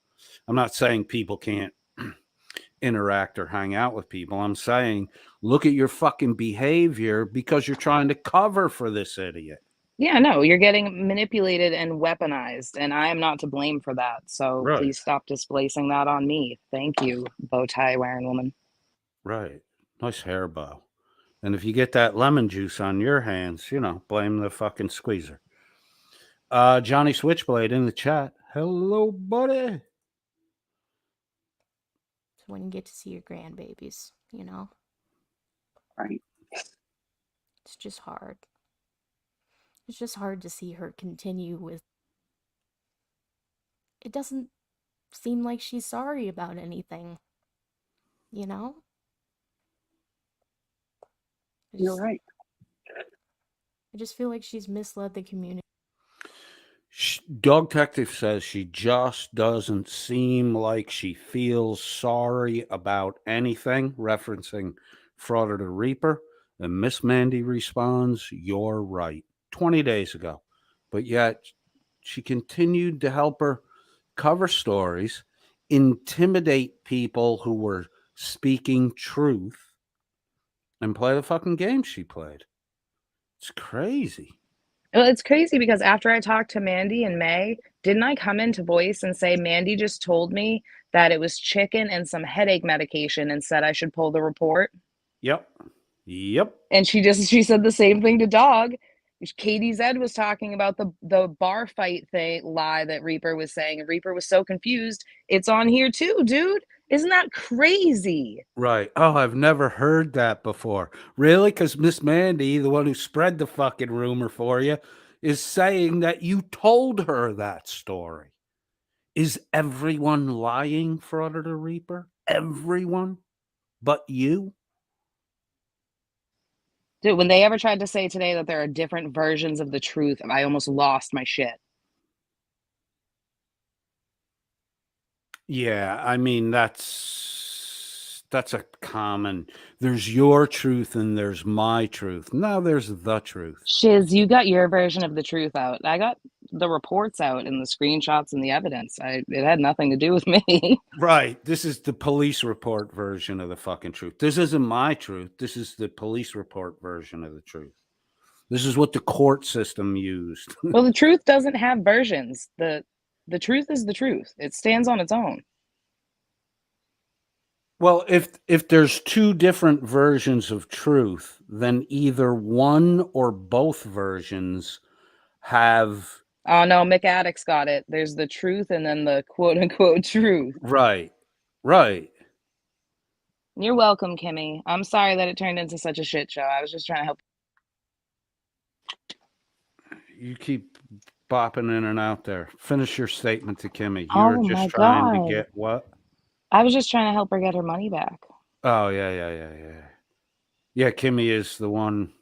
I'm not saying people can't interact or hang out with people. I'm saying look at your fucking behavior because you're trying to cover for this idiot. Yeah, no, you're getting manipulated and weaponized, and I am not to blame for that. So Right. please stop displacing that on me. Thank you, bow tie wearing woman. Right. Nice hair bow. And if you get that lemon juice on your hands, blame the fucking squeezer. Johnny Switchblade in the chat Hello, buddy. So when you get to see your grandbabies, you know, Right. it's just hard. It's just hard to see her continue with. It doesn't seem like she's sorry about anything, you know? You're right. I just feel like she's misled the community. Dog Detective says she just doesn't seem like she feels sorry about anything, referencing Fraud of the Reaper. And Miss Mandy responds, "You're right," 20 days ago. But yet she continued to help her cover stories, intimidate people who were speaking truth, and play the fucking game she played. It's crazy. Well, it's crazy because after I talked to Mandy in May, didn't I come into voice and say Mandy just told me that it was chicken and some headache medication and said I should pull the report? Yep. Yep. And she said the same thing to Dog. Katie Zed was talking about the bar fight thing lie that Reaper was saying, and Reaper was so confused. It's on here too, dude. Isn't that crazy? Right. Oh, I've never heard that before. Really? Because Miss Mandy, the one who spread the fucking rumor for you, is saying that you told her that story. Is everyone lying, Fraud the Reaper? Everyone but you? Dude, when they ever tried to say today that there are different versions of the truth, I almost lost my shit. Yeah, I mean that's a common. There's your truth and there's my truth. No, there's the truth. Shiz, you got your version of the truth out. I got the reports out and the screenshots and the evidence. It had nothing to do with me. Right. This is the police report version of the fucking truth. This isn't my truth. This is the police report version of the truth. This is what the court system used. Well, the truth doesn't have versions. The truth is the truth. It stands on its own. Well, if there's two different versions of truth, then either one or both versions have Oh no, McAddick's got it. There's the truth and then the quote unquote truth. right. Right. You're welcome, Kimmy. I'm sorry that it turned into such a shit show. I was just trying to help. You keep bopping in and out there. Finish your statement to Kimmy. You're Oh just my trying to God. get what? I was just trying to help her get her money back. Oh, yeah. Yeah, Kimmy is the one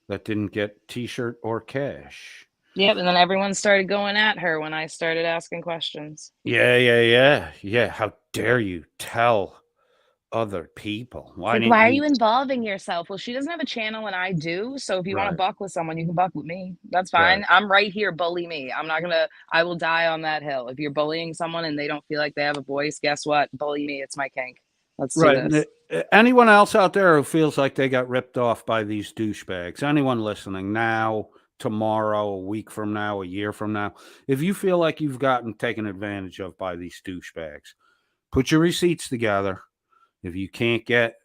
that didn't get t-shirt or cash. Yep, and then everyone started going at her when I started asking questions. Yeah. How dare you tell other people? Why Like, didn't why are you? you involving yourself? Well, she doesn't have a channel and I do. So if you want to Right, buck with someone, you can buck with me. That's right. fine. I'm right here. Bully me. I'm not going to, I will die on that hill. If you're bullying someone and they don't feel like they have a voice, guess what? Bully me. It's my kink. Let's do Right. this. Anyone else out there who feels like they got ripped off by these douchebags? Anyone listening now, tomorrow, a week from now, a year from now? If you feel like you've gotten taken advantage of by these douchebags, put your receipts together. If you can't get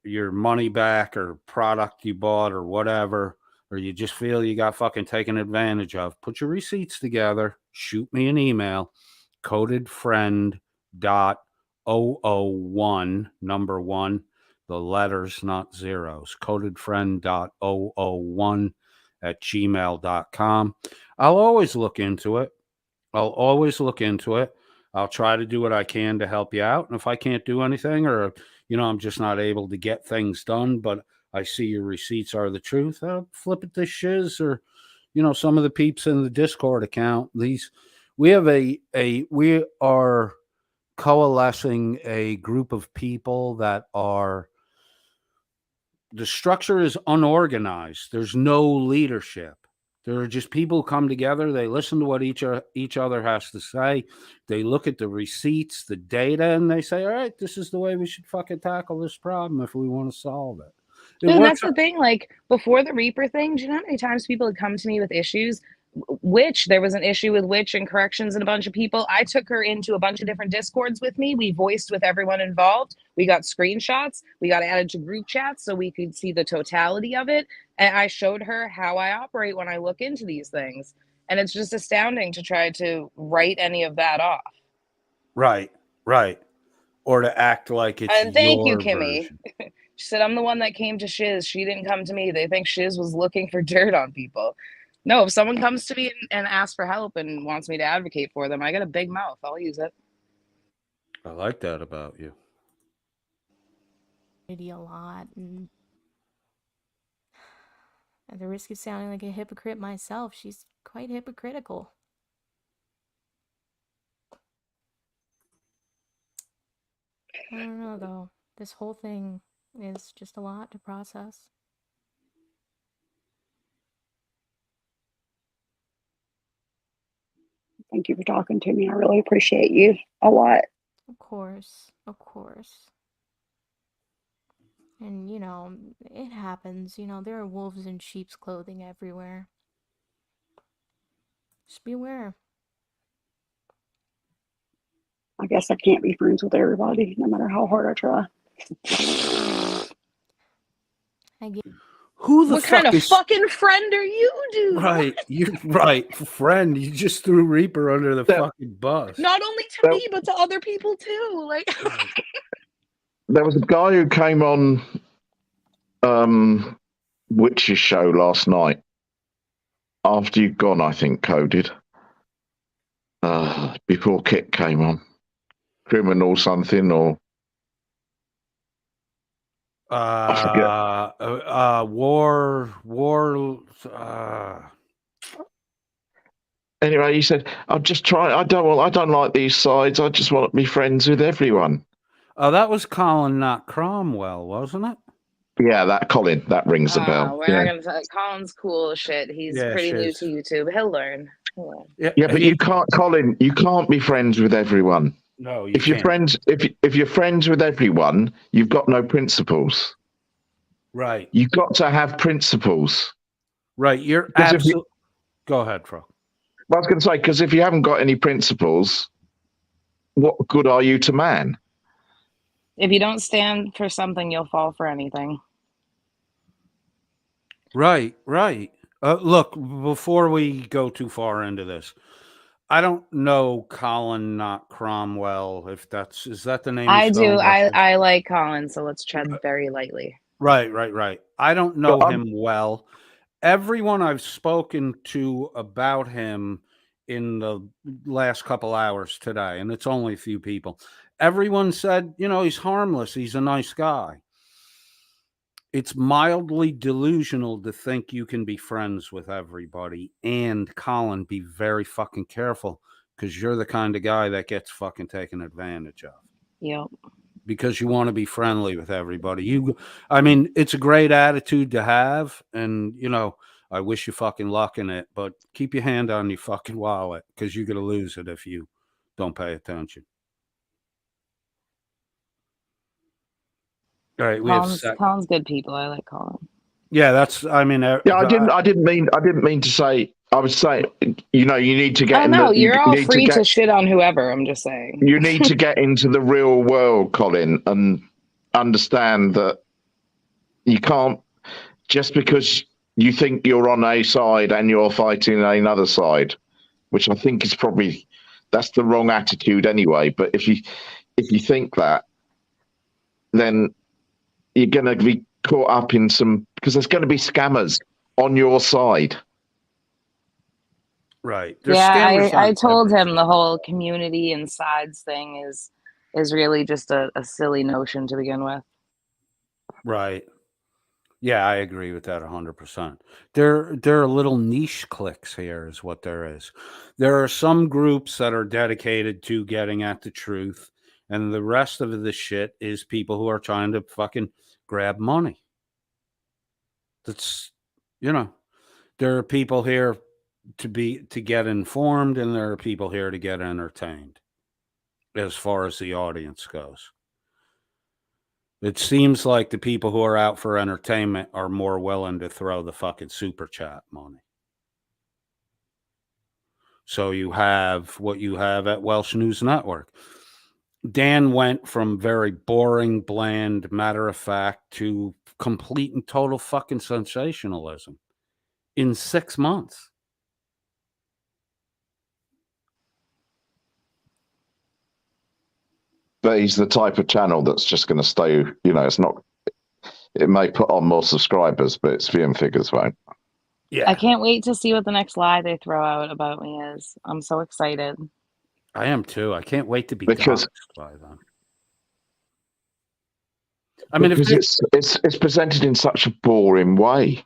your money back or product you bought or whatever, or you just feel you got fucking taken advantage of, put your receipts together. Shoot me an email, codedfriend.001, number one, the letters, not zeros, codedfriend.001 at gmail.com. I'll always look into it. I'll try to do what I can to help you out. And if I can't do anything, or, I'm just not able to get things done, but I see your receipts are the truth, I'll flip it to Shiz or, some of the peeps in the Discord account. We have we are coalescing a group of people that are, the structure is unorganized. There's no leadership. There are just people who come together. They listen to what each other has to say. They look at the receipts, the data, and they say, all right, this is the way we should fucking tackle this problem if we want to solve it. It And that's works. the thing. Like before the Reaper thing, do you know how many times people had come to me with issues? Witch, there was an issue with Witch and corrections and a bunch of people. I took her into a bunch of different Discords with me. We voiced with everyone involved. We got screenshots. We got added to group chats so we could see the totality of it. And I showed her how I operate when I look into these things. And it's just astounding to try to write any of that off. Right. Or to act like it's And thank you, your Kimmy. version. She said, I'm the one that came to Shiz. She didn't come to me. They think Shiz was looking for dirt on people. No, if someone comes to me and asks for help and wants me to advocate for them, I got a big mouth. I'll use it. I like that about you. A lot, and at the risk of sounding like a hypocrite myself, she's quite hypocritical. I don't know, though. This whole thing is just a lot to process. Thank you for talking to me. I really appreciate you a lot. Of course. And, you know, it happens. You know, there are wolves in sheep's clothing everywhere. Just beware. I guess I can't be friends with everybody, no matter how hard I try. Who the What fuck kind of is fucking friend are you, dude? right? You're right, friend. You just threw Reaper under the fucking bus. Not only to me, but to other people too. Like, There was a guy who came on Witch's show last night after you'd gone, I think, Coded. Before Kit came on. Criminal something or I War. Anyway, he said, "I'm just trying. I don't like these sides. I just want to be friends with everyone." Oh, that was Colin, not Cromwell, wasn't it? Yeah, that Colin, that rings a bell. we're not gonna talk. Colin's cool as shit. He's pretty new to YouTube. He'll learn. Yeah, but you can't, Colin. You can't be friends with everyone. No, if you're friends, if you're friends with everyone, you've got no principles. Right. You've got to have principles. Right. You're absolutely. Go ahead, Fro. Well, I was going to say, because if you haven't got any principles, what good are you to man? If you don't stand for something, you'll fall for anything. Right. Look, before we go too far into this, I don't know Colin, not Cromwell. Is that the name? I do. I like Colin, so let's tread very lightly. Right. I don't know him well. Everyone I've spoken to about him in the last couple hours today, and it's only a few people, everyone said, he's harmless. He's a nice guy. It's mildly delusional to think you can be friends with everybody. And Colin, be very fucking careful, because you're the kind of guy that gets fucking taken advantage of. Yep. Because you want to be friendly with everybody. It's a great attitude to have. And, I wish you fucking luck in it, but keep your hand on your fucking wallet, because you're going to lose it if you don't pay attention. All right, Colin's good people. I like Colin. Yeah, that's. I didn't mean to say. I was saying, you need to get. You're all free to shit on whoever. I'm just saying. You need to get into the real world, Colin, and understand that you can't, just because you think you're on a side and you're fighting another side, which I think is probably, that's the wrong attitude anyway. But if you think that, then you're going to be caught up in because there's going to be scammers on your side. Right. I told him the whole community and sides thing is really just a silly notion to begin with. Right. Yeah, I agree with that 100%. There are little niche cliques here is what there is. There are some groups that are dedicated to getting at the truth, and the rest of the shit is people who are trying to fucking grab money. That's, there are people here to get informed, and there are people here to get entertained as far as the audience goes. It seems like the people who are out for entertainment are more willing to throw the fucking super chat money. So you have what you have at Welsh News Network. Dan went from very boring, bland, matter of fact to complete and total fucking sensationalism in 6 months. But he's the type of channel that's just going to stay. You know, it's not. It may put on more subscribers, but its viewing figures won't. Yeah, I can't wait to see what the next lie they throw out about me is. I'm so excited. I am too. I can't wait to be Because- doxxed by them. I mean, if because it's presented in such a boring way.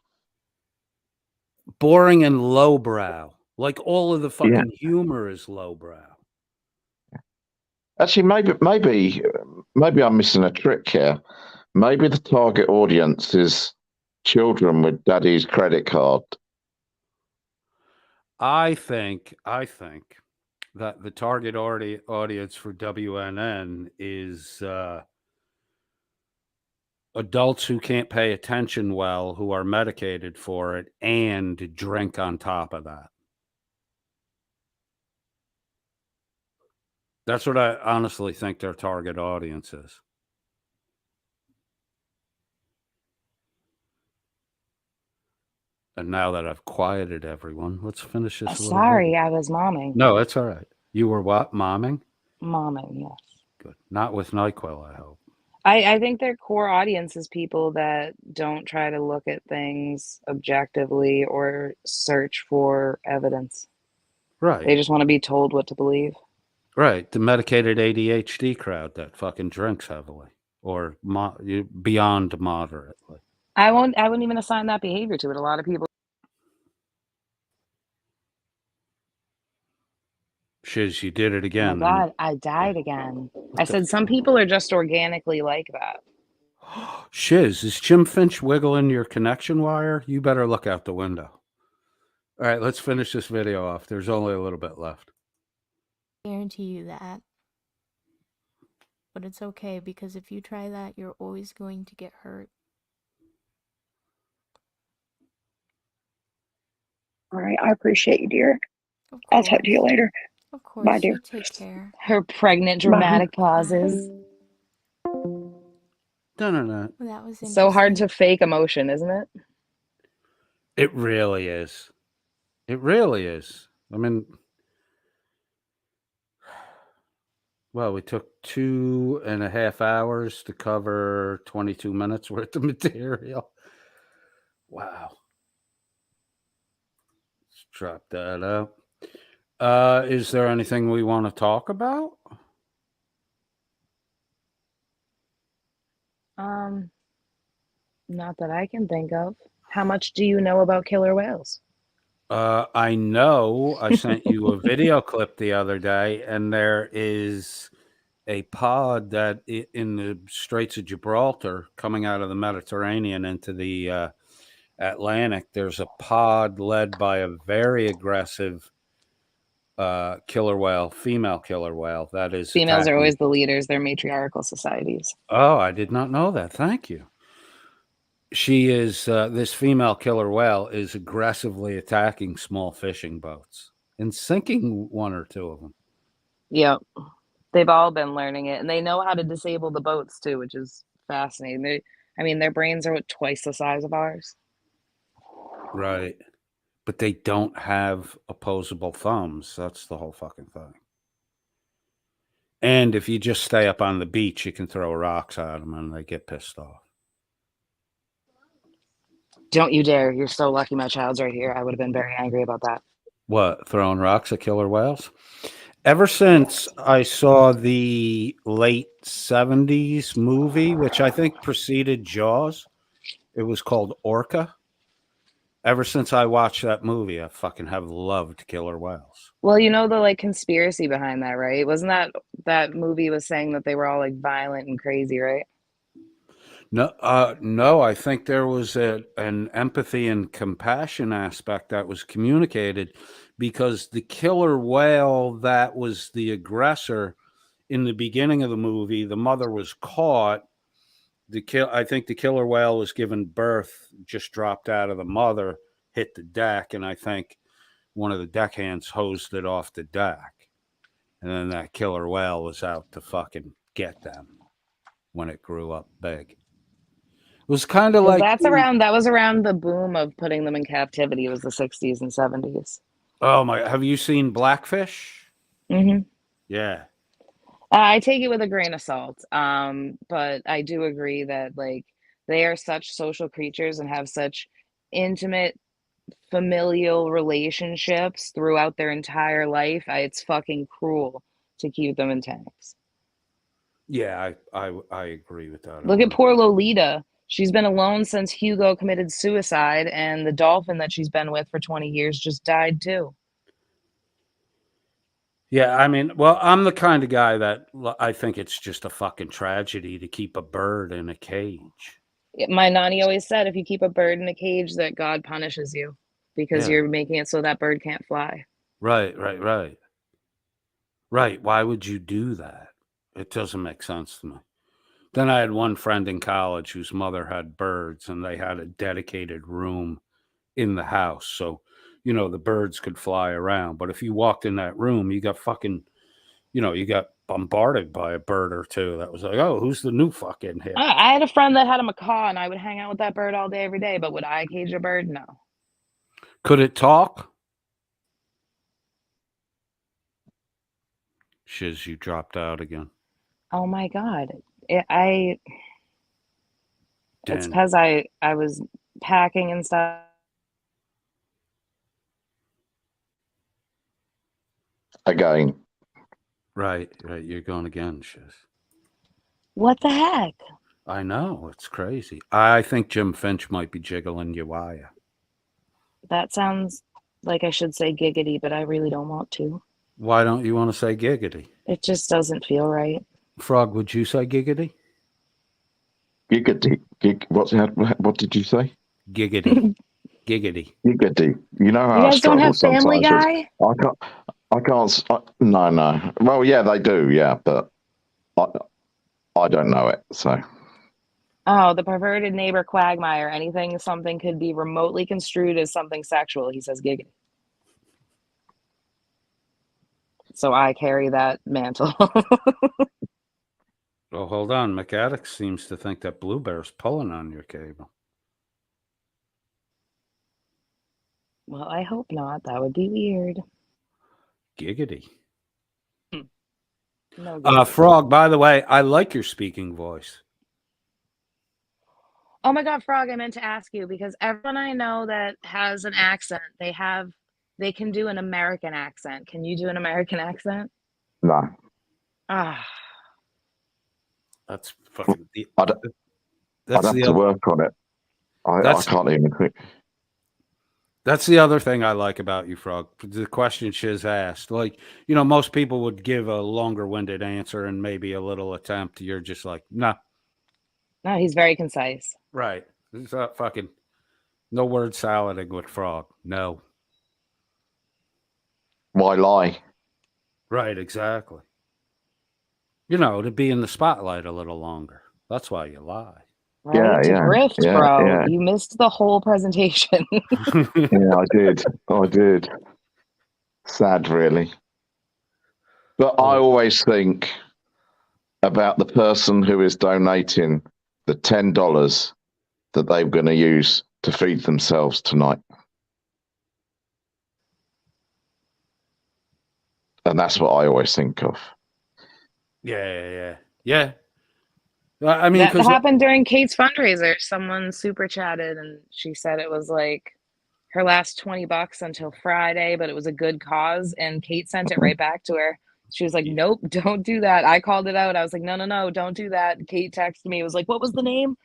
boring and lowbrow, like all of the fucking humor is lowbrow. Actually, maybe I'm missing a trick here. Maybe the target audience is children with daddy's credit card. I think that the target audience for WNN is adults who can't pay attention well, who are medicated for it, and drink on top of that. That's what I honestly think their target audience is. And now that I've quieted everyone, let's finish this. Sorry, I was momming. No, it's all right. You were what? Momming? Momming, yes. Good. Not with NyQuil, I hope. I think their core audience is people that don't try to look at things objectively or search for evidence. Right. They just want to be told what to believe. Right. The medicated ADHD crowd that fucking drinks heavily or beyond moderately. I wouldn't even assign that behavior to it. A lot of people. Shiz, you did it again. Oh my God, I died again. I said some people are just organically like that. Shiz, is Jim Finch wiggling your connection wire? You better look out the window. All right, let's finish this video off. There's only a little bit left. I guarantee you that. But it's okay, because if you try that, you're always going to get hurt. All right. I appreciate you, dear. Of I'll course. talk to you later. Of course. Bye, dear. You take care. Her pregnant dramatic pauses. No. Well, that was So hard interesting. to fake emotion, isn't it? It really is. It really is. I mean, well, we took 2.5 hours to cover 22 minutes worth of material. Wow. Let's drop that up. Is there anything we want to talk about? Not that I can think of. How much do you know about killer whales? I know I sent you a video clip the other day, and there is a pod that in the Straits of Gibraltar coming out of the Mediterranean into the Atlantic. There's a pod led by a very aggressive killer whale, female killer whale. That is Females attacking. are always the leaders. They're matriarchal societies. Oh, I did not know that. Thank you. She is, this female killer whale is aggressively attacking small fishing boats and sinking one or two of them. Yep. They've all been learning it, and they know how to disable the boats too, which is fascinating. Their brains are twice the size of ours. Right. But they don't have opposable thumbs. That's the whole fucking thing. And if you just stay up on the beach, you can throw rocks at them and they get pissed off. Don't you dare. You're so lucky my child's right here. I would have been very angry about that. What, throwing rocks at killer whales? Ever since I saw the late 70s movie, which I think preceded Jaws, it was called Orca. Ever since I watched that movie, I fucking have loved killer whales. Well, you know the conspiracy behind that, right? Wasn't that movie was saying that they were all violent and crazy, right? No, I think there was an empathy and compassion aspect that was communicated, because the killer whale that was the aggressor in the beginning of the movie, the mother was caught. I think the killer whale was given birth, just dropped out of the mother, hit the deck, and I think one of the deckhands hosed it off the deck. And then that killer whale was out to fucking get them when it grew up big. It was kind of like that was around the boom of putting them in captivity. It was the 60s and 70s. Oh my! Have you seen Blackfish? Mm-hmm. Yeah, I take it with a grain of salt. But I do agree that like they are such social creatures and have such intimate familial relationships throughout their entire life. It's fucking cruel to keep them in tanks. Yeah, I agree with that. Look at poor Lolita. She's been alone since Hugo committed suicide, and the dolphin that she's been with for 20 years just died too. Yeah, I mean, well, I'm the kind of guy that I think it's just a fucking tragedy to keep a bird in a cage. My nanny always said if you keep a bird in a cage, that God punishes you because Yeah. you're making it so that bird can't fly. Right. Right. Why would you do that? It doesn't make sense to me. Then I had one friend in college whose mother had birds and they had a dedicated room in the house. So, the birds could fly around. But if you walked in that room, you got fucking, you got bombarded by a bird or two that was like, oh, who's the new fucking hit? I had a friend that had a macaw, and I would hang out with that bird all day, every day. But would I cage a bird? No. Could it talk? Shiz, you dropped out again. Oh my God. It's Dan. because I was packing and stuff. Again. Right. You're going again, Shiz. What the heck? I know. It's crazy. I think Jim Finch might be jiggling your wire. That sounds like I should say giggity, but I really don't want to. Why don't you want to say giggity? It just doesn't feel right. Frog, would you say giggity? Giggity. What did you say? Giggity. Giggity. Giggity. You know how You I guys don't struggle have Family sometimes Guy? I can't. No. Well, yeah, they do. Yeah, but I don't know it. So. Oh, the perverted neighbor quagmire. Something could be remotely construed as something sexual. He says giggity. So I carry that mantle. Well, hold on. McAddick seems to think that Blue Bear's pulling on your cable. Well, I hope not. That would be weird. Giggity. No giggity. Frog, by the way, I like your speaking voice. Oh my God, Frog, I meant to ask you because everyone I know that has an accent, they can do an American accent. Can you do an American accent? No. Ah. That's fucking. I'd have to work on it. I can't even think. That's the other thing I like about you, Frog. The question Shiz asked. Like, most people would give a longer winded answer and maybe a little attempt. You're just like, nah. No, he's very concise. Right. It's not fucking no word salading with Frog. No. Why lie? Right, exactly. To be in the spotlight a little longer. That's why you lie. Right? To grift, bro. Yeah. You missed the whole presentation. Yeah, I did. Sad, really. But I always think about the person who is donating the $10 that they're going to use to feed themselves tonight. And that's what I always think of. Yeah. I mean, that happened during Kate's fundraiser. Someone super chatted and she said it was like her last $20 until Friday, but it was a good cause. And Kate sent it right back to her. She was like, nope, don't do that. I called it out. I was like, no, don't do that. Kate texted me. It was like, what was the name?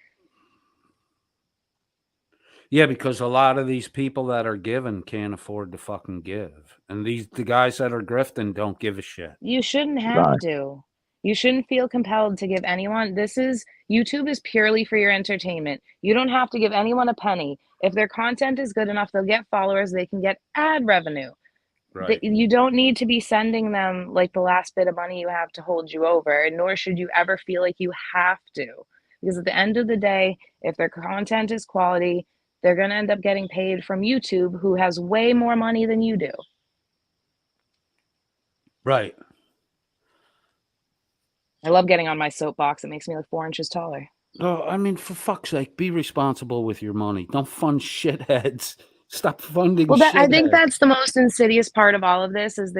Yeah, because a lot of these people that are giving can't afford to fucking give. And the guys that are grifting don't give a shit. You shouldn't have to. You shouldn't feel compelled to give anyone. YouTube is purely for your entertainment. You don't have to give anyone a penny. If their content is good enough, they'll get followers, they can get ad revenue. Right. You don't need to be sending them like the last bit of money you have to hold you over, nor should you ever feel like you have to. Because at the end of the day, if their content is quality, they're going to end up getting paid from YouTube, who has way more money than you do. Right. I love getting on my soapbox. It makes me look 4 inches taller. Oh, I mean, for fuck's sake, be responsible with your money. Don't fund shitheads. Stop funding shitheads. I think that's the most insidious part of all of this is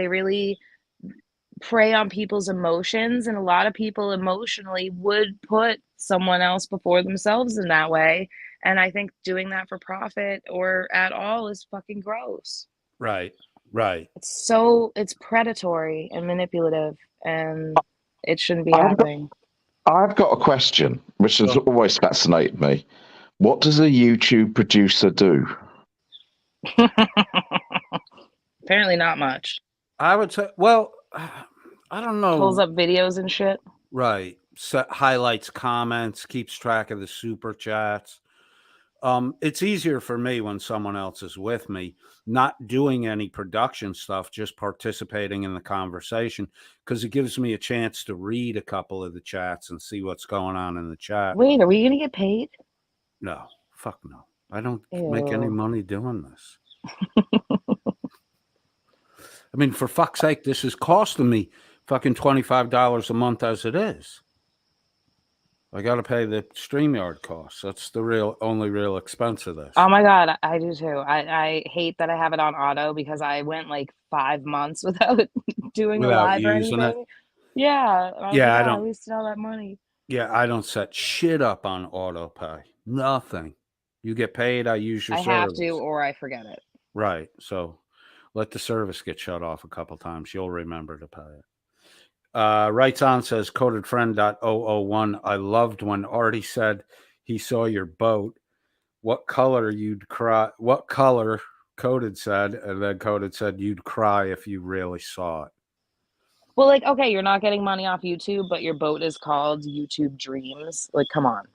prey on people's emotions, and a lot of people emotionally would put someone else before themselves in that way. And I think doing that for profit or at all is fucking gross. Right. Right. It's predatory and manipulative, and it shouldn't be I've got, happening. I've got a question, which has always fascinated me. What does a YouTube producer do? Apparently not much. I would say, well, I don't know. Pulls up videos and shit. Right. Highlights comments, keeps track of the super chats. It's easier for me when someone else is with me, not doing any production stuff, just participating in the conversation, because it gives me a chance to read a couple of the chats and see what's going on in the chat. Wait, are we gonna get paid? No, fuck no. I don't make any Ew. money doing this. I mean, for fuck's sake, this is costing me fucking $25 a month as it is. I got to pay the StreamYard costs. That's the only real expense of this. Oh my God, I do too. I hate that I have it on auto because I went like 5 months without doing a Without live or using it. anything. Yeah. And I was Yeah, like, I "Oh, I don't. wasted all that money." Yeah, I don't set shit up on auto pay. Nothing. You get paid, I use your I have service. to, or I forget it. Right. So let the service get shut off a couple times. You'll remember to pay it. Writes on, says codedfriend.001. I loved when Artie said he saw your boat. What color you'd cry? What color? Coded said, and then Coded said you'd cry if you really saw it. Well, like, okay, you're not getting money off YouTube, but your boat is called YouTube Dreams. Like, come on.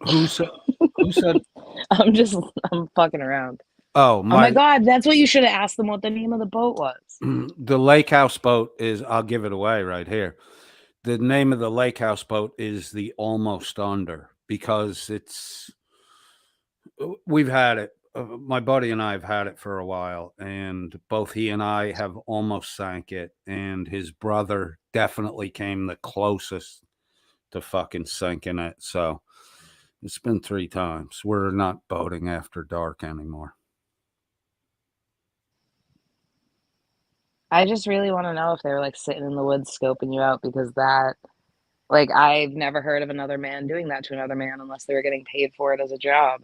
Who said? Who said? I'm fucking around. Oh my God, that's what you should have asked them what the name of the boat was. The lake house boat is, I'll give it away right here. The name of the lake house boat is the Almost Under, because we've had it. My buddy and I have had it for a while, and both he and I have almost sank it, and his brother definitely came the closest to fucking sinking it. So it's been 3 times. We're not boating after dark anymore. I just really want to know if they were like sitting in the woods scoping you out, because that, like, I've never heard of another man doing that to another man unless they were getting paid for it as a job.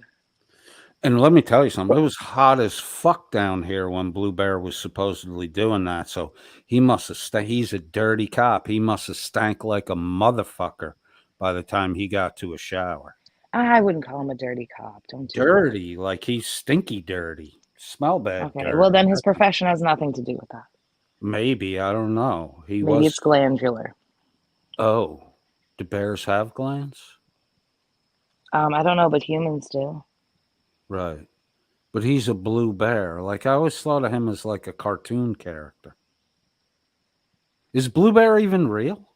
And let me tell you something. It was hot as fuck down here when Blue Bear was supposedly doing that. So he must have he's a dirty cop. He must have stank like a motherfucker by the time he got to a shower. I wouldn't call him a dirty cop. Don't do Dirty, like he's stinky dirty. Smell bad. Okay, dirty. well then his profession has nothing to do with that. Maybe, I don't know. Maybe it's glandular. Oh, do bears have glands? I don't know, but humans do. Right. But he's a blue bear. Like, I always thought of him as like a cartoon character. Is Blue Bear even real?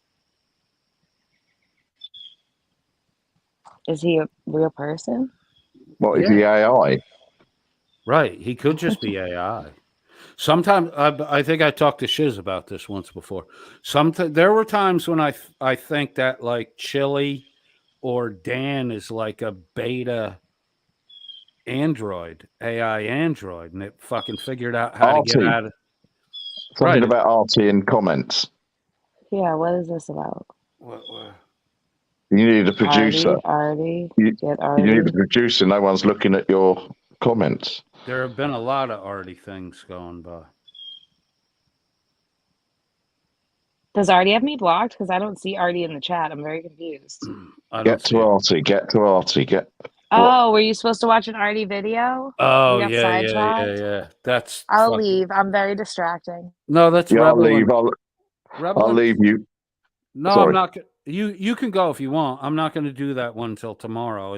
Is he a real person? What is the AI? Right. He could just be AI. Sometimes, I think I talked to Shiz about this once before. There were times when I think that like Chili or Dan is like a beta android, AI android, and it fucking figured out how to get out of something about Artie in comments. Yeah, what is this about? What? You need a producer. Artie. You need a producer. No one's looking at your comments. There have been a lot of Artie things going by. Does Artie have me blocked? Because I don't see Artie in the chat. I'm very confused. Get to Artie. Oh, were you supposed to watch an Artie video? Oh, yeah. That's. I'll leave. I'm very distracting. No, that's Rebel. I'll leave you. No, sorry. I'm not. You can go if you want. I'm not going to do that one until tomorrow.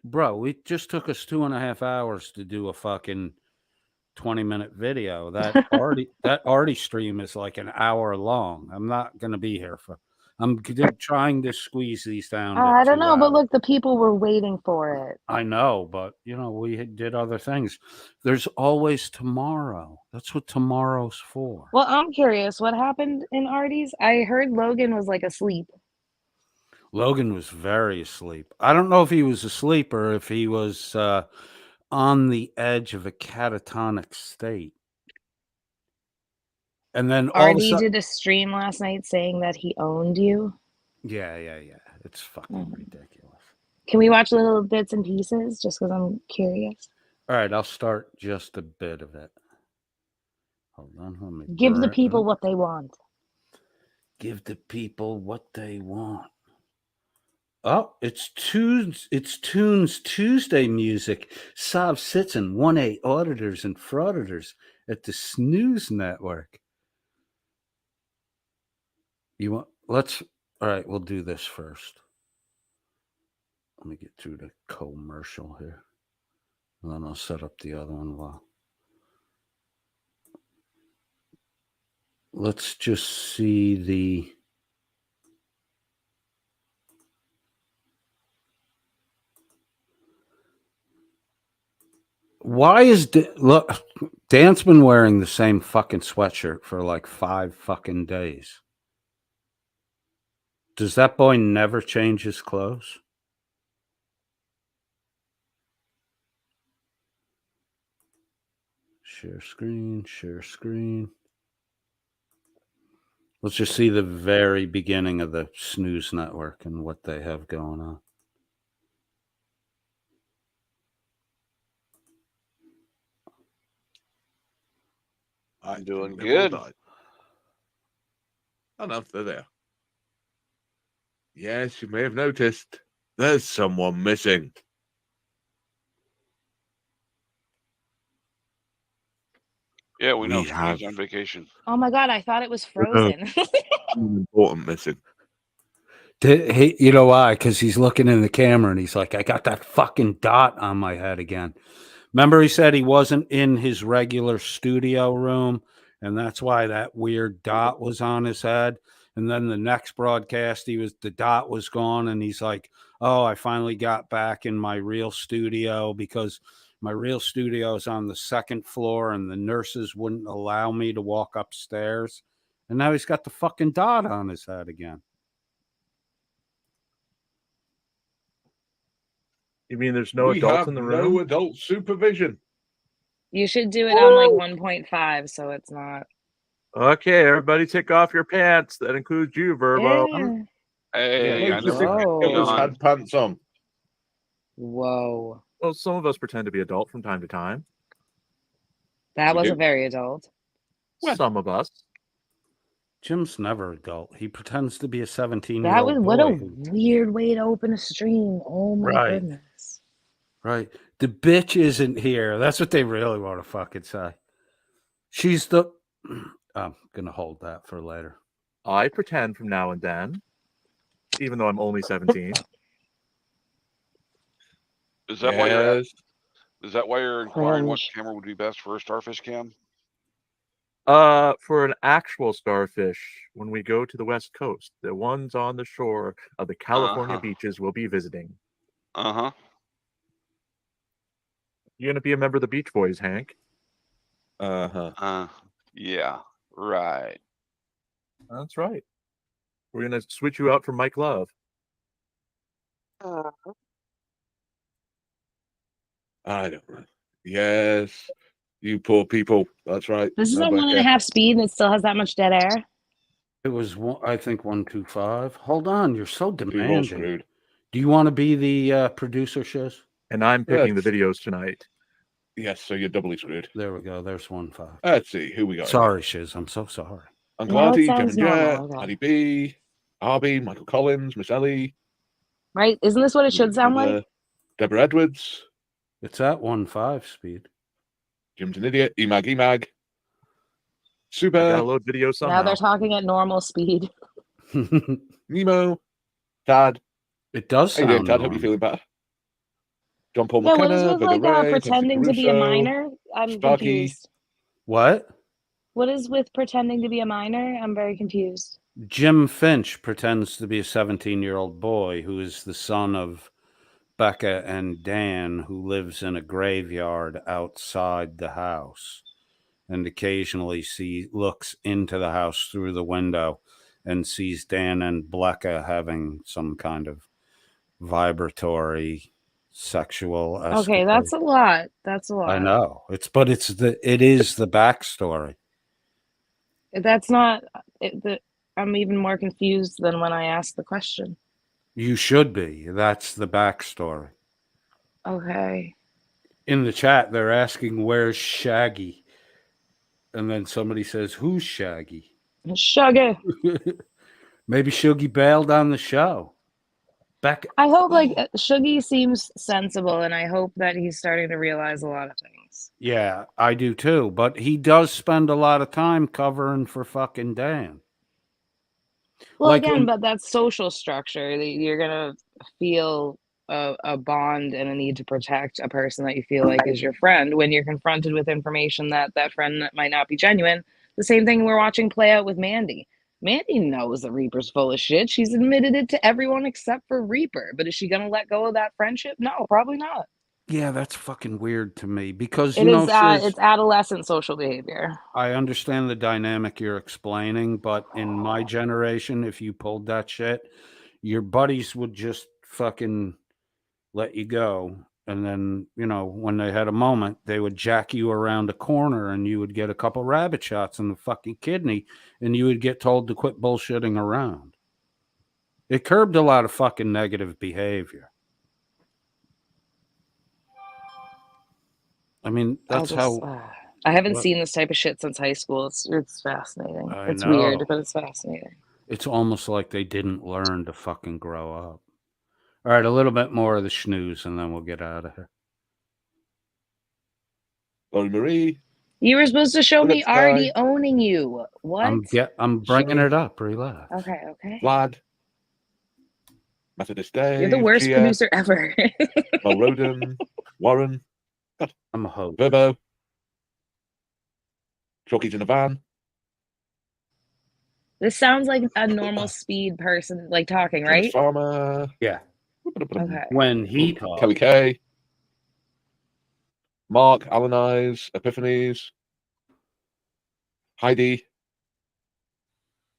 Bro, it just took us 2.5 hours to do a fucking 20-minute video. That Artie stream is like an hour long. I'm not going to be here for. I'm trying to squeeze these down. I don't know, but look, the people were waiting for it. I know, but we did other things. There's always tomorrow. That's what tomorrow's for. Well, I'm curious, what happened in Artie's? I heard Logan was like asleep. Logan was very asleep. I don't know if he was asleep or if he was on the edge of a catatonic state. And then all of a RD sudden, did a stream last night saying that he owned you. yeah. It's fucking ridiculous. Can we watch little bits and pieces just because I'm curious? All right, I'll start just a bit of it. Hold on, let me Give the people what they want. Give the people what they want. Oh, it's Tunes Tuesday music. Sav Sitzen, 1-8 auditors and frauditors at the Snooze Network. All right, we'll do this first. Let me get through the commercial here. And then I'll set up the other one while. Let's just see the. Why is look? Dan's been wearing the same fucking sweatshirt for like 5 fucking days. Does that boy never change his clothes? Share screen, share screen. Let's just see the very beginning of the Snooze Network and what they have going on. I'm doing good. Enough there. Yes, you may have noticed there's someone missing. Yeah, we know. We have Speed's on vacation. Oh my god, I thought it was Frozen. someone important missing. You know why? Because he's looking in the camera and he's like, I got that fucking dot on my head again. Remember, he said he wasn't in his regular studio room, and that's why that weird dot was on his head. And then the next broadcast, the dot was gone, and he's like, "Oh, I finally got back in my real studio because my real studio is on the second floor, and the nurses wouldn't allow me to walk upstairs." And now he's got the fucking dot on his head again. You mean there's no adults in the room? No adult supervision. You should do it on like 1.5 so it's not. Okay, everybody take off your pants. That includes you, Verbo. Yeah. Hey, Yeah, I never Whoa. had pants on. Whoa. Well, some of us pretend to be adult from time to time. That We wasn't do. very adult. Well- Some of us. Jim's never adult. He pretends to be a 17-year-old That was boy. what a weird way to open a stream. Oh my Right. goodness. Right. The bitch isn't here. That's what they really want to fucking say. She's the. I'm going to hold that for later. I pretend from now and then, even though I'm only 17. Is that why you're Yes. Is that why you're inquiring what Cringe. camera would be best for a starfish cam? For an actual starfish, when we go to the West Coast, the ones on the shore of the California beaches we'll be visiting. Uh-huh. You're going to be a member of the Beach Boys, Hank. Yeah, right. That's right. We're going to switch you out for Mike Love. I don't know. Yes. You poor people. That's right. This is No at back 1.5 there. speed and it still has that much dead air. It was, I think, 125. Hold on. You're so We're all demanding. screwed. Do you want to be the producer, Shiz? And I'm picking Yes. the videos tonight. Yes, so you're doubly screwed. There we go. There's 1.5. Let's see who we got. Sorry, Shiz. I'm so sorry. Uncle No, it Artie, Jim sounds and Jet, normal, okay. Paddy B, Arby, Michael Collins, Miss Ellie, Right? Isn't this what it should sound like? Deborah Edwards, It's at 1.5 speed. Jim's an idiot, Emag, I gotta Super, load video Now somehow. they're talking at normal speed. Nemo, Tad. It does How you doing, sound Tad? Hope you're normal. feeling better. John Paul Yeah, what is McKenna, with like Bugger Ray, pretending to be a Caruso, minor? I'm Sparky. confused. What? What is with pretending to be a minor? I'm very confused. Jim Finch pretends to be a 17-year-old boy who is the son of Becca and Dan, who lives in a graveyard outside the house, and occasionally looks into the house through the window and sees Dan and Becca having some kind of vibratory sexual Okay, escapade. that's a lot. That's a lot. I know. It is the backstory. That's not. I'm even more confused than when I asked the question. You should be. That's the backstory. Okay. In the chat, they're asking, where's Shaggy? And then somebody says, who's Shaggy? Sugar. Maybe Shuggy bailed on the show. Back. I hope Shuggy seems sensible, and I hope that he's starting to realize a lot of things. Yeah, I do too. But he does spend a lot of time covering for fucking Dan. Well, Like again, when- but that's social structure. You're gonna feel a bond and a need to protect a person that you feel like is your friend when you're confronted with information that that friend might not be genuine. The same thing we're watching play out with Mandy. Mandy knows that Reaper's full of shit. She's admitted it to everyone except for Reaper. But is she gonna let go of that friendship? No, probably not. Yeah, that's fucking weird to me because, It you know, is it's adolescent social behavior. I understand the dynamic you're explaining, but in my generation, if you pulled that shit, your buddies would just fucking let you go. And then, you know, when they had a moment, they would jack you around a corner and you would get a couple rabbit shots in the fucking kidney and you would get told to quit bullshitting around. It curbed a lot of fucking negative behavior. I mean, that's how. I haven't What? seen this type of shit since high school. It's fascinating. I It's know. weird, but it's fascinating. It's almost like they didn't learn to fucking grow up. All right, a little bit more of the snooze, and then we'll get out of here. Lori Marie. You were supposed to show me Let's Artie die. owning you. What? I'm bringing Shimmy. it up. Relax. Okay. Vlad. Methodist Dave. You're the worst Gia, producer ever. Mel Roden. Warren. I'm a host. Verbo. Chalky's in the van. This sounds like a normal speed person, like talking, right? Farmer. Yeah. Okay. When he talks. Kelly K. Mark, Alan Eyes, Epiphanies. Heidi.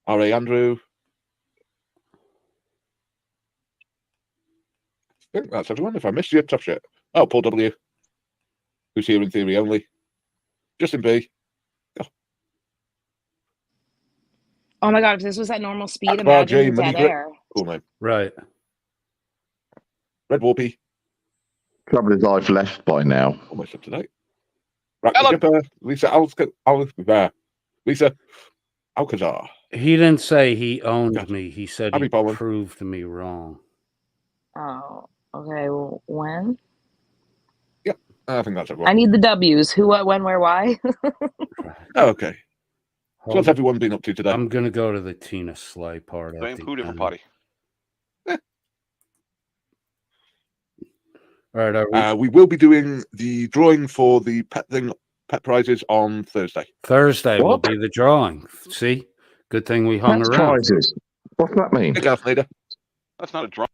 R.A. Andrew. I think that's everyone. If I missed you, tough shit. Oh, Paul W. Who's here in theory only. Justin B. Oh my god, if this was at normal speed, Akbar J. imagine the Money dead Grip. air. Cool name. Right. Red Warpy. Trouble is, I've left by now. Almost up to date. Rack Lisa Lisa Alcazar. He didn't say he owned Yes. me. He said Abby he Bowen. proved me wrong. Oh, okay. Well, when? I think that's everyone. I need the W's. Who, what, when, where, why? Oh, okay. So Hold what's on. everyone been up to today? I'm going to go to the Tina Slay part. Same poo, different potty. All right. Are we We will be doing the drawing for the pet prizes on Thursday. Thursday will What? be the drawing. See? Good thing we hung That's around. prizes. What's that mean? Hey, Garth Nader. That's not a drum.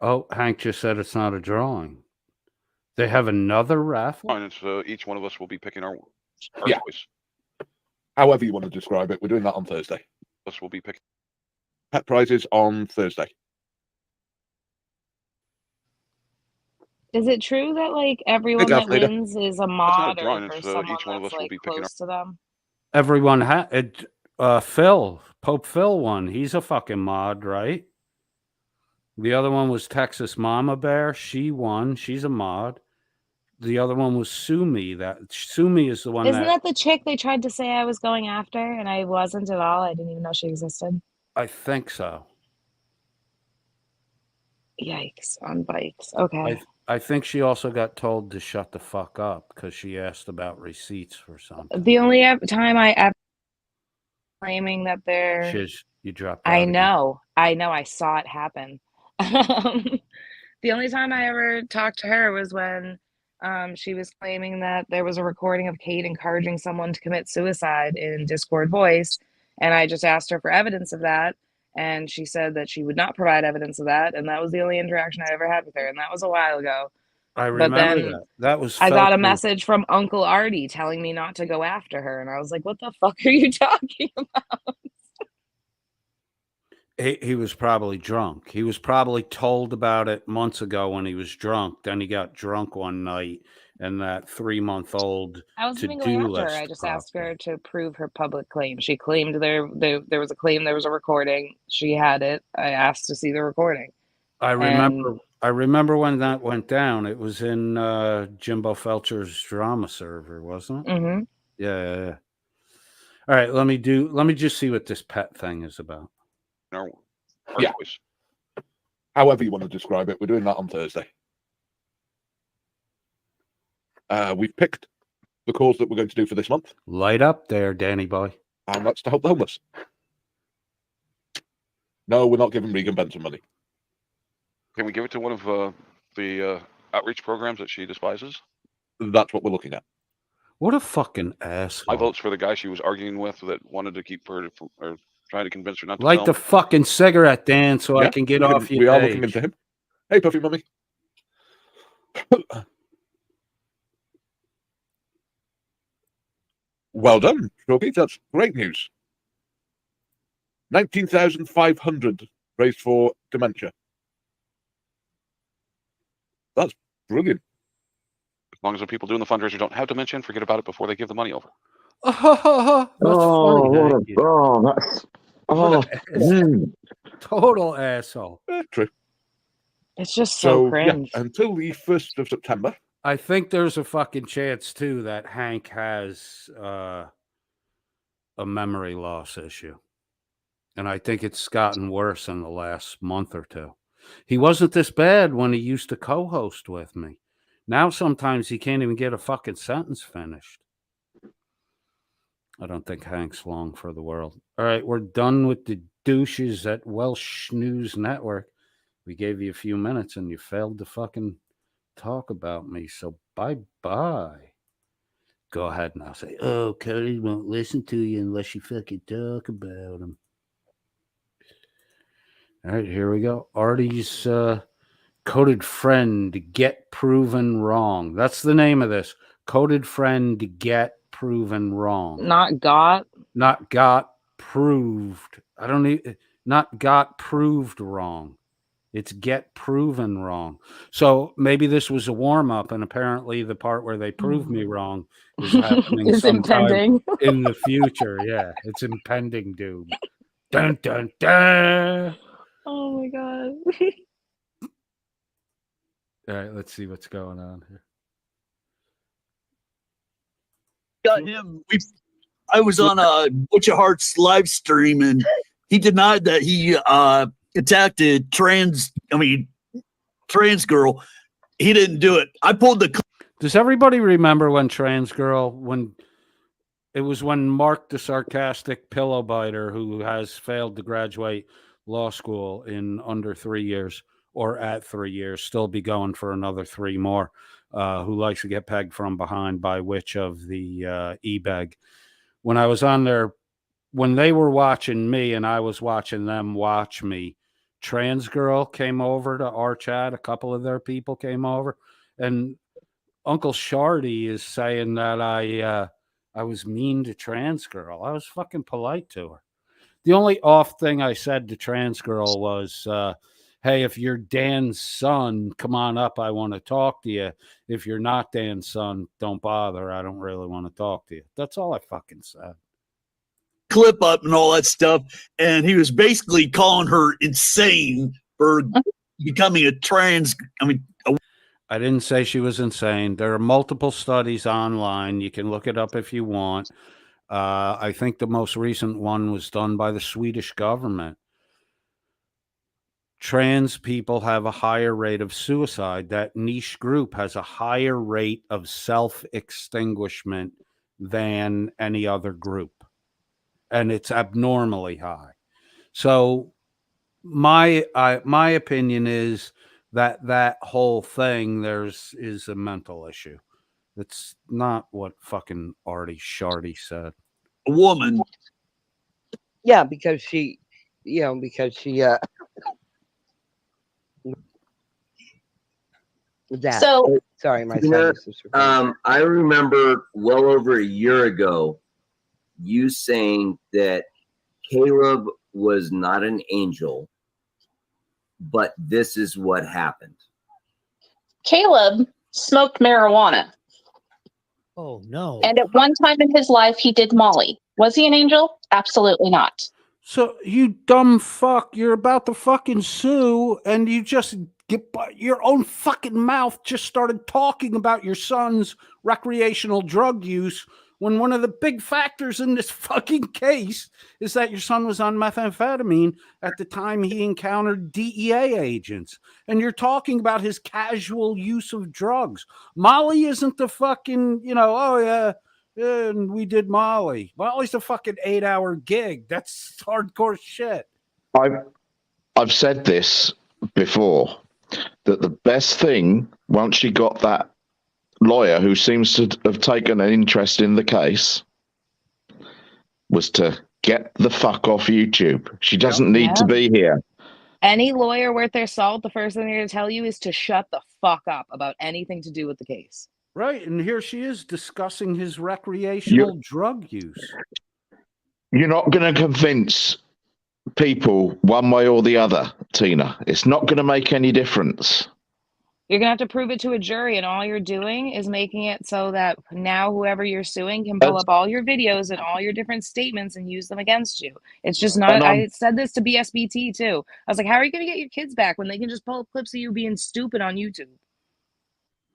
Oh, Hank just said it's not a drawing. They have another raffle? And so each one of us will be picking our Yeah. choice. However you want to describe it, we're doing that on Thursday. Us will be picking. Pet prizes on Thursday. Is it true that like everyone that Gaff Nader. wins is a not a mod drawing, or for it's, someone each one of that's us will like be picking close to them? Everyone had Phil, Pope Phil won. He's a fucking mod, right? The other one was Texas Mama Bear. She won. She's a mod. The other one was Sumi. Sumi is the one Isn't that the chick they tried to say I was going after and I wasn't at all? I didn't even know she existed. I think so. Yikes, on bikes. Okay. I think she also got told to shut the fuck up because she asked about receipts for something. The only time I ever claiming that they're Shiz, you dropped out I again. know. I saw it happen. The only time I ever talked to her was when she was claiming that there was a recording of Kate encouraging someone to commit suicide in Discord voice. And I just asked her for evidence of that. And she said that she would not provide evidence of that. And that was the only interaction I ever had with her. And that was a while ago. I remember then that. That was I got a felt- message from Uncle Artie telling me not to go after her. And I was like, what the fuck are you talking about? He was probably drunk. He was probably told about it months ago when he was drunk. Then he got drunk one night and that 3-month-old I wasn't even going to-do after her. list I just cropped asked her up. to prove her public claim. She claimed there was a claim, there was a recording. She had it. I asked to see the recording. I And remember when that went down. It was in Jimbo Felcher's drama server, wasn't it? mm-hmm. Yeah. All right, let me just see what this pet thing is about. Our Yeah. voice. However you want to describe it, we're doing that on Thursday. We've picked the cause that we're going to do for this month, Light up there, Danny boy. and that's to help the homeless. No, we're not giving Regan Benson money. Can we give it to one of the outreach programs that she despises? That's what we're looking at. What a fucking asshole. My vote's for the guy she was arguing with that wanted to keep her or trying to convince her not to Light film. the fucking cigarette, Dan, so I Yeah, can get we off your We are page. looking into him. Hey, Puffy Mummy. Well done, Stroky. That's great news. 19,500 raised for dementia. That's brilliant. As long as the people doing the fundraiser don't have dementia, forget about it before they give the money over. That's funny. What Thank you. that's What an total asshole. True. It's just so cringe. Yeah, until the 1st of September. I think there's a fucking chance too that Hank has a memory loss issue. And I think it's gotten worse in the last month or two. He wasn't this bad when he used to co-host with me. Now sometimes he can't even get a fucking sentence finished. I don't think Hank's long for the world. All right, we're done with the douches at Welsh News Network. We gave you a few minutes and you failed to fucking talk about me. So bye-bye. Go ahead now. Say, oh, Cody won't listen to you unless you fucking talk about him. All right, here we go. Artie's Coded Friend Get Proven Wrong. That's the name of this. Coded Friend Get Proven Wrong. Not got Proved. I don't need not got proved wrong. It's get proven wrong. So maybe this was a warm up, and apparently the part where they proved me wrong is happening is sometime impending. in the future. Yeah, it's impending doom. Dun dun dun. Oh my god. All right, let's see what's going on here. Got him. I was on a Butch of Hearts live stream, and he denied that he attacked a trans girl. He didn't do it. I pulled the. Does everybody remember when trans girl, when it was when Mark the sarcastic pillow biter, who has failed to graduate law school in under 3 years or at 3 years, still be going for another 3 more, who likes to get pegged from behind by which of the e-beg. When I was on there, when they were watching me and I was watching them watch me, trans girl came over to our chat. A couple of their people came over, and Uncle Shardy is saying that I was mean to trans girl. I was fucking polite to her. The only off thing I said to trans girl was, hey, if you're Dan's son, come on up. I want to talk to you. If you're not Dan's son, don't bother. I don't really want to talk to you. That's all I fucking said. Clip up and all that stuff, and he was basically calling her insane for becoming a trans. I didn't say she was insane. There are multiple studies online. You can look it up if you want. I think the most recent one was done by the Swedish government. Trans people have a higher rate of suicide. That niche group has a higher rate of self-extinguishment than any other group. And it's abnormally high. So my opinion is that whole thing is a mental issue. It's not what fucking Artie Shardy said. A woman. Yeah, because she that. So, Sorry, my Tina, son. I remember well over a year ago you saying that Caleb was not an angel, but this is what happened. Caleb smoked marijuana. Oh no. And at one time in his life, he did Molly. Was he an angel? Absolutely not. So you dumb fuck, you're about to fucking sue, and you just get your own fucking mouth just started talking about your son's recreational drug use when one of the big factors in this fucking case is that your son was on methamphetamine at the time he encountered DEA agents. And you're talking about his casual use of drugs. Molly isn't the fucking, oh yeah, and we did Molly. Molly's a fucking 8-hour gig. That's hardcore shit. I've said this before, that the best thing, once she got that lawyer who seems to have taken an interest in the case, was to get the fuck off YouTube. She doesn't need to be here. Any lawyer worth their salt, the first thing they're going to tell you is to shut the fuck up about anything to do with the case. Right, and here she is discussing his recreational drug use. You're not going to convince people one way or the other, Tina. It's not going to make any difference. You're going to have to prove it to a jury, and all you're doing is making it so that now whoever you're suing can pull up all your videos and all your different statements and use them against you. It's just not, I said this to BSBT too. I was like, how are you going to get your kids back when they can just pull up clips of you being stupid on YouTube?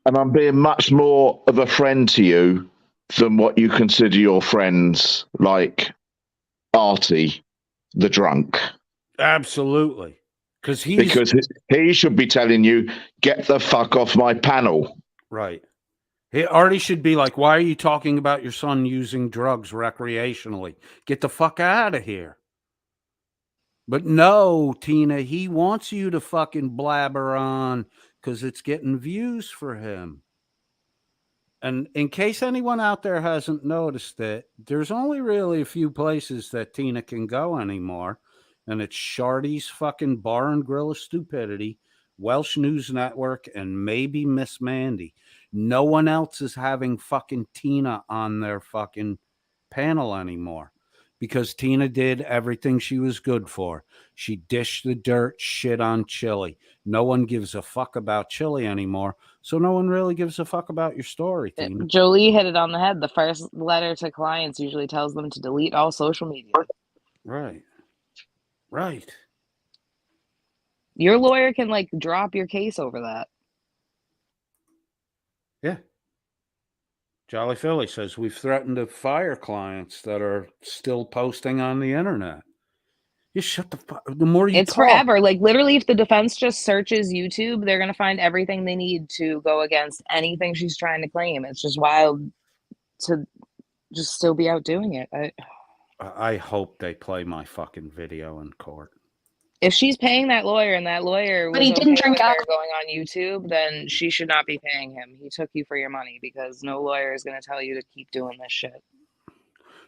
And I'm being much more of a friend to you than what you consider your friends, like Artie, the drunk. Absolutely. Because he should be telling you, get the fuck off my panel. Right. He already should be like, why are you talking about your son using drugs recreationally? Get the fuck out of here. But no, Tina, he wants you to fucking blabber on because it's getting views for him. And in case anyone out there hasn't noticed it, there's only really a few places that Tina can go anymore. And it's Shardy's fucking Bar and Grill of Stupidity, Welsh News Network, and maybe Miss Mandy. No one else is having fucking Tina on their fucking panel anymore because Tina did everything she was good for. She dished the dirt, shit on Chili. No one gives a fuck about Chili anymore, so no one really gives a fuck about your story, Tina. Jolie hit it on the head. The first letter to clients usually tells them to delete all social media. Right. Right. Your lawyer can like drop your case over that. Yeah. Jolly Philly says we've threatened to fire clients that are still posting on the internet. You shut the fuck. The more you It's talk. forever. Like literally, if the defense just searches YouTube, they're gonna find everything they need to go against anything she's trying to claim. It's just wild to just still be out doing it. I hope they play my fucking video in court. If she's paying that lawyer and that lawyer was okay with her going on YouTube, then she should not be paying him. He took you for your money because no lawyer is going to tell you to keep doing this shit.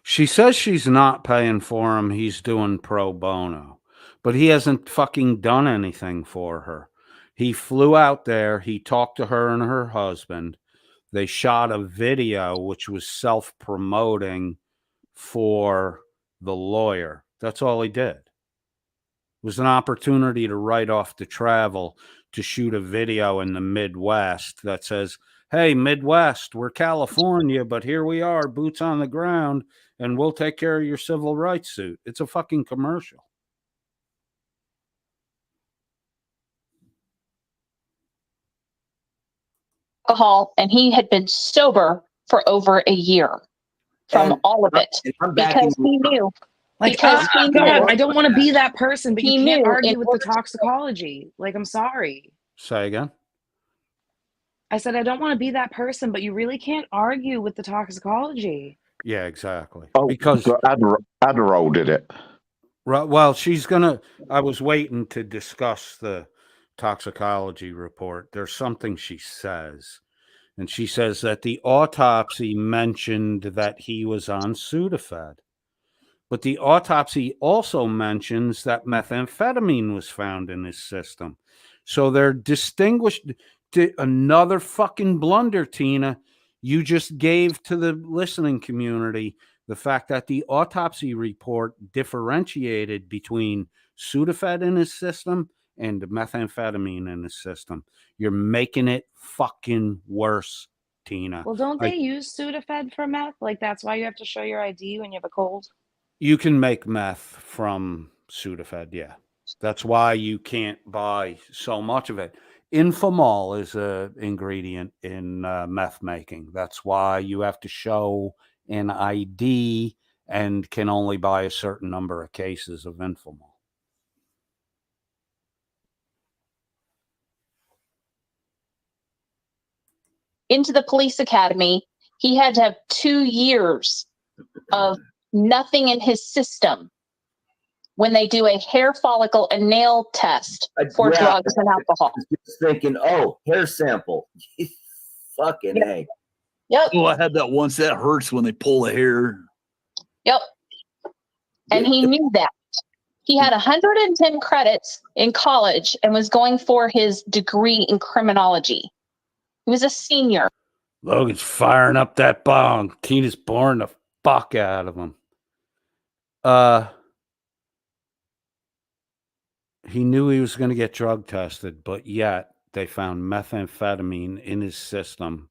She says she's not paying for him. He's doing pro bono, but he hasn't fucking done anything for her. He flew out there. He talked to her and her husband. They shot a video, which was self-promoting for the lawyer. That's all he did. It was an opportunity to write off the travel to shoot a video in the Midwest that says, hey, Midwest, we're California, but here we are, boots on the ground, and we'll take care of your civil rights suit. It's a fucking commercial. Alcohol, and he had been sober for over a year from all of it because he knew. Like, because he knew. God, I don't want to be that person, but He you can't knew argue in with the toxicology. Like, I'm sorry. Say again? I said, I don't want to be that person, but you really can't argue with the toxicology. Yeah, exactly. Oh, because Adderall did it. Right. Well, I was waiting to discuss the toxicology report. There's something she says, and she says that the autopsy mentioned that he was on Sudafed. But the autopsy also mentions that methamphetamine was found in his system. So they're distinguished. Another fucking blunder, Tina. You just gave to the listening community the fact that the autopsy report differentiated between Sudafed in his system and methamphetamine in his system. You're making it fucking worse, Tina. Well, don't they use Sudafed for meth? Like, that's why you have to show your ID when you have a cold? You can make meth from Sudafed, yeah. That's why you can't buy so much of it. Infamol is an ingredient in meth making. That's why you have to show an ID and can only buy a certain number of cases of Infamol. Into the police academy, he had to have 2 years of nothing in his system when they do a hair follicle and nail test for drugs and alcohol. Just thinking, oh, hair sample. Fucking A. Yep. Oh, I had that once. That hurts when they pull the hair. Yep. And he knew that. He had 110 credits in college and was going for his degree in criminology. He was a senior. Logan's firing up that bong. Tina's boring the fuck out of him. He knew he was going to get drug tested, but yet they found methamphetamine in his system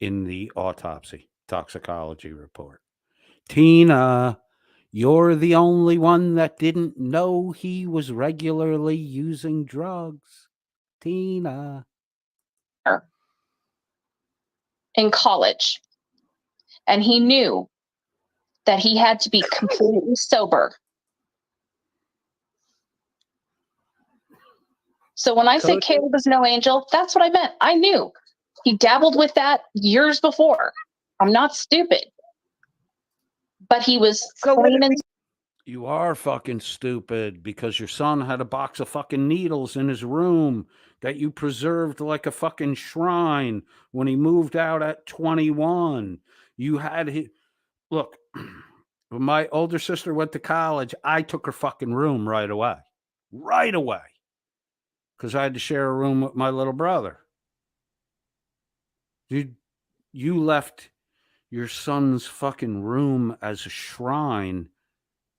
in the autopsy toxicology report. Tina, you're the only one that didn't know he was regularly using drugs. Tina. In college. And he knew that he had to be completely sober. So when I say Caleb is no angel, that's what I meant. I knew. He dabbled with that years before. I'm not stupid. But he was clean and... You are fucking stupid because your son had a box of fucking needles in his room that you preserved like a fucking shrine when he moved out at 21. You had his... Look, when my older sister went to college, I took her fucking room right away. Right away. Because I had to share a room with my little brother. Dude, you left your son's fucking room as a shrine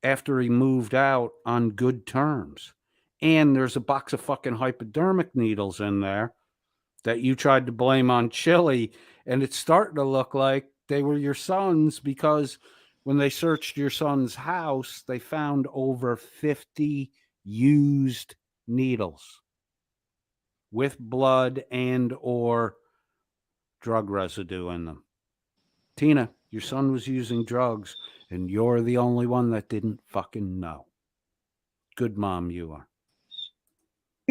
after he moved out on good terms. And there's a box of fucking hypodermic needles in there that you tried to blame on Chili. And it's starting to look like they were your son's because when they searched your son's house, they found over 50 used needles with blood and or drug residue in them. Tina, your son was using drugs, and you're the only one that didn't fucking know. Good mom you are.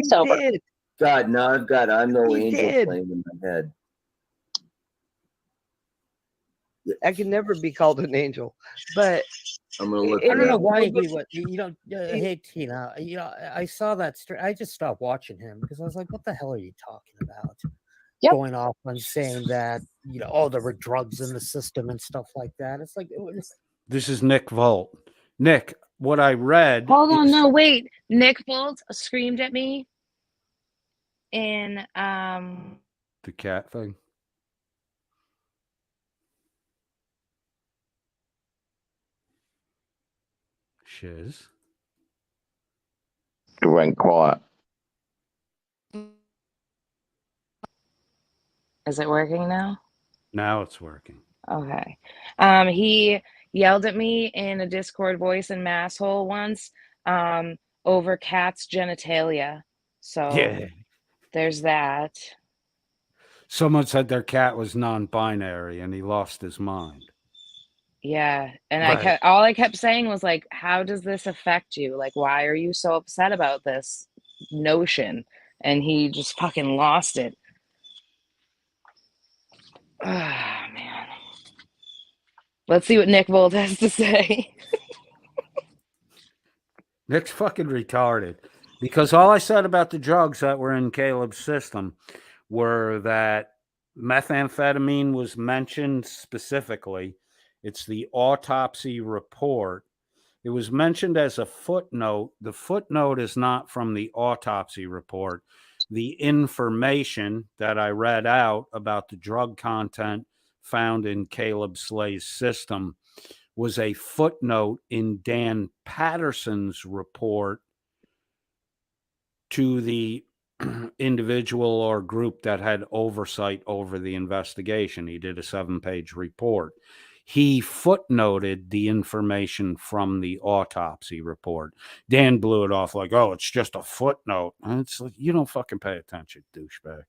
Sober. God, no, I'm no He angel did. playing in my head. I can never be called an angel, but I'm gonna look I it don't know up. why he would. Hey Tina, I saw that. I just stopped watching him because I was like, "What the hell are you talking about?" Yep. Going off on saying that oh, there were drugs in the system and stuff like that. It's like This is Nick Volt. Nick, what I read. Hold on, no, wait. Nick Bolt screamed at me in The cat thing. Shiz. It went quiet. Is it working now? Now it's working. Okay. He yelled at me in a Discord voice in Masshole once over cat's genitalia. So Yeah. there's that. Someone said their cat was non-binary and he lost his mind. Yeah. And Right. all I kept saying was like, how does this affect you? Like, why are you so upset about this notion? And he just fucking lost it. Ah, man. Let's see what Nick Volt has to say. Nick's fucking retarded because all I said about the drugs that were in Caleb's system were that methamphetamine was mentioned specifically. It's the autopsy report. It was mentioned as a footnote. The footnote is not from the autopsy report. The information that I read out about the drug content found in Caleb Slay's system was a footnote in Dan Patterson's report to the individual or group that had oversight over the investigation. He did a 7-page report. He footnoted the information from the autopsy report. Dan blew it off like, oh, it's just a footnote. And it's like, you don't fucking pay attention, douchebag.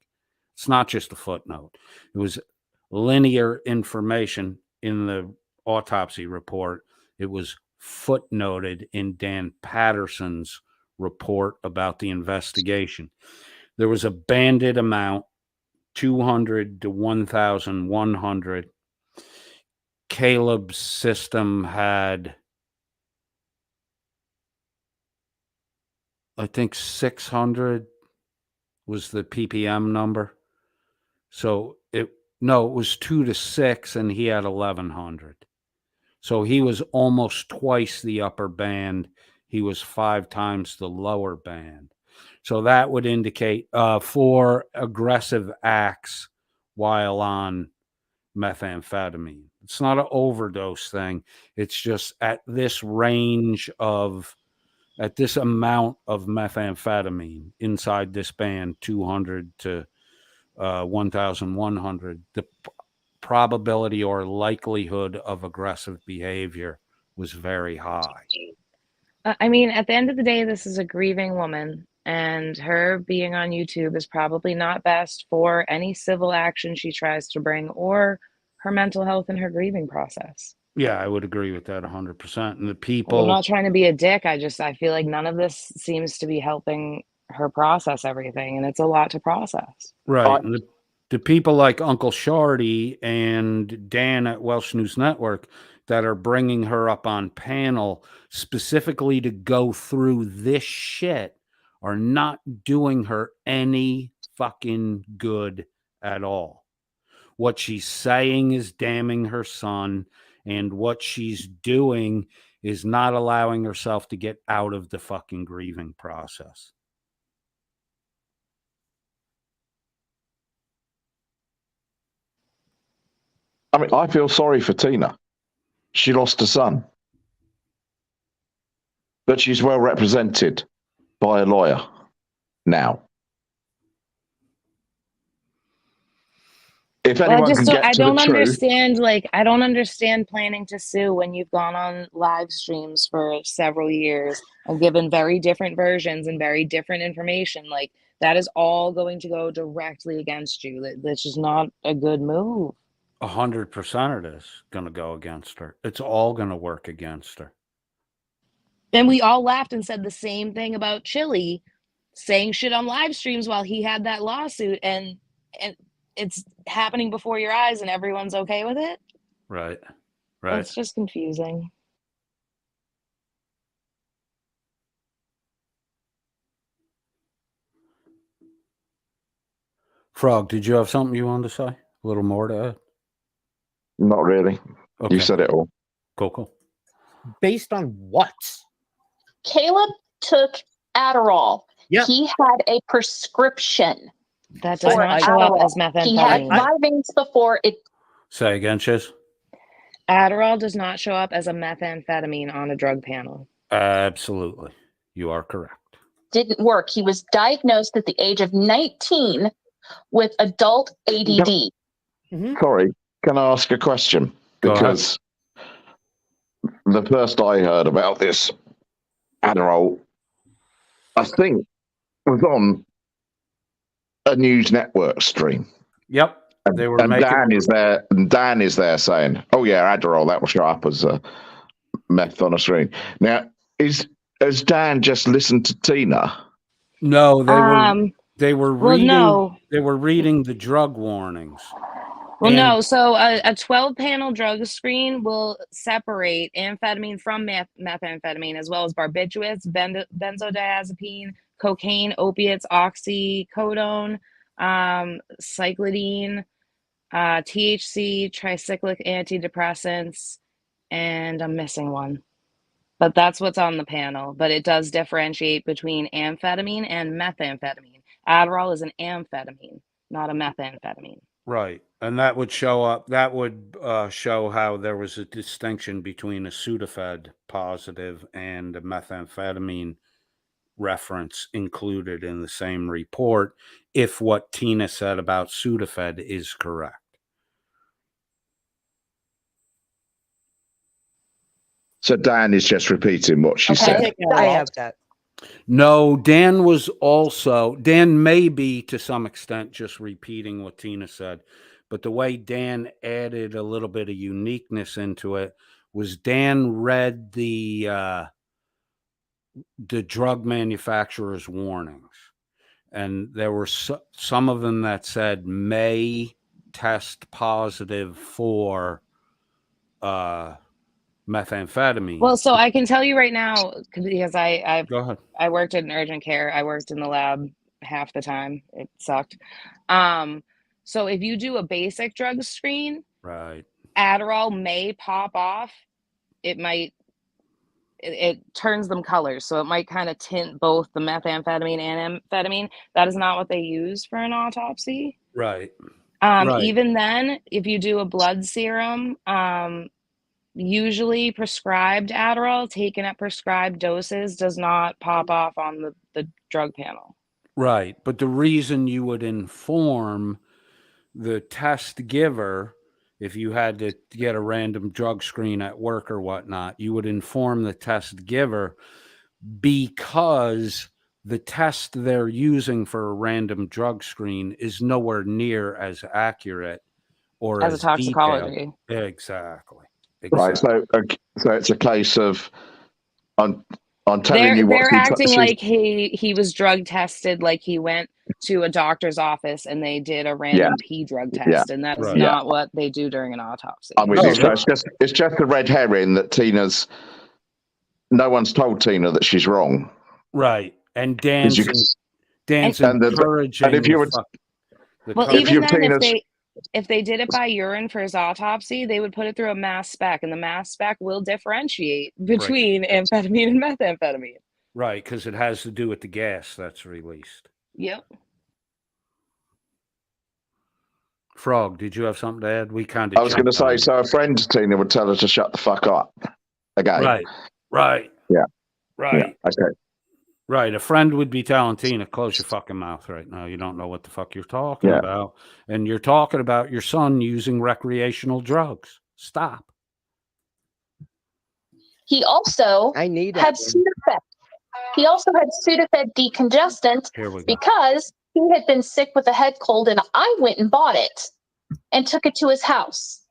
It's not just a footnote. It was linear information in the autopsy report. It was footnoted in Dan Patterson's report about the investigation. There was a banded amount, 200 to 1,100. Caleb's system had, I think 600 was the ppm number. So it was 2 to 6 and he had 1,100. So he was almost twice the upper band. He was 5 times the lower band. So that would indicate for aggressive acts while on methamphetamine. It's not an overdose thing. It's just at this range of, at this amount of methamphetamine inside this band, 200 to 1,100, the probability or likelihood of aggressive behavior was very high. I mean, at the end of the day, this is a grieving woman, and her being on YouTube is probably not best for any civil action she tries to bring or her mental health and her grieving process. Yeah, I would agree with that 100%. And the people, I'm not trying to be a dick. I feel like none of this seems to be helping her process everything, and it's a lot to process. Right. And the people like Uncle Shardy and Dan at Welsh News Network that are bringing her up on panel specifically to go through this shit are not doing her any fucking good at all. What she's saying is damning her son, and what she's doing is not allowing herself to get out of the fucking grieving process. I mean, I feel sorry for Tina. She lost a son. But she's well represented by a lawyer now. If anyone can get I to the don't truth, understand. Like, I don't understand planning to sue when you've gone on live streams for several years and given very different versions and very different information. Like, that is all going to go directly against you. That's just not a good move. 100% it is going to go against her. It's all going to work against her. And we all laughed and said the same thing about Chili saying shit on live streams while he had that lawsuit, and it's happening before your eyes and everyone's okay with it. Right. It's just confusing. Frog, did you have something you wanted to say? A little more to add? not really. Okay. You said it all. Cool. Based on what? Caleb took Adderall. Yep. He had a prescription. That does for not show up Adderall. as methamphetamine. He had Vyvanse before it. Say again, Chiz. Adderall does not show up as a methamphetamine on a drug panel. Absolutely. You are correct. Didn't work. He was diagnosed at the age of 19 with adult ADD. Sorry, can I ask a question? Go ahead. Because the first I heard about this Adderall, I think, was on a news network stream. Yep. They were And making... Dan is there saying, "Oh yeah, Adderall, that will show up as a meth on a screen." Now, has Dan just listened to Tina? No, they were reading. no. They were reading the drug warnings. Well, no. So a 12-panel drug screen will separate amphetamine from methamphetamine, as well as barbiturates, benzodiazepine, cocaine, opiates, oxycodone, cyclidine, THC, tricyclic antidepressants, and I'm missing one. But that's what's on the panel. But it does differentiate between amphetamine and methamphetamine. Adderall is an amphetamine, not a methamphetamine. Right. And that would show up. That would show how there was a distinction between a Sudafed positive and a methamphetamine reference included in the same report if what Tina said about Sudafed is correct. So Dan is just repeating what she I said. think I have that. No, Dan may be to some extent just repeating what Tina said, but the way Dan added a little bit of uniqueness into it was Dan read the drug manufacturer's warnings, and there were some of them that said may test positive for methamphetamine. Well, so I can tell you right now, because Go ahead. I worked in urgent care. I worked in the lab half the time. It sucked. So if you do a basic drug screen, Right. Adderall may pop off. It turns them colors, so it might kind of tint both the methamphetamine and amphetamine. That is not what they use for an autopsy. Right. Even then, if you do a blood serum, usually prescribed Adderall taken at prescribed doses does not pop off on the drug panel. Right. But the reason you would inform the test giver, if you had to get a random drug screen at work or whatnot, you would inform the test giver because the test they're using for a random drug screen is nowhere near as accurate or As a as toxicology. detailed. Exactly. Right. So it's a case of I'm telling you what They're acting like he was drug tested, like he went to a doctor's office and they did a random pee drug test, and that is not what they do during an autopsy. I'm with you. So it's just a red herring that no one's told Tina that she's wrong. Right. And Dan's encouraging. And if you were, well, even then, if they did it by urine for his autopsy, they would put it through a mass spec, and the mass spec will differentiate between amphetamine and methamphetamine. Right, because it has to do with the gas that's released. Yep. Frog, did you have something to add? We kind of. I was going to say, so a friend Tina would tell her to shut the fuck up. Again. Right. Yeah. Right. Yeah. Okay. Right. A friend would be telling Tina, close your fucking mouth right now. You don't know what the fuck you're talking about. And you're talking about your son using recreational drugs. Stop. He also had Sudafed. He also had Sudafed decongestant because he had been sick with a head cold, and I went and bought it and took it to his house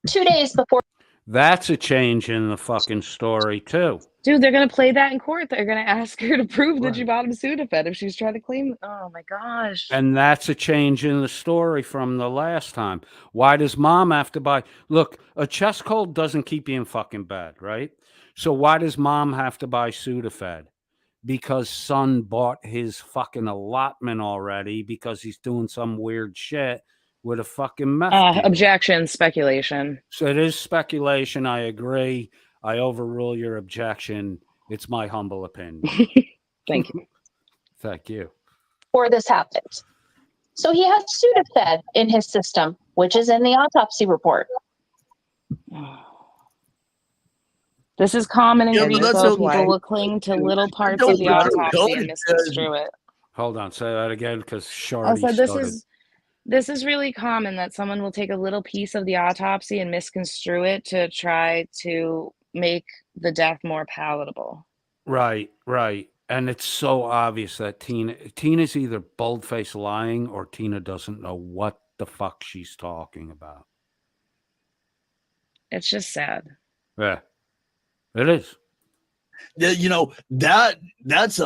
2 days before. That's a change in the fucking story, too. Dude, they're going to play that in court. They're going to ask her to prove that she bought him Sudafed if she's trying to claim. Oh, my gosh. And that's a change in the story from the last time. Why does mom have to buy? Look, a chest cold doesn't keep you in fucking bed, right? So why does mom have to buy Sudafed? Because son bought his fucking allotment already because he's doing some weird shit with a fucking meth deal. Objection, speculation. So it is speculation. I agree. I overrule your objection. It's my humble opinion. Thank you. Thank you. Before this happened. So he had Sudafed in his system, which is in the autopsy report. This is common in Rico. People will cling to little parts of the autopsy and misconstrue it. Hold on. Say that again, because I said this started. this is really common that someone will take a little piece of the autopsy and misconstrue it to try to make the death more palatable. Right. And it's so obvious that Tina's either bold-faced lying or Tina doesn't know what the fuck she's talking about. It's just sad. Yeah, it is. You know, that's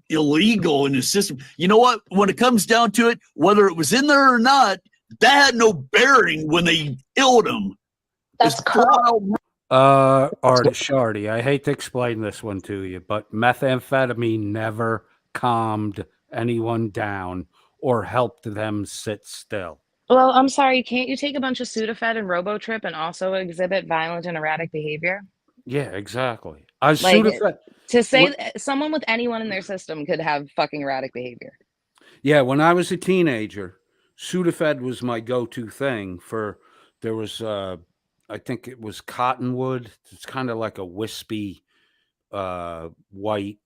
illegal in the system. You know what? When it comes down to it, whether it was in there or not, that had no bearing when they killed him. That's correct. Shardy, I hate to explain this one to you, but methamphetamine never calmed anyone down or helped them sit still. Well, I'm sorry. Can't you take a bunch of Sudafed and Robotrip and also exhibit violent and erratic behavior? Yeah, exactly. To say someone with anyone in their system could have fucking erratic behavior. Yeah, when I was a teenager, Sudafed was my go-to thing there was I think it was Cottonwood. It's kind of like a wispy white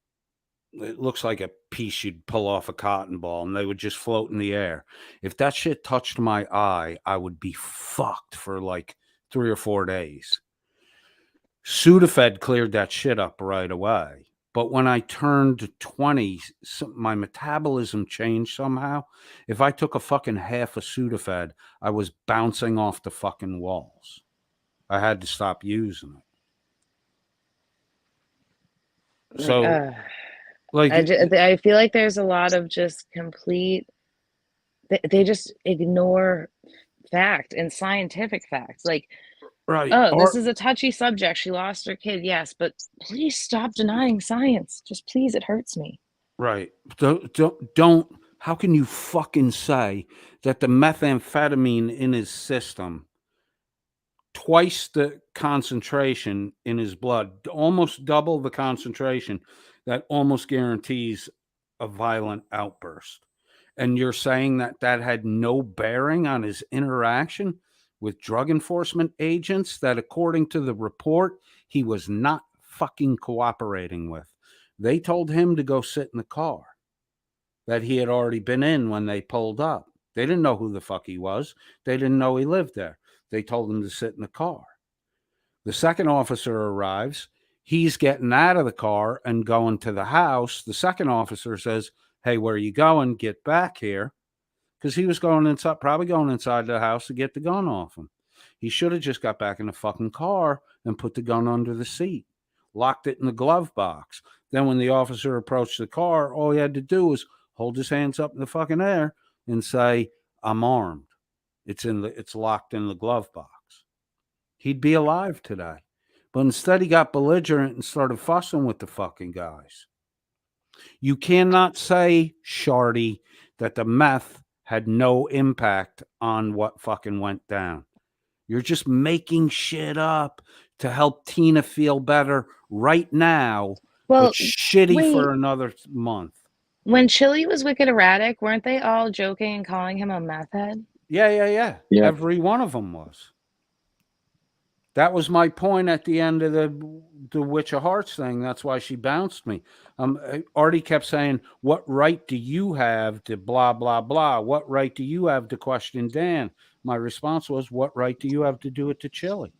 it looks like a piece you'd pull off a cotton ball, and they would just float in the air. If that shit touched my eye, I would be fucked for like 3 or 4 days. Sudafed cleared that shit up right away. But when I turned 20, my metabolism changed somehow. If I took a fucking half of Sudafed, I was bouncing off the fucking walls. I had to stop using it. So, I feel like there's a lot of just complete. They just ignore fact and scientific facts. Like, right. Oh, this is a touchy subject. She lost her kid. Yes, but please stop denying science. Just please, it hurts me. Right. Don't. How can you fucking say that the methamphetamine in his system, twice the concentration in his blood, almost double the concentration, that almost guarantees a violent outburst? And you're saying that that had no bearing on his interaction with drug enforcement agents that, according to the report, he was not fucking cooperating with. They told him to go sit in the car that he had already been in when they pulled up. They didn't know who the fuck he was. They didn't know he lived there. They told him to sit in the car. The second officer arrives. He's getting out of the car and going to the house. The second officer says, "Hey, where are you going? Get back here." Because he was going inside, probably going inside the house to get the gun off him. He should have just got back in the fucking car and put the gun under the seat, locked it in the glove box. Then when the officer approached the car, all he had to do was hold his hands up in the fucking air and say, "I'm armed. It's locked in the glove box." He'd be alive today. But instead he got belligerent and started fussing with the fucking guys. You cannot say, Shardy, that the meth had no impact on what fucking went down. You're just making shit up to help Tina feel better right now, but shitty for another month. When Chili was wicked erratic, weren't they all joking and calling him a meth head? Yeah. Every one of them was. That was my point at the end of the Witch of Hearts thing. That's why she bounced me. Artie kept saying, "What right do you have to blah, blah, blah? What right do you have to question Dan?" My response was, "What right do you have to do it to Chili?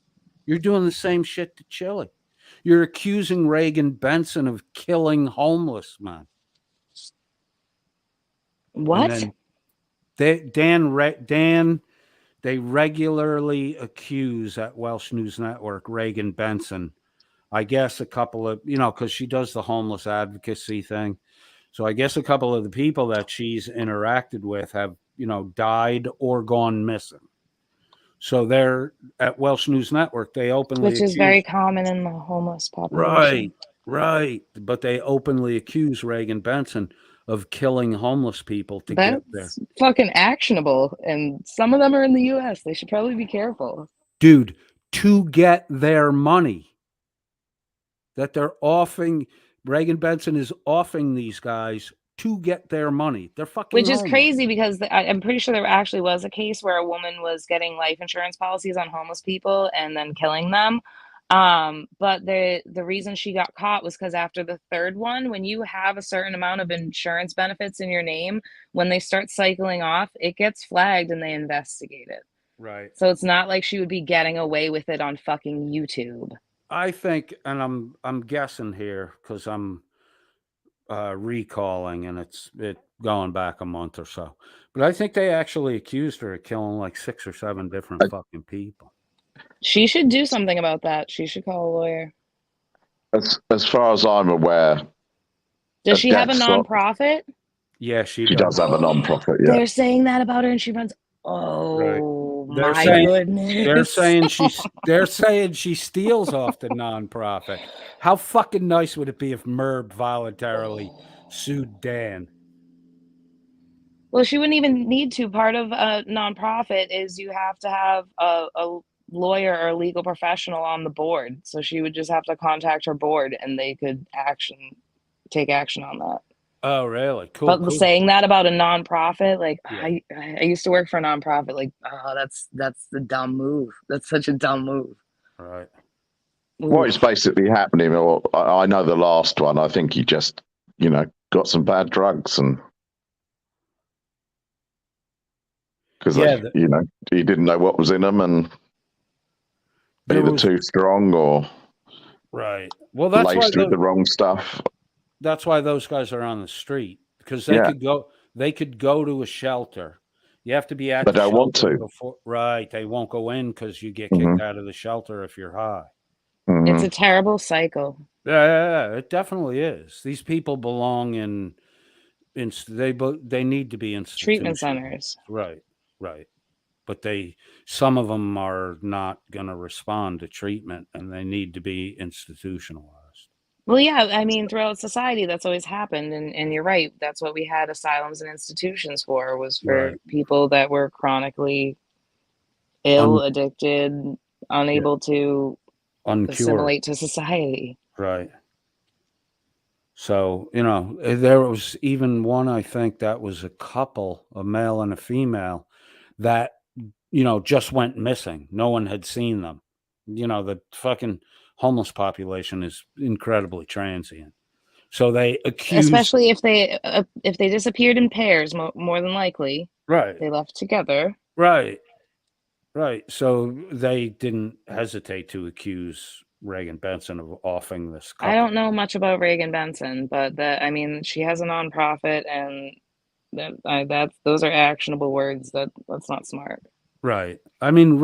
You're doing the same shit to Chili. You're accusing Reagan Benson of killing homeless men." What? Dan, they regularly accuse at Welsh News Network Reagan Benson. I guess a couple of, because she does the homeless advocacy thing. So I guess a couple of the people that she's interacted with have, died or gone missing. So they're at Welsh News Network. They openly Which is very common in the homeless Right. population. But they openly accuse Reagan Benson of killing homeless people to get there. That's fucking actionable. And some of them are in the US. They should probably be careful. Dude, to get their money that they're offering, Reagan Benson is offering these guys to get their money. They're fucking Which is homeless. crazy because I'm pretty sure there actually was a case where a woman was getting life insurance policies on homeless people and then killing them. But the reason she got caught was because after the third one, when you have a certain amount of insurance benefits in your name, when they start cycling off, it gets flagged and they investigate it. Right. So it's not like she would be getting away with it on fucking YouTube. I think, and I'm guessing here because I'm recalling, and it's going back a month or so. But I think they actually accused her of killing like 6 or 7 different fucking people. She should do something about that. She should call a lawyer. As far as I'm aware, does she have a nonprofit? Yeah, she does have a nonprofit. Yeah, they're saying that about her, and she runs. Oh my goodness! They're saying she steals off the nonprofit. How fucking nice would it be if Merb voluntarily sued Dan? Well, she wouldn't even need to. Part of a nonprofit is you have to have a lawyer or a legal professional on the board. So she would just have to contact her board, and they could take action on that. Oh, really? Cool. But cool. saying that about a nonprofit, like Yeah. I used to work for a nonprofit, like, oh, that's the dumb move. That's such a dumb move. Right. What is basically happening, or I know the last one, I think he just got some bad drugs and because Yeah, he didn't know what was in them and There either was- too strong or right. Well, that's why laced with the wrong stuff. that's why those guys are on the street, because Yeah. they could go to a shelter. You have to be at They the don't want shelter to. before, right? They won't go in because you get Mhm. kicked out of the shelter if you're high. It's a terrible cycle. Yeah, it definitely is. These people belong in they need to be Treatment institutions. centers. Right. But some of them are not going to respond to treatment, and they need to be institutionalized. Well, yeah, I mean, throughout society, that's always happened, and you're right. That's what we had asylums and institutions for, was for Right. people that were chronically ill, addicted, unable to Uncured. assimilate to society. Right. So, there was even one, I think that was a couple, a male and a female, that, just went missing. No one had seen them. The fucking homeless population is incredibly transient. So they accused. Especially if they disappeared in pairs, more than likely. Right. They left together. Right. So they didn't hesitate to accuse Reagan Benson of offing this couple. I don't know much about Reagan Benson, but she has a nonprofit, and those are actionable words. That's not smart. Right. I mean,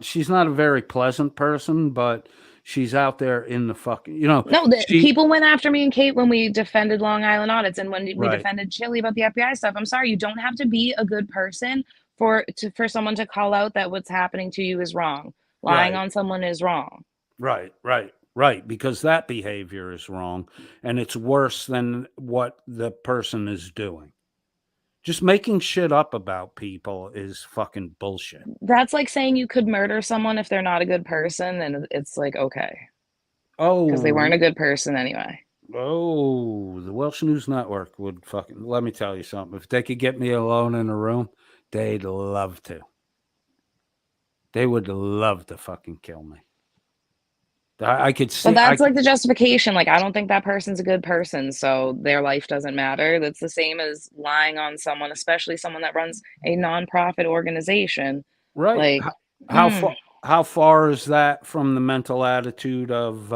she's not a very pleasant person, but she's out there in the fucking, No, people went after me and Kate when we defended Long Island audits, and when we defended Chili about the FBI stuff. I'm sorry, you don't have to be a good person for someone to call out that what's happening to you is wrong. Lying on someone is wrong. Right. Because that behavior is wrong, and it's worse than what the person is doing. Just making shit up about people is fucking bullshit. That's like saying you could murder someone if they're not a good person, and it's like, okay. Oh. Because they weren't a good person anyway. Oh, the Welsh News Network would fucking, let me tell you something. If they could get me alone in a room, they'd love to. They would love to fucking kill me. I could see. But that's like the justification. Like, I don't think that person's a good person, so their life doesn't matter. That's the same as lying on someone, especially someone that runs a nonprofit organization. Right. Like, how far is that from the mental attitude of,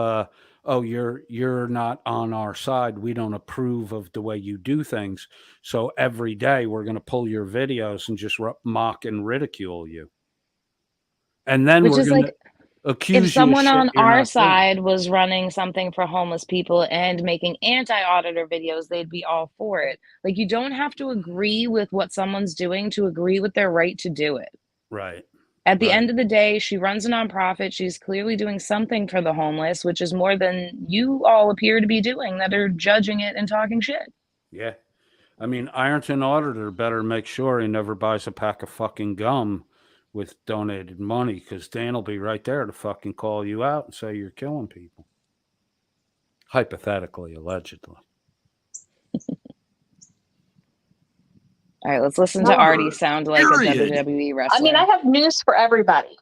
you're not on our side. We don't approve of the way you do things. So every day we're going to pull your videos and just mock and ridicule you. And then we're going to accuse if someone you of on shit you're our not side was running something for homeless people and making anti-auditor videos, they'd be all for it. Like, you don't have to agree with what someone's doing to agree with their right to do it. Right. At the end of the day, she runs a nonprofit. She's clearly doing something for the homeless, which is more than you all appear to be doing, that are judging it and talking shit. Yeah. I mean, Ironton Auditor better make sure he never buys a pack of fucking gum with donated money, because Dan will be right there to fucking call you out and say you're killing people. Hypothetically, allegedly. All right, let's listen to Artie sound like a WWE wrestler. I mean, I have news for everybody.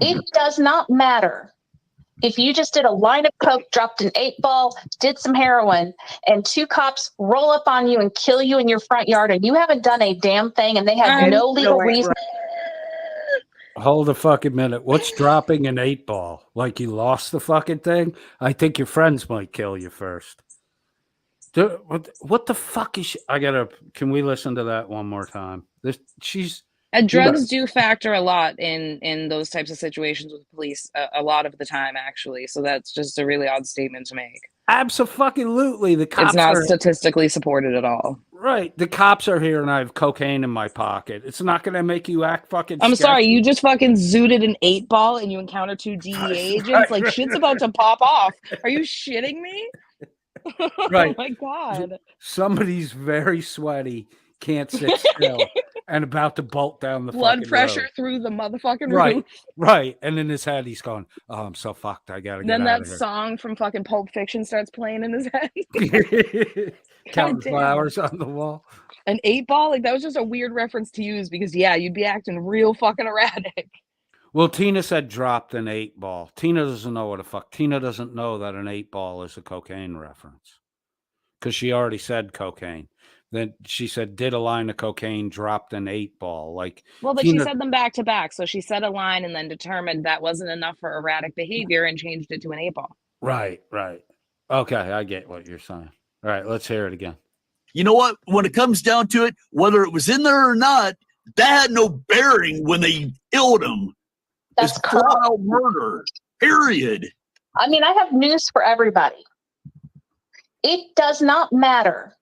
It does not matter if you just did a line of coke, dropped an 8-ball, did some heroin, and 2 cops roll up on you and kill you in your front yard, and you haven't done a damn thing, and they have no legal reason. Hold a fucking minute. What's dropping an 8-ball? Like you lost the fucking thing? I think your friends might kill you first. What the fuck is she? Can we listen to that one more time? Drugs do factor a lot in those types of situations with police a lot of the time, actually. So that's just a really odd statement to make. Absolutely. The cops it's not statistically supported at all. Right. The cops are here and I have cocaine in my pocket. It's not going to make you act fucking I'm sketchy. sorry, you just fucking zooted an 8-ball and you encounter 2 DEA agents? Like, shit's about to pop off. Are you shitting me? Right. Oh my God. Somebody's very sweaty, can't sit still, and about to bolt down the blood fucking pressure road. through the motherfucking Right. roof. Right. And in his head, he's going, "Oh, I'm so fucked. I gotta get Then out that of here." song from fucking Pulp Fiction starts playing in his head. Counting damn. flowers on the wall. An 8-ball? Like, that was just a weird reference to use because, yeah, you'd be acting real fucking erratic. Well, Tina said dropped an 8-ball. Tina doesn't know what the fuck. Tina doesn't know that an 8-ball is a cocaine reference. because she already said cocaine. Then she said did a line of cocaine, dropped an 8-ball. Like, Well, but she Tina, said them back to back. So she said a line and then determined that wasn't enough for erratic behavior and changed it to an 8-ball. right. Okay, I get what you're saying. All right, let's hear it again. You know what? When it comes down to it, whether it was in there or not, that had no bearing when they killed him. That's It's flat correct. out murder. Period. I mean, I have news for everybody. It does not matter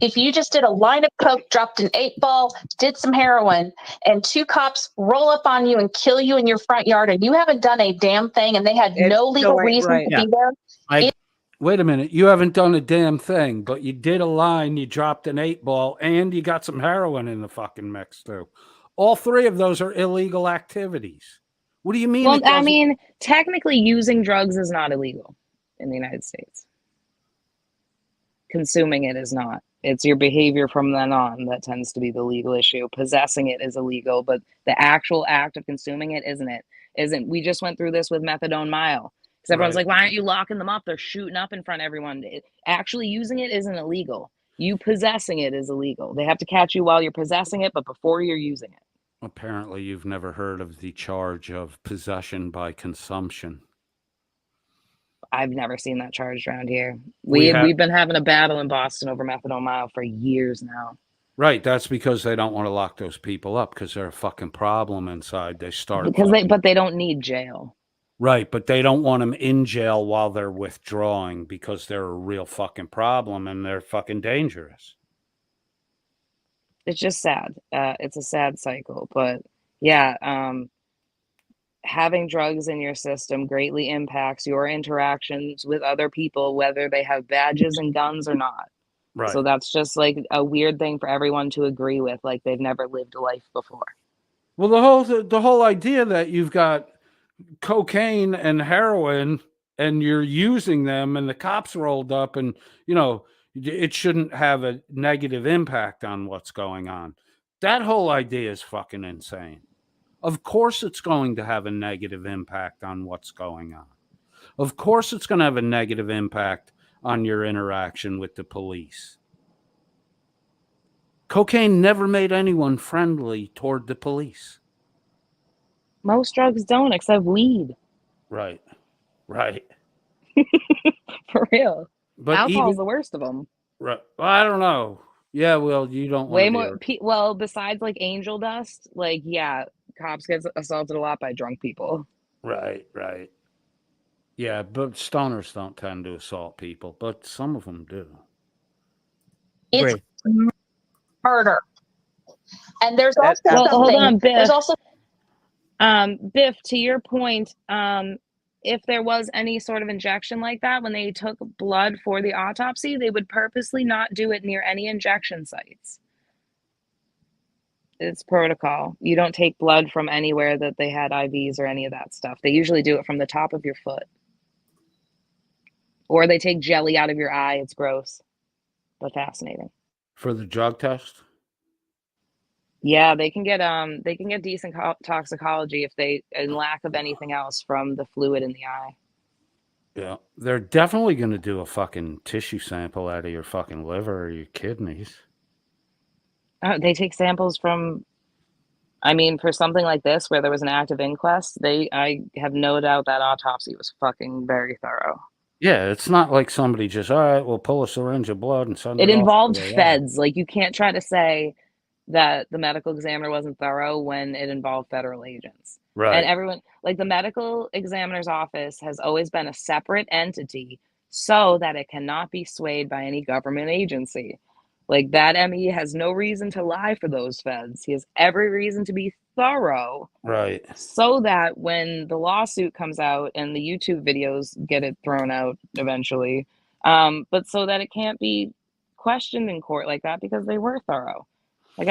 if you just did a line of coke, dropped an 8-ball, did some heroin, and 2 cops roll up on you and kill you in your front yard, and you haven't done a damn thing, and they had no legal reason to be there. Wait a minute. You haven't done a damn thing, but you did a line, you dropped an 8-ball, and you got some heroin in the fucking mix, too. All 3 of those are illegal activities. What do you mean? Well, I mean, technically using drugs is not illegal in the United States. Consuming it is not. It's your behavior from then on that tends to be the legal issue. Possessing it is illegal, but the actual act of consuming it isn't. We just went through this with methadone mile. Because everyone's like, why aren't you locking them up? They're shooting up in front of everyone. Actually using it isn't illegal. You possessing it is illegal. They have to catch you while you're possessing it, but before you're using it. Apparently, you've never heard of the charge of possession by consumption. I've never seen that charged around here. We've been having a battle in Boston over methadone mile for years now. Right, that's because they don't want to lock those people up because they're a fucking problem inside. They start but they don't need jail. Right, but they don't want them in jail while they're withdrawing because they're a real fucking problem and they're fucking dangerous. It's just sad. It's a sad cycle, but yeah, having drugs in your system greatly impacts your interactions with other people, whether they have badges and guns or not. Right. So that's just like a weird thing for everyone to agree with, like they've never lived a life before. Well, the whole idea that you've got cocaine and heroin and you're using them and the cops rolled up and, it shouldn't have a negative impact on what's going on. That whole idea is fucking insane. Of course it's going to have a negative impact on what's going on. Of course it's going to have a negative impact on your interaction with the police. Cocaine never made anyone friendly toward the police. Most drugs don't, except weed. Right. For real. But alcohol's the worst of them. Right. Well, I don't know. Yeah, well, you don't Way want to more. Well, besides like angel dust, like yeah, cops get assaulted a lot by drunk people. Right. Yeah, but stoners don't tend to assault people, but some of them do. It's murder. And there's also well, something. Hold on, Biff. There's also Biff, to your point, if there was any sort of injection like that, when they took blood for the autopsy, they would purposely not do it near any injection sites. It's protocol. You don't take blood from anywhere that they had IVs or any of that stuff. They usually do it from the top of your foot. Or they take jelly out of your eye. It's gross, but fascinating. For the drug test? Yeah, they can get decent toxicology if they, in lack of anything else, from the fluid in the eye. Yeah, they're definitely going to do a fucking tissue sample out of your fucking liver or your kidneys. They take samples from, for something like this where there was an active inquest, I have no doubt that autopsy was fucking very thorough. Yeah, it's not like somebody just, all right, we'll pull a syringe of blood and send it. It involved off feds. Like, you can't try to say that the medical examiner wasn't thorough when it involved federal agents. Right. And everyone, like the medical examiner's office has always been a separate entity so that it cannot be swayed by any government agency. Like that ME has no reason to lie for those feds. He has every reason to be thorough. Right. So that when the lawsuit comes out and the YouTube videos get it thrown out eventually, but so that it can't be questioned in court like that because they were thorough. Like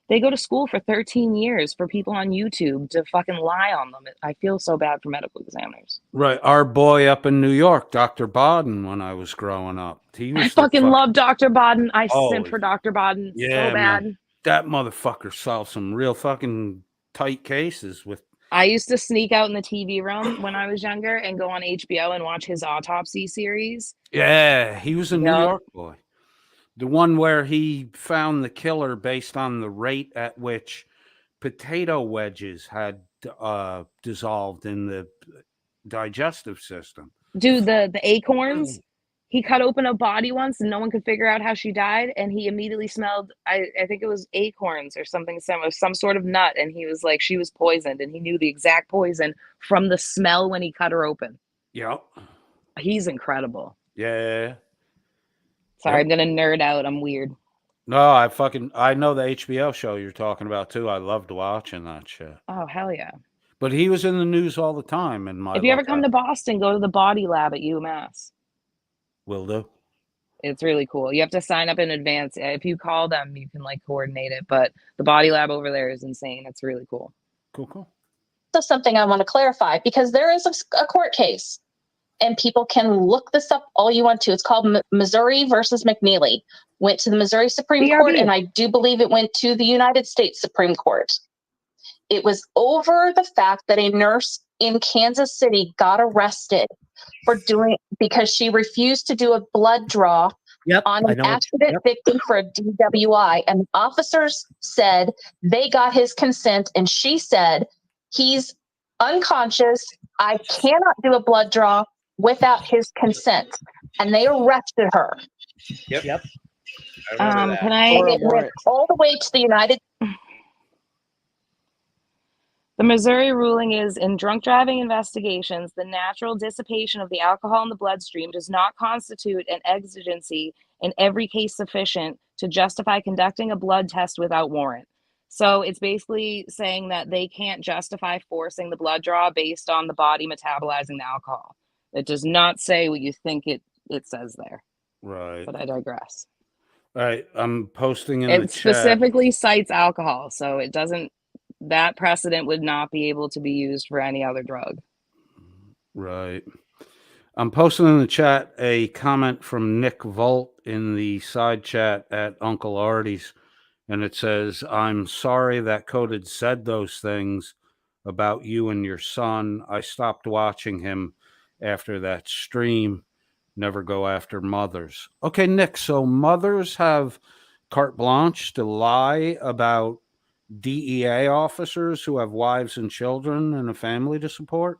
they go to school for 13 years for people on YouTube to fucking lie on them. I feel so bad for medical examiners. Right. Our boy up in New York, Dr. Bodden, when I was growing up. I fucking love Dr. Bodden. I simp for Dr. Bodden so bad. Man. That motherfucker solved some real fucking tight cases with. I used to sneak out in the TV room when I was younger and go on HBO and watch his autopsy series. Yeah, he was a New Yep. York boy. The one where he found the killer based on the rate at which potato wedges had dissolved in the digestive system. Dude, the acorns. He cut open a body once and no one could figure out how she died, and he immediately smelled I think it was acorns or something, some sort of nut, and he was like, she was poisoned, and he knew the exact poison from the smell when he cut her open. Yep. He's incredible. Yeah. Sorry, Yep. I'm gonna nerd out. I'm weird. No, I know the HBO show you're talking about too. I loved watching that shit. Oh, hell yeah. But he was in the news all the time in my If you ever locale. come to Boston, go to the Body Lab at UMass. Will do. It's really cool. You have to sign up in advance. If you call them, you can like coordinate it. But the Body Lab over there is insane. It's really cool. Cool. So something I want to clarify, because there is a court case, and people can look this up all you want to. It's called Missouri versus McNeely. Went to the Missouri Supreme Court, and I do believe it went to the United States Supreme Court. It was over the fact that a nurse in Kansas City got arrested because she refused to do a blood draw on an accident victim for a DWI. And the officers said they got his consent, and she said, he's unconscious. I cannot do a blood draw without his consent. And they arrested her. Yep. Can It went all the way to the United. The Missouri ruling is, in drunk driving investigations, the natural dissipation of the alcohol in the bloodstream does not constitute an exigency in every case sufficient to justify conducting a blood test without warrant. So it's basically saying that they can't justify forcing the blood draw based on the body metabolizing the alcohol. It does not say what you think it says there. Right. But I digress. All right. I'm posting in It the chat. specifically cites alcohol, so it doesn't. That precedent would not be able to be used for any other drug. Right. I'm posting in the chat a comment from Nick Volt in the side chat at Uncle Artie's, and it says, "I'm sorry that Coded said those things about you and your son. I stopped watching him after that stream. Never go after mothers." Okay, Nick, so mothers have carte blanche to lie about DEA officers who have wives and children and a family to support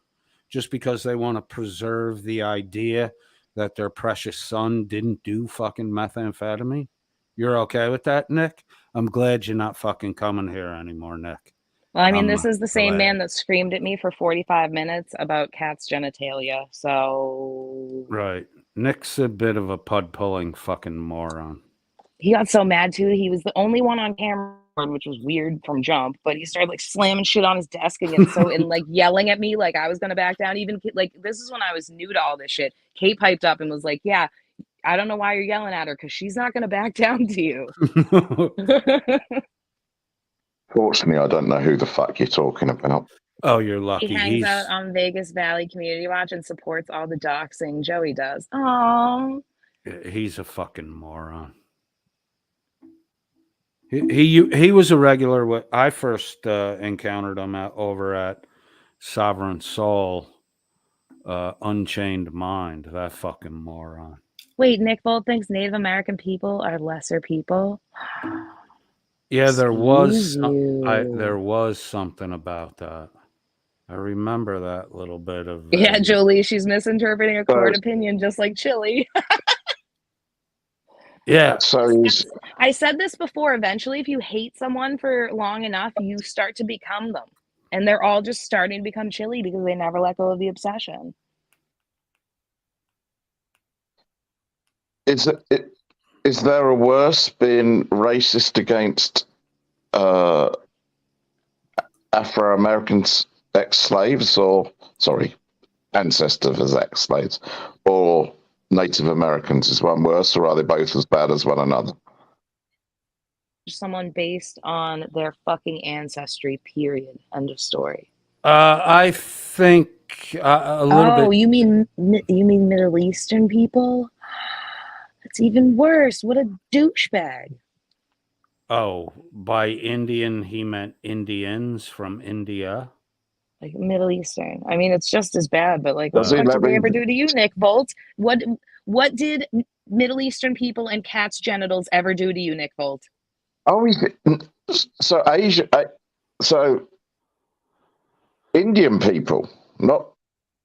just because they want to preserve the idea that their precious son didn't do fucking methamphetamine. You're okay with that, Nick? I'm glad you're not fucking coming here anymore, Nick. Well, I mean, this is the same man that screamed at me for 45 minutes about Kat's genitalia, so... Right. Nick's a bit of a pud-pulling fucking moron. He got so mad, too. He was the only one on camera, which was weird from jump, but he started, like, slamming shit on his desk again, and, like, yelling at me like I was gonna back down. Even, like, this is when I was new to all this shit. Kate piped up and was like, yeah, I don't know why you're yelling at her, because she's not gonna back down to you. Fortunately, I don't know who the fuck you're talking about. Oh, you're lucky. He hangs out on Vegas Valley Community Watch and supports all the doxing Joey does. Aww. He's a fucking moron. He was a regular. When I first encountered him over at Sovereign Soul, Unchained Mind. That fucking moron. Wait, Nick Bolt thinks Native American people are lesser people? Yeah, there was something about that. I remember that little bit of. Yeah, Jolie, she's misinterpreting a court opinion just like Chili. Yeah. So I said this before. Eventually, if you hate someone for long enough, you start to become them. And they're all just starting to become Chili because they never let go of the obsession. Is there a worse being racist against Afro-Americans ex-slaves, or ancestors as ex-slaves, or Native Americans? Is one worse, or are they both as bad as one another? Someone based on their fucking ancestry, period. End of story. I think a little bit. Oh, you mean Middle Eastern people? That's even worse. What a douchebag. Oh, by Indian, he meant Indians from India. Like Middle Eastern. I mean, it's just as bad, but like, what Does the he fuck let did they me? ever do to you, Nick Volt? What did Middle Eastern people and cats' genitals ever do to you, Nick Volt? Oh, so Asia. So Indian people, not.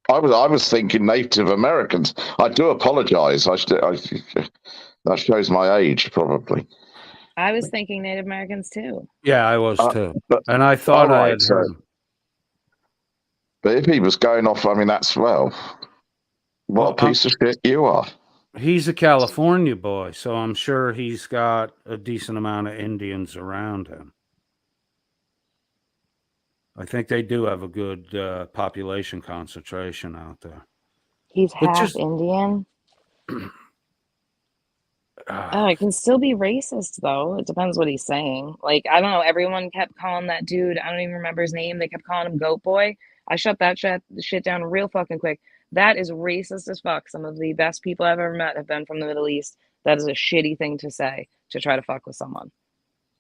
I was thinking Native Americans. I do apologize. That shows my age, probably. I was thinking Native Americans too. Yeah, I was too. But, And I thought I right, had heard him. But if he was going off, I mean, that's what a piece of shit you are. He's a California boy, so I'm sure he's got a decent amount of Indians around him. I think they do have a good population concentration out there. He's But half just Indian. Oh, it can still be racist though. It depends what he's saying. Like, I don't know. Everyone kept calling that dude, I don't even remember his name. They kept calling him Goat Boy. I shut that shit down real fucking quick. That is racist as fuck. Some of the best people I've ever met have been from the Middle East. That is a shitty thing to say to try to fuck with someone.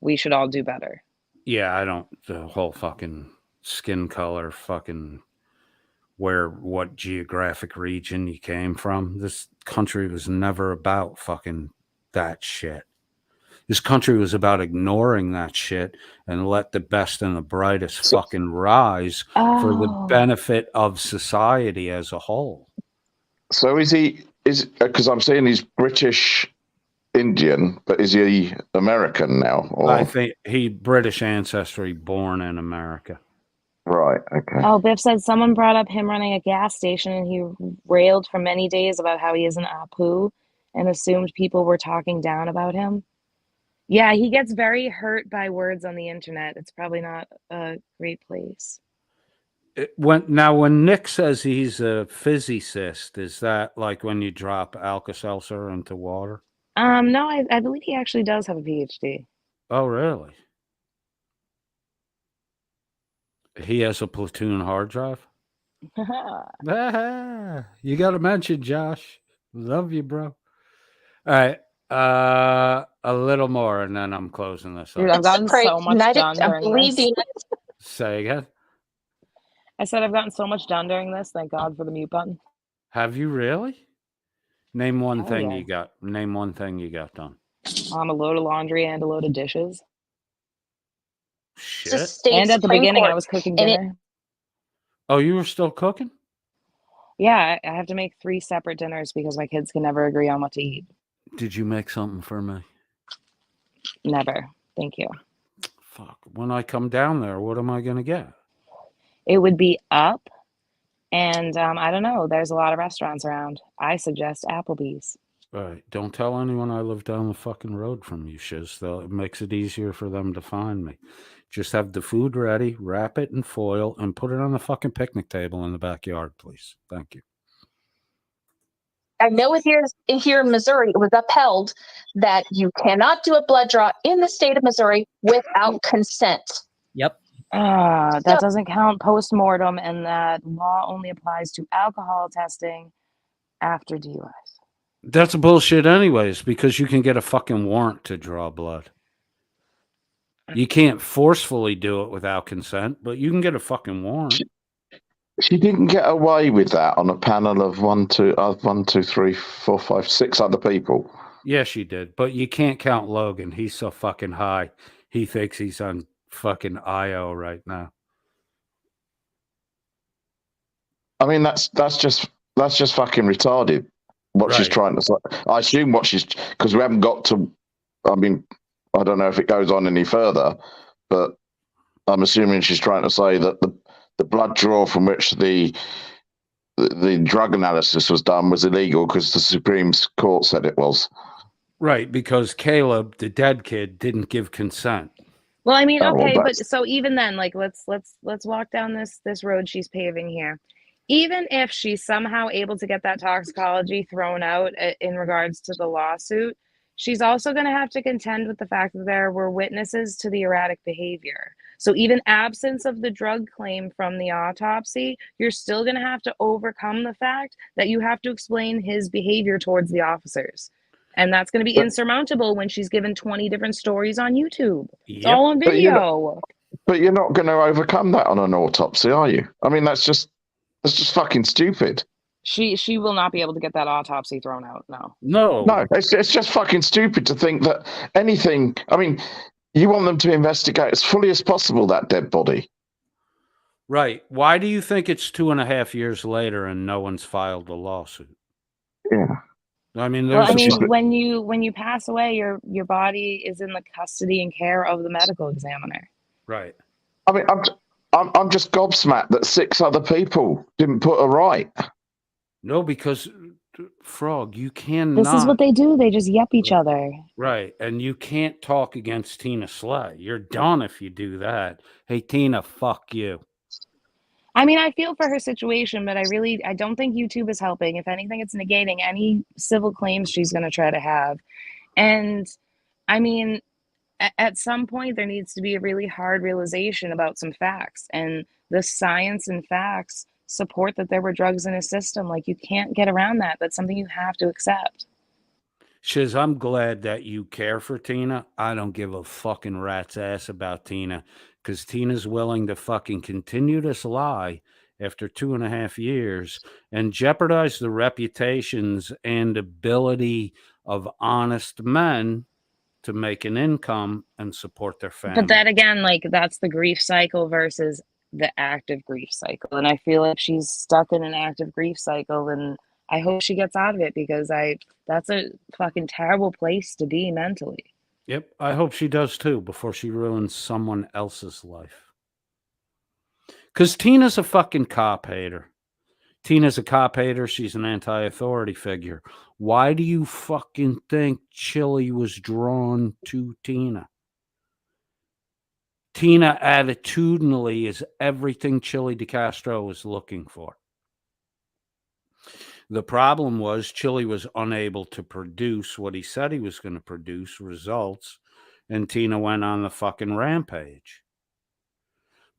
We should all do better. yeah, I don't. The whole fucking skin color, fucking what geographic region you came from. This country was never about fucking that shit. This country was about ignoring that shit and let the best and the brightest fucking rise for the benefit of society as a whole. So is because I'm saying he's British Indian, but is he American now? Or? I think he British ancestry, born in America. Right. Okay. Oh, Biff said someone brought up him running a gas station and he railed for many days about how he is an Apu and assumed people were talking down about him. Yeah, he gets very hurt by words on the internet. It's probably not a great place. When Nick says he's a physicist, is that like when you drop Alka-Seltzer into water? No, I believe he actually does have a PhD. Oh, really? He has a platoon hard drive? You got to mention, Josh. Love you, bro. All right. A little more, and then I'm closing this Dude, up. I've gotten so much done during this. Say again? I said I've gotten so much done during this. Thank God for the mute button. Have you really? Name one thing yeah. you got. Name one thing you got done. A load of laundry and a load of dishes. Shit. And at the beginning, I was cooking dinner. Oh, you were still cooking? Yeah, I have to make 3 separate dinners because my kids can never agree on what to eat. Did you make something for me? Never. Thank you. Fuck. When I come down there, what am I going to get? It would be up. And I don't know. There's a lot of restaurants around. I suggest Applebee's. All right. Don't tell anyone I live down the fucking road from you, Shiz. It makes it easier for them to find me. Just have the food ready, wrap it in foil, and put it on the fucking picnic table in the backyard, please. Thank you. I know here in Missouri, it was upheld that you cannot do a blood draw in the state of Missouri without consent. Yep. That doesn't count post-mortem, and that law only applies to alcohol testing after DUIs. That's bullshit anyways, because you can get a fucking warrant to draw blood. You can't forcefully do it without consent, but you can get a fucking warrant. She didn't get away with that on a panel of 1, 2, 3, 4, 5, 6 other people. Yeah, she did. But you can't count Logan. He's so fucking high. He thinks he's on fucking IO right now. I mean, that's just fucking retarded. What she's trying to say. I assume because we haven't got to. I mean, I don't know if it goes on any further, but I'm assuming she's trying to say that the blood draw from which the drug analysis was done was illegal because the Supreme Court said it was. Right, because Caleb, the dead kid, didn't give consent. Well, I mean, okay, but so even then, like, let's walk down this road she's paving here. Even if she's somehow able to get that toxicology thrown out in regards to the lawsuit, she's also going to have to contend with the fact that there were witnesses to the erratic behavior. So even absence of the drug claim from the autopsy, you're still going to have to overcome the fact that you have to explain his behavior towards the officers. And that's going to be insurmountable when she's given 20 different stories on YouTube. It's all on video. but you're not going to overcome that on an autopsy, are you? I mean, that's just fucking stupid. She will not be able to get that autopsy thrown out. No. No, it's just fucking stupid to think that anything. I mean, you want them to investigate as fully as possible that dead body. Right. Why do you think it's 2.5 years later and no one's filed a lawsuit? Yeah. I mean, Well, there's I mean, when you pass away, your body is in the custody and care of the medical examiner. right. I mean, I'm just gobsmacked that 6 other people didn't put her right. No, because Frog, you cannot. This is what they do. They just yep each other. Right. And you can't talk against Tina Slay. You're done if you do that. Hey, Tina, fuck you. I mean, I feel for her situation, but I don't think YouTube is helping. If anything, it's negating any civil claims she's going to try to have. And I mean, at some point, there needs to be a really hard realization about some facts. And the science and facts support that there were drugs in his system. Like, you can't get around that. That's something you have to accept. Shiz, I'm glad that you care for Tina. I don't give a fucking rat's ass about Tina because Tina's willing to fucking continue this lie after 2.5 years and jeopardize the reputations and ability of honest men to make an income and support their family. But that again, like, that's the grief cycle versus the active grief cycle. And I feel like she's stuck in an active grief cycle, and I hope she gets out of it because that's a fucking terrible place to be mentally. Yep, I hope she does too before she ruins someone else's life. Because Tina's a fucking cop hater. Tina's a cop hater. She's an anti-authority figure. Why do you fucking think Chili was drawn to Tina? Tina attitudinally is everything Chili DeCastro was looking for. The problem was Chili was unable to produce what he said he was going to produce, results, and Tina went on the fucking rampage.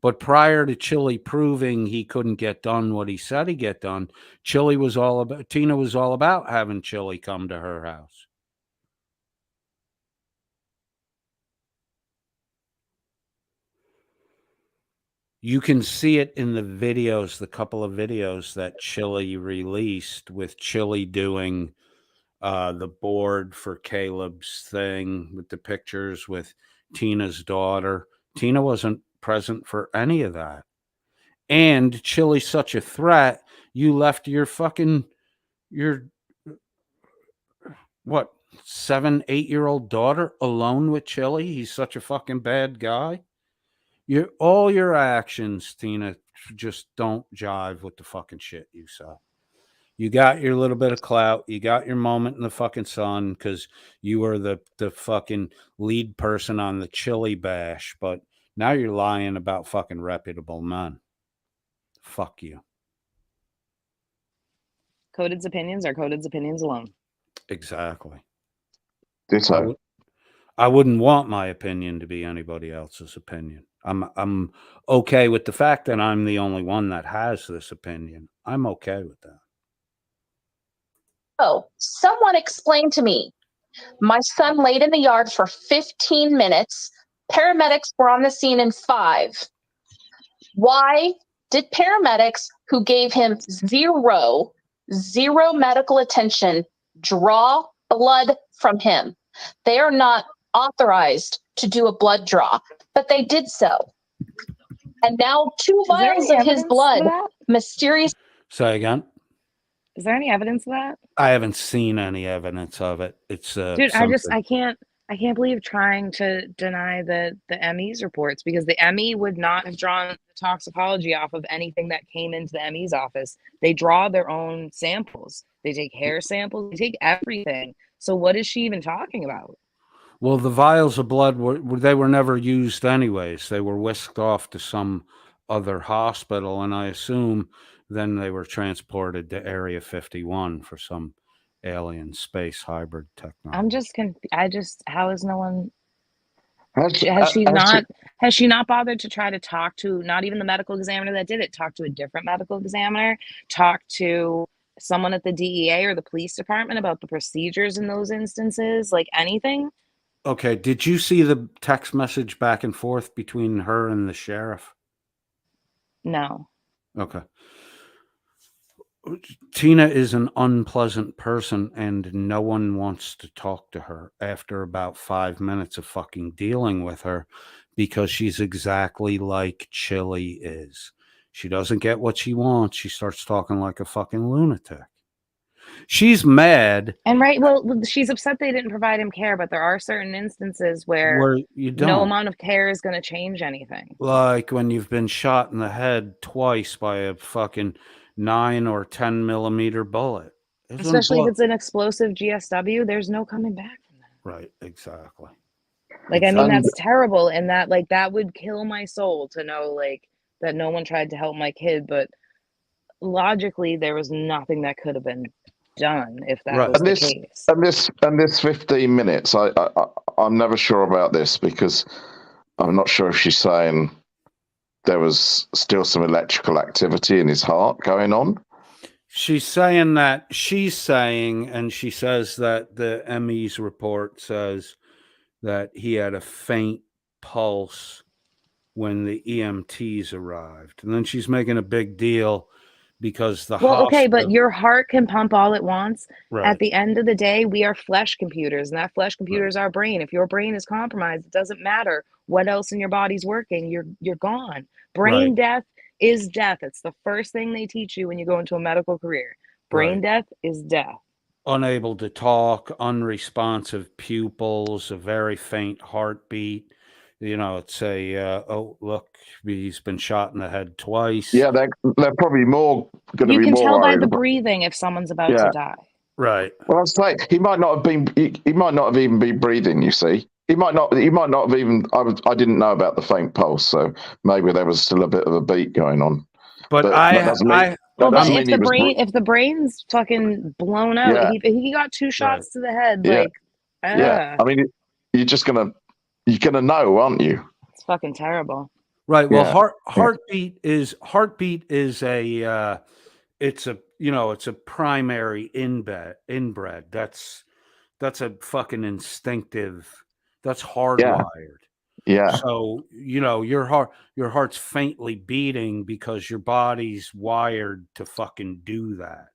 But prior to Chili proving he couldn't get done what he said he'd get done, Tina was all about having Chili come to her house. You can see it in the videos, the couple of videos that Chili released with Chili doing the board for Caleb's thing with the pictures with Tina's daughter. Tina wasn't present for any of that. And Chili's such a threat, you left your 7, 8-year-old daughter alone with Chili? He's such a fucking bad guy. All your actions, Tina, just don't jive with the fucking shit you say. You got your little bit of clout. You got your moment in the fucking sun because you were the fucking lead person on the Chili bash. But now you're lying about fucking reputable men. Fuck you. Coded's opinions are Coded's opinions alone. Exactly. Ditto. I wouldn't want my opinion to be anybody else's opinion. I'm okay with the fact that I'm the only one that has this opinion. I'm okay with that. Oh, someone explain to me. My son laid in the yard for 15 minutes. Paramedics were on the scene in 5. Why did paramedics who gave him zero medical attention draw blood from him? They are not authorized to do a blood draw, but they did so. And now 2 vials of his blood mysterious. Say again. Is there any evidence of that? I haven't seen any evidence of it. It's dude, I can't believe trying to deny the ME's reports, because the ME would not have drawn the toxicology off of anything that came into the ME's office. They draw their own samples. They take hair samples. They take everything. So what is she even talking about? Well, the vials of blood were never used anyways. They were whisked off to some other hospital, and I assume then they were transported to Area 51 for some alien space hybrid technology. How is no one? Has she not bothered to try to talk to not even the medical examiner that did it? Talk to a different medical examiner. Talk to someone at the DEA or the police department about the procedures in those instances. Like anything. Okay, did you see the text message back and forth between her and the sheriff? No. Okay. Tina is an unpleasant person, and no one wants to talk to her after about 5 minutes of fucking dealing with her because she's exactly like Chili is. She doesn't get what she wants. She starts talking like a fucking lunatic. She's mad And well, she's upset they didn't provide him care, but there are certain instances where where you no don't. amount of care is going to change anything. Like when you've been shot in the head twice by a fucking 9 or 10 millimeter bullet. Especially if it's an explosive GSW, there's no coming back from that. Right, exactly. Like, I mean, that's terrible. And that would kill my soul to know, like, that no one tried to help my kid. But logically, there was nothing that could have been done if that was the case. And this 15 minutes, I'm never sure about this because I'm not sure if she's saying there was still some electrical activity in his heart going on. She's saying, and she says that the ME's report says that he had a faint pulse when the EMTs arrived. And then she's making a big deal because the Okay, but hospital. your heart can pump all it wants. Right. At the end of the day, we are flesh computers, and that flesh computer is our brain. If your brain is compromised, it doesn't matter what else in your body's working. You're gone. Brain death is death. It's the first thing they teach you when you go into a medical career. Brain death is death. Unable to talk, unresponsive pupils, a very faint heartbeat. You know, it's oh, look, he's been shot in the head twice. Yeah, they're probably more going to be more. You can tell by worried the about breathing if someone's about to die. Right. Well, I was saying he might not have been. He might not have even been breathing. You see, he might not have even. I didn't know about the faint pulse, so maybe there was still a bit of a beat going on. But if the brain's fucking blown out, he got 2 shots to the head. Yeah. Like, yeah. I mean, you're gonna know, aren't you? It's fucking terrible. Right. Well, heartbeat is a it's a primary inbred. That's a fucking instinctive. That's hardwired. Yeah. So, your heart's faintly beating because your body's wired to fucking do that.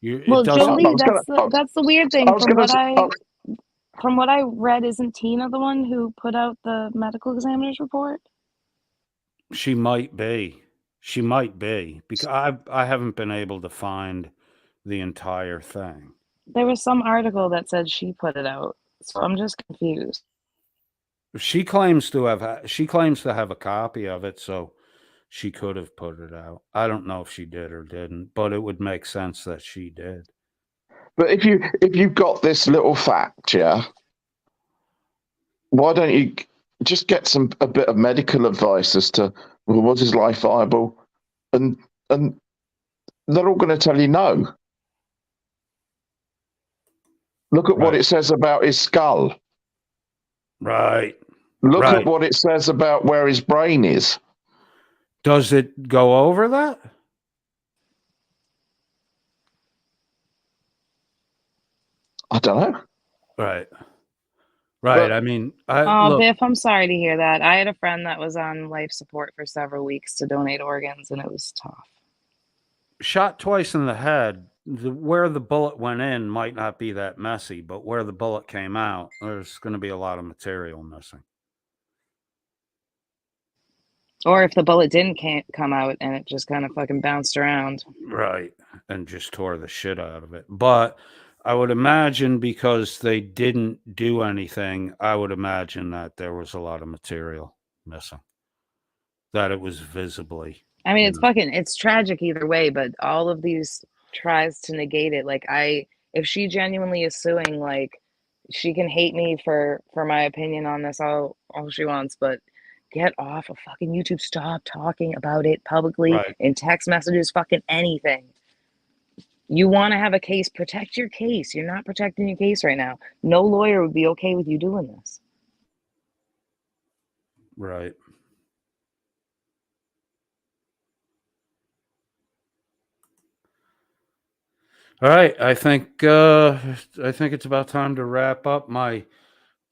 Jolie, that's the weird thing. From what I read, isn't Tina the one who put out the medical examiner's report? She might be because I haven't been able to find the entire thing. There was some article that said she put it out, so I'm just confused. She claims to have a copy of it, so she could have put it out. I don't know if she did or didn't, but it would make sense that she did. But if you've got this little fact, why don't you just get a bit of medical advice as to, well, was his life viable? And they're all going to tell you no. Look at what it says about his skull. Right. Look at what it says about where his brain is. Does it go over that? I don't know. Right. But, I mean, Biff, I'm sorry to hear that. I had a friend that was on life support for several weeks to donate organs, and it was tough. Shot twice in the head. Where the bullet went in might not be that messy, but where the bullet came out, there's going to be a lot of material missing. Or if the bullet didn't come out and it just kind of fucking bounced around. Right. And just tore the shit out of it. But I would imagine because they didn't do anything, I would imagine that there was a lot of material missing. That it was visibly. I mean, it's tragic either way, but all of these tries to negate it. Like, if she genuinely is suing, like, she can hate me for my opinion on this all she wants, but get off of fucking YouTube. Stop talking about it publicly in text messages, fucking anything. You want to have a case, protect your case. You're not protecting your case right now. No lawyer would be okay with you doing this. Right. All right, I think it's about time to wrap up. My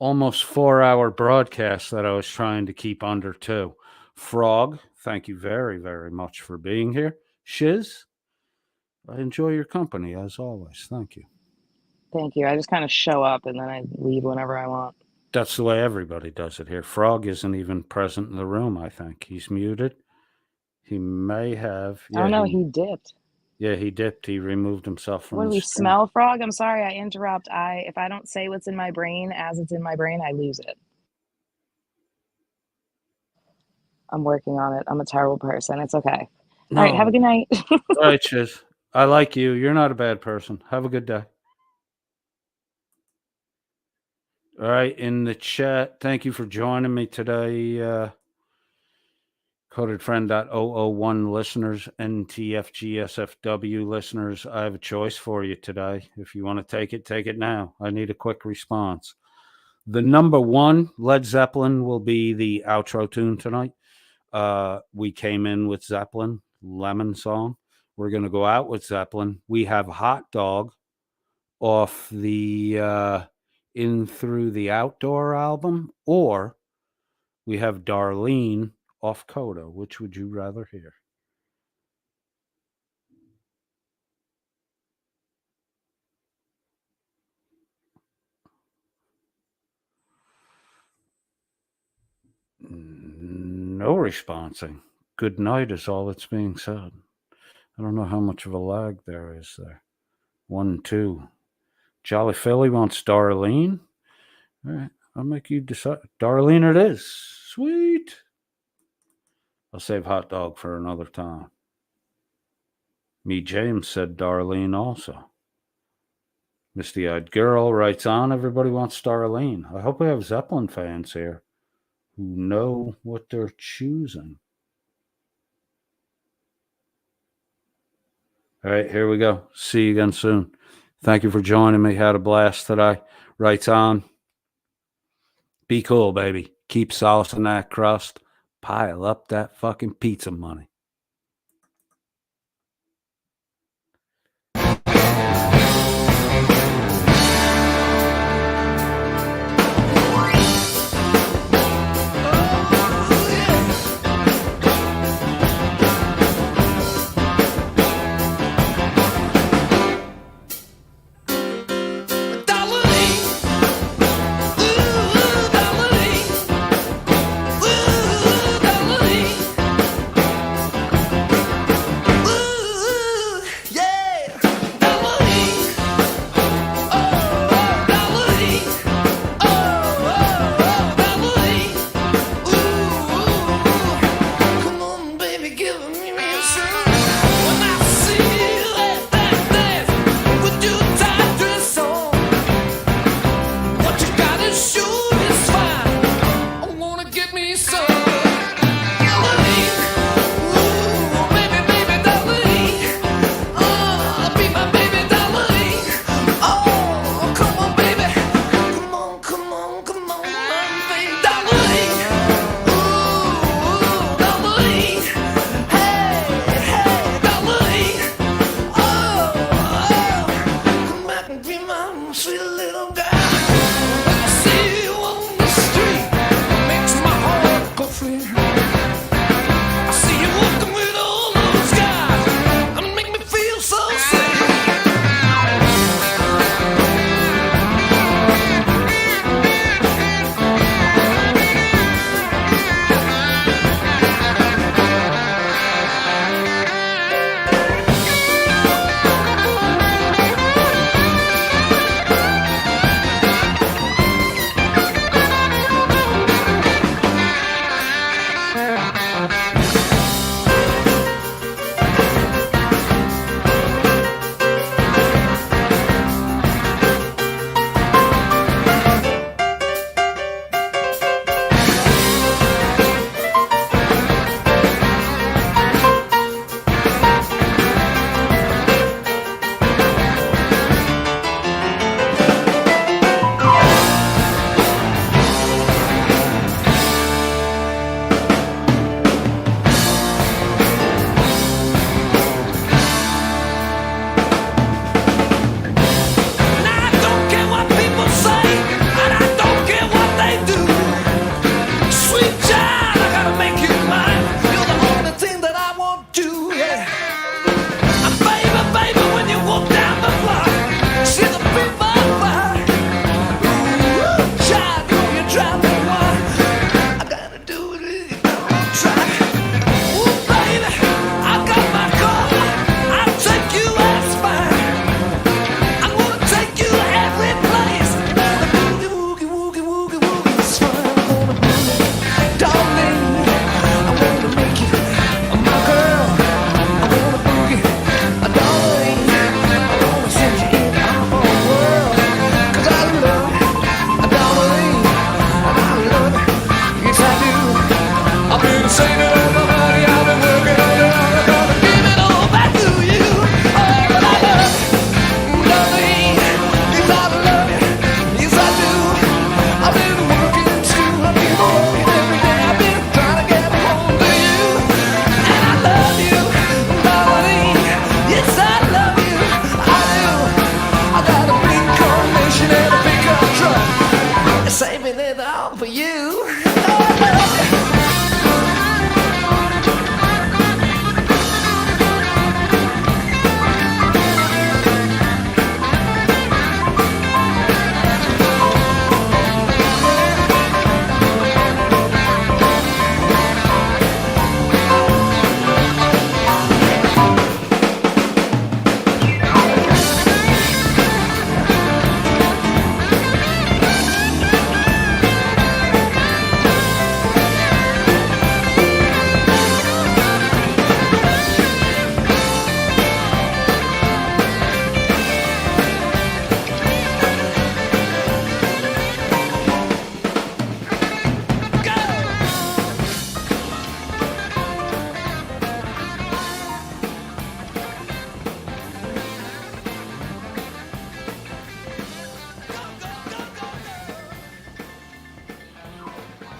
almost 4-hour broadcast that I was trying to keep under 2. Frog, thank you very, very much for being here. Shiz, I enjoy your company as always. Thank you. Thank you. I just kind of show up and then I leave whenever I want. That's the way everybody does it here. Frog isn't even present in the room, I think. He's muted. He may have. Oh no, he dipped. Yeah, he dipped. He removed himself from What do the we stream. smell, Frog? I'm sorry, I interrupt. If I don't say what's in my brain as it's in my brain, I lose it. I'm working on it. I'm a terrible person. It's okay. No. All right, have a good night. All right, Shiz. I like you. You're not a bad person. Have a good day. All right, in the chat, thank you for joining me today. CodedFriend.001 listeners, NTFGSFW listeners, I have a choice for you today. If you want to take it now. I need a quick response. The number 1, Led Zeppelin, will be the outro tune tonight. We came in with Zeppelin, Lemon Song. We're going to go out with Zeppelin. We have Hot Dog off the In Through the Outdoor album, or we have Darlene off Coda. Which would you rather hear? No responsing. Good night is all that's being said. I don't know how much of a lag there is there. 1, 2. Jolly Philly wants Darlene. All right, I'll make you decide. Darlene it is. Sweet. I'll save Hot Dog for another time. Me James said Darlene also. Misty-eyed girl writes on, everybody wants Darlene. I hope we have Zeppelin fans here who know what they're choosing. All right, here we go. See you again soon. Thank you for joining me. Had a blast today. Writes on. Be cool, baby. Keep saucing that crust. Pile up that fucking pizza money.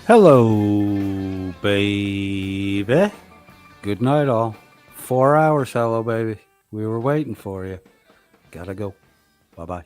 Hello, baby. Good night, all. 4 hours, hello, baby. We were waiting for you. Gotta go. Bye-bye.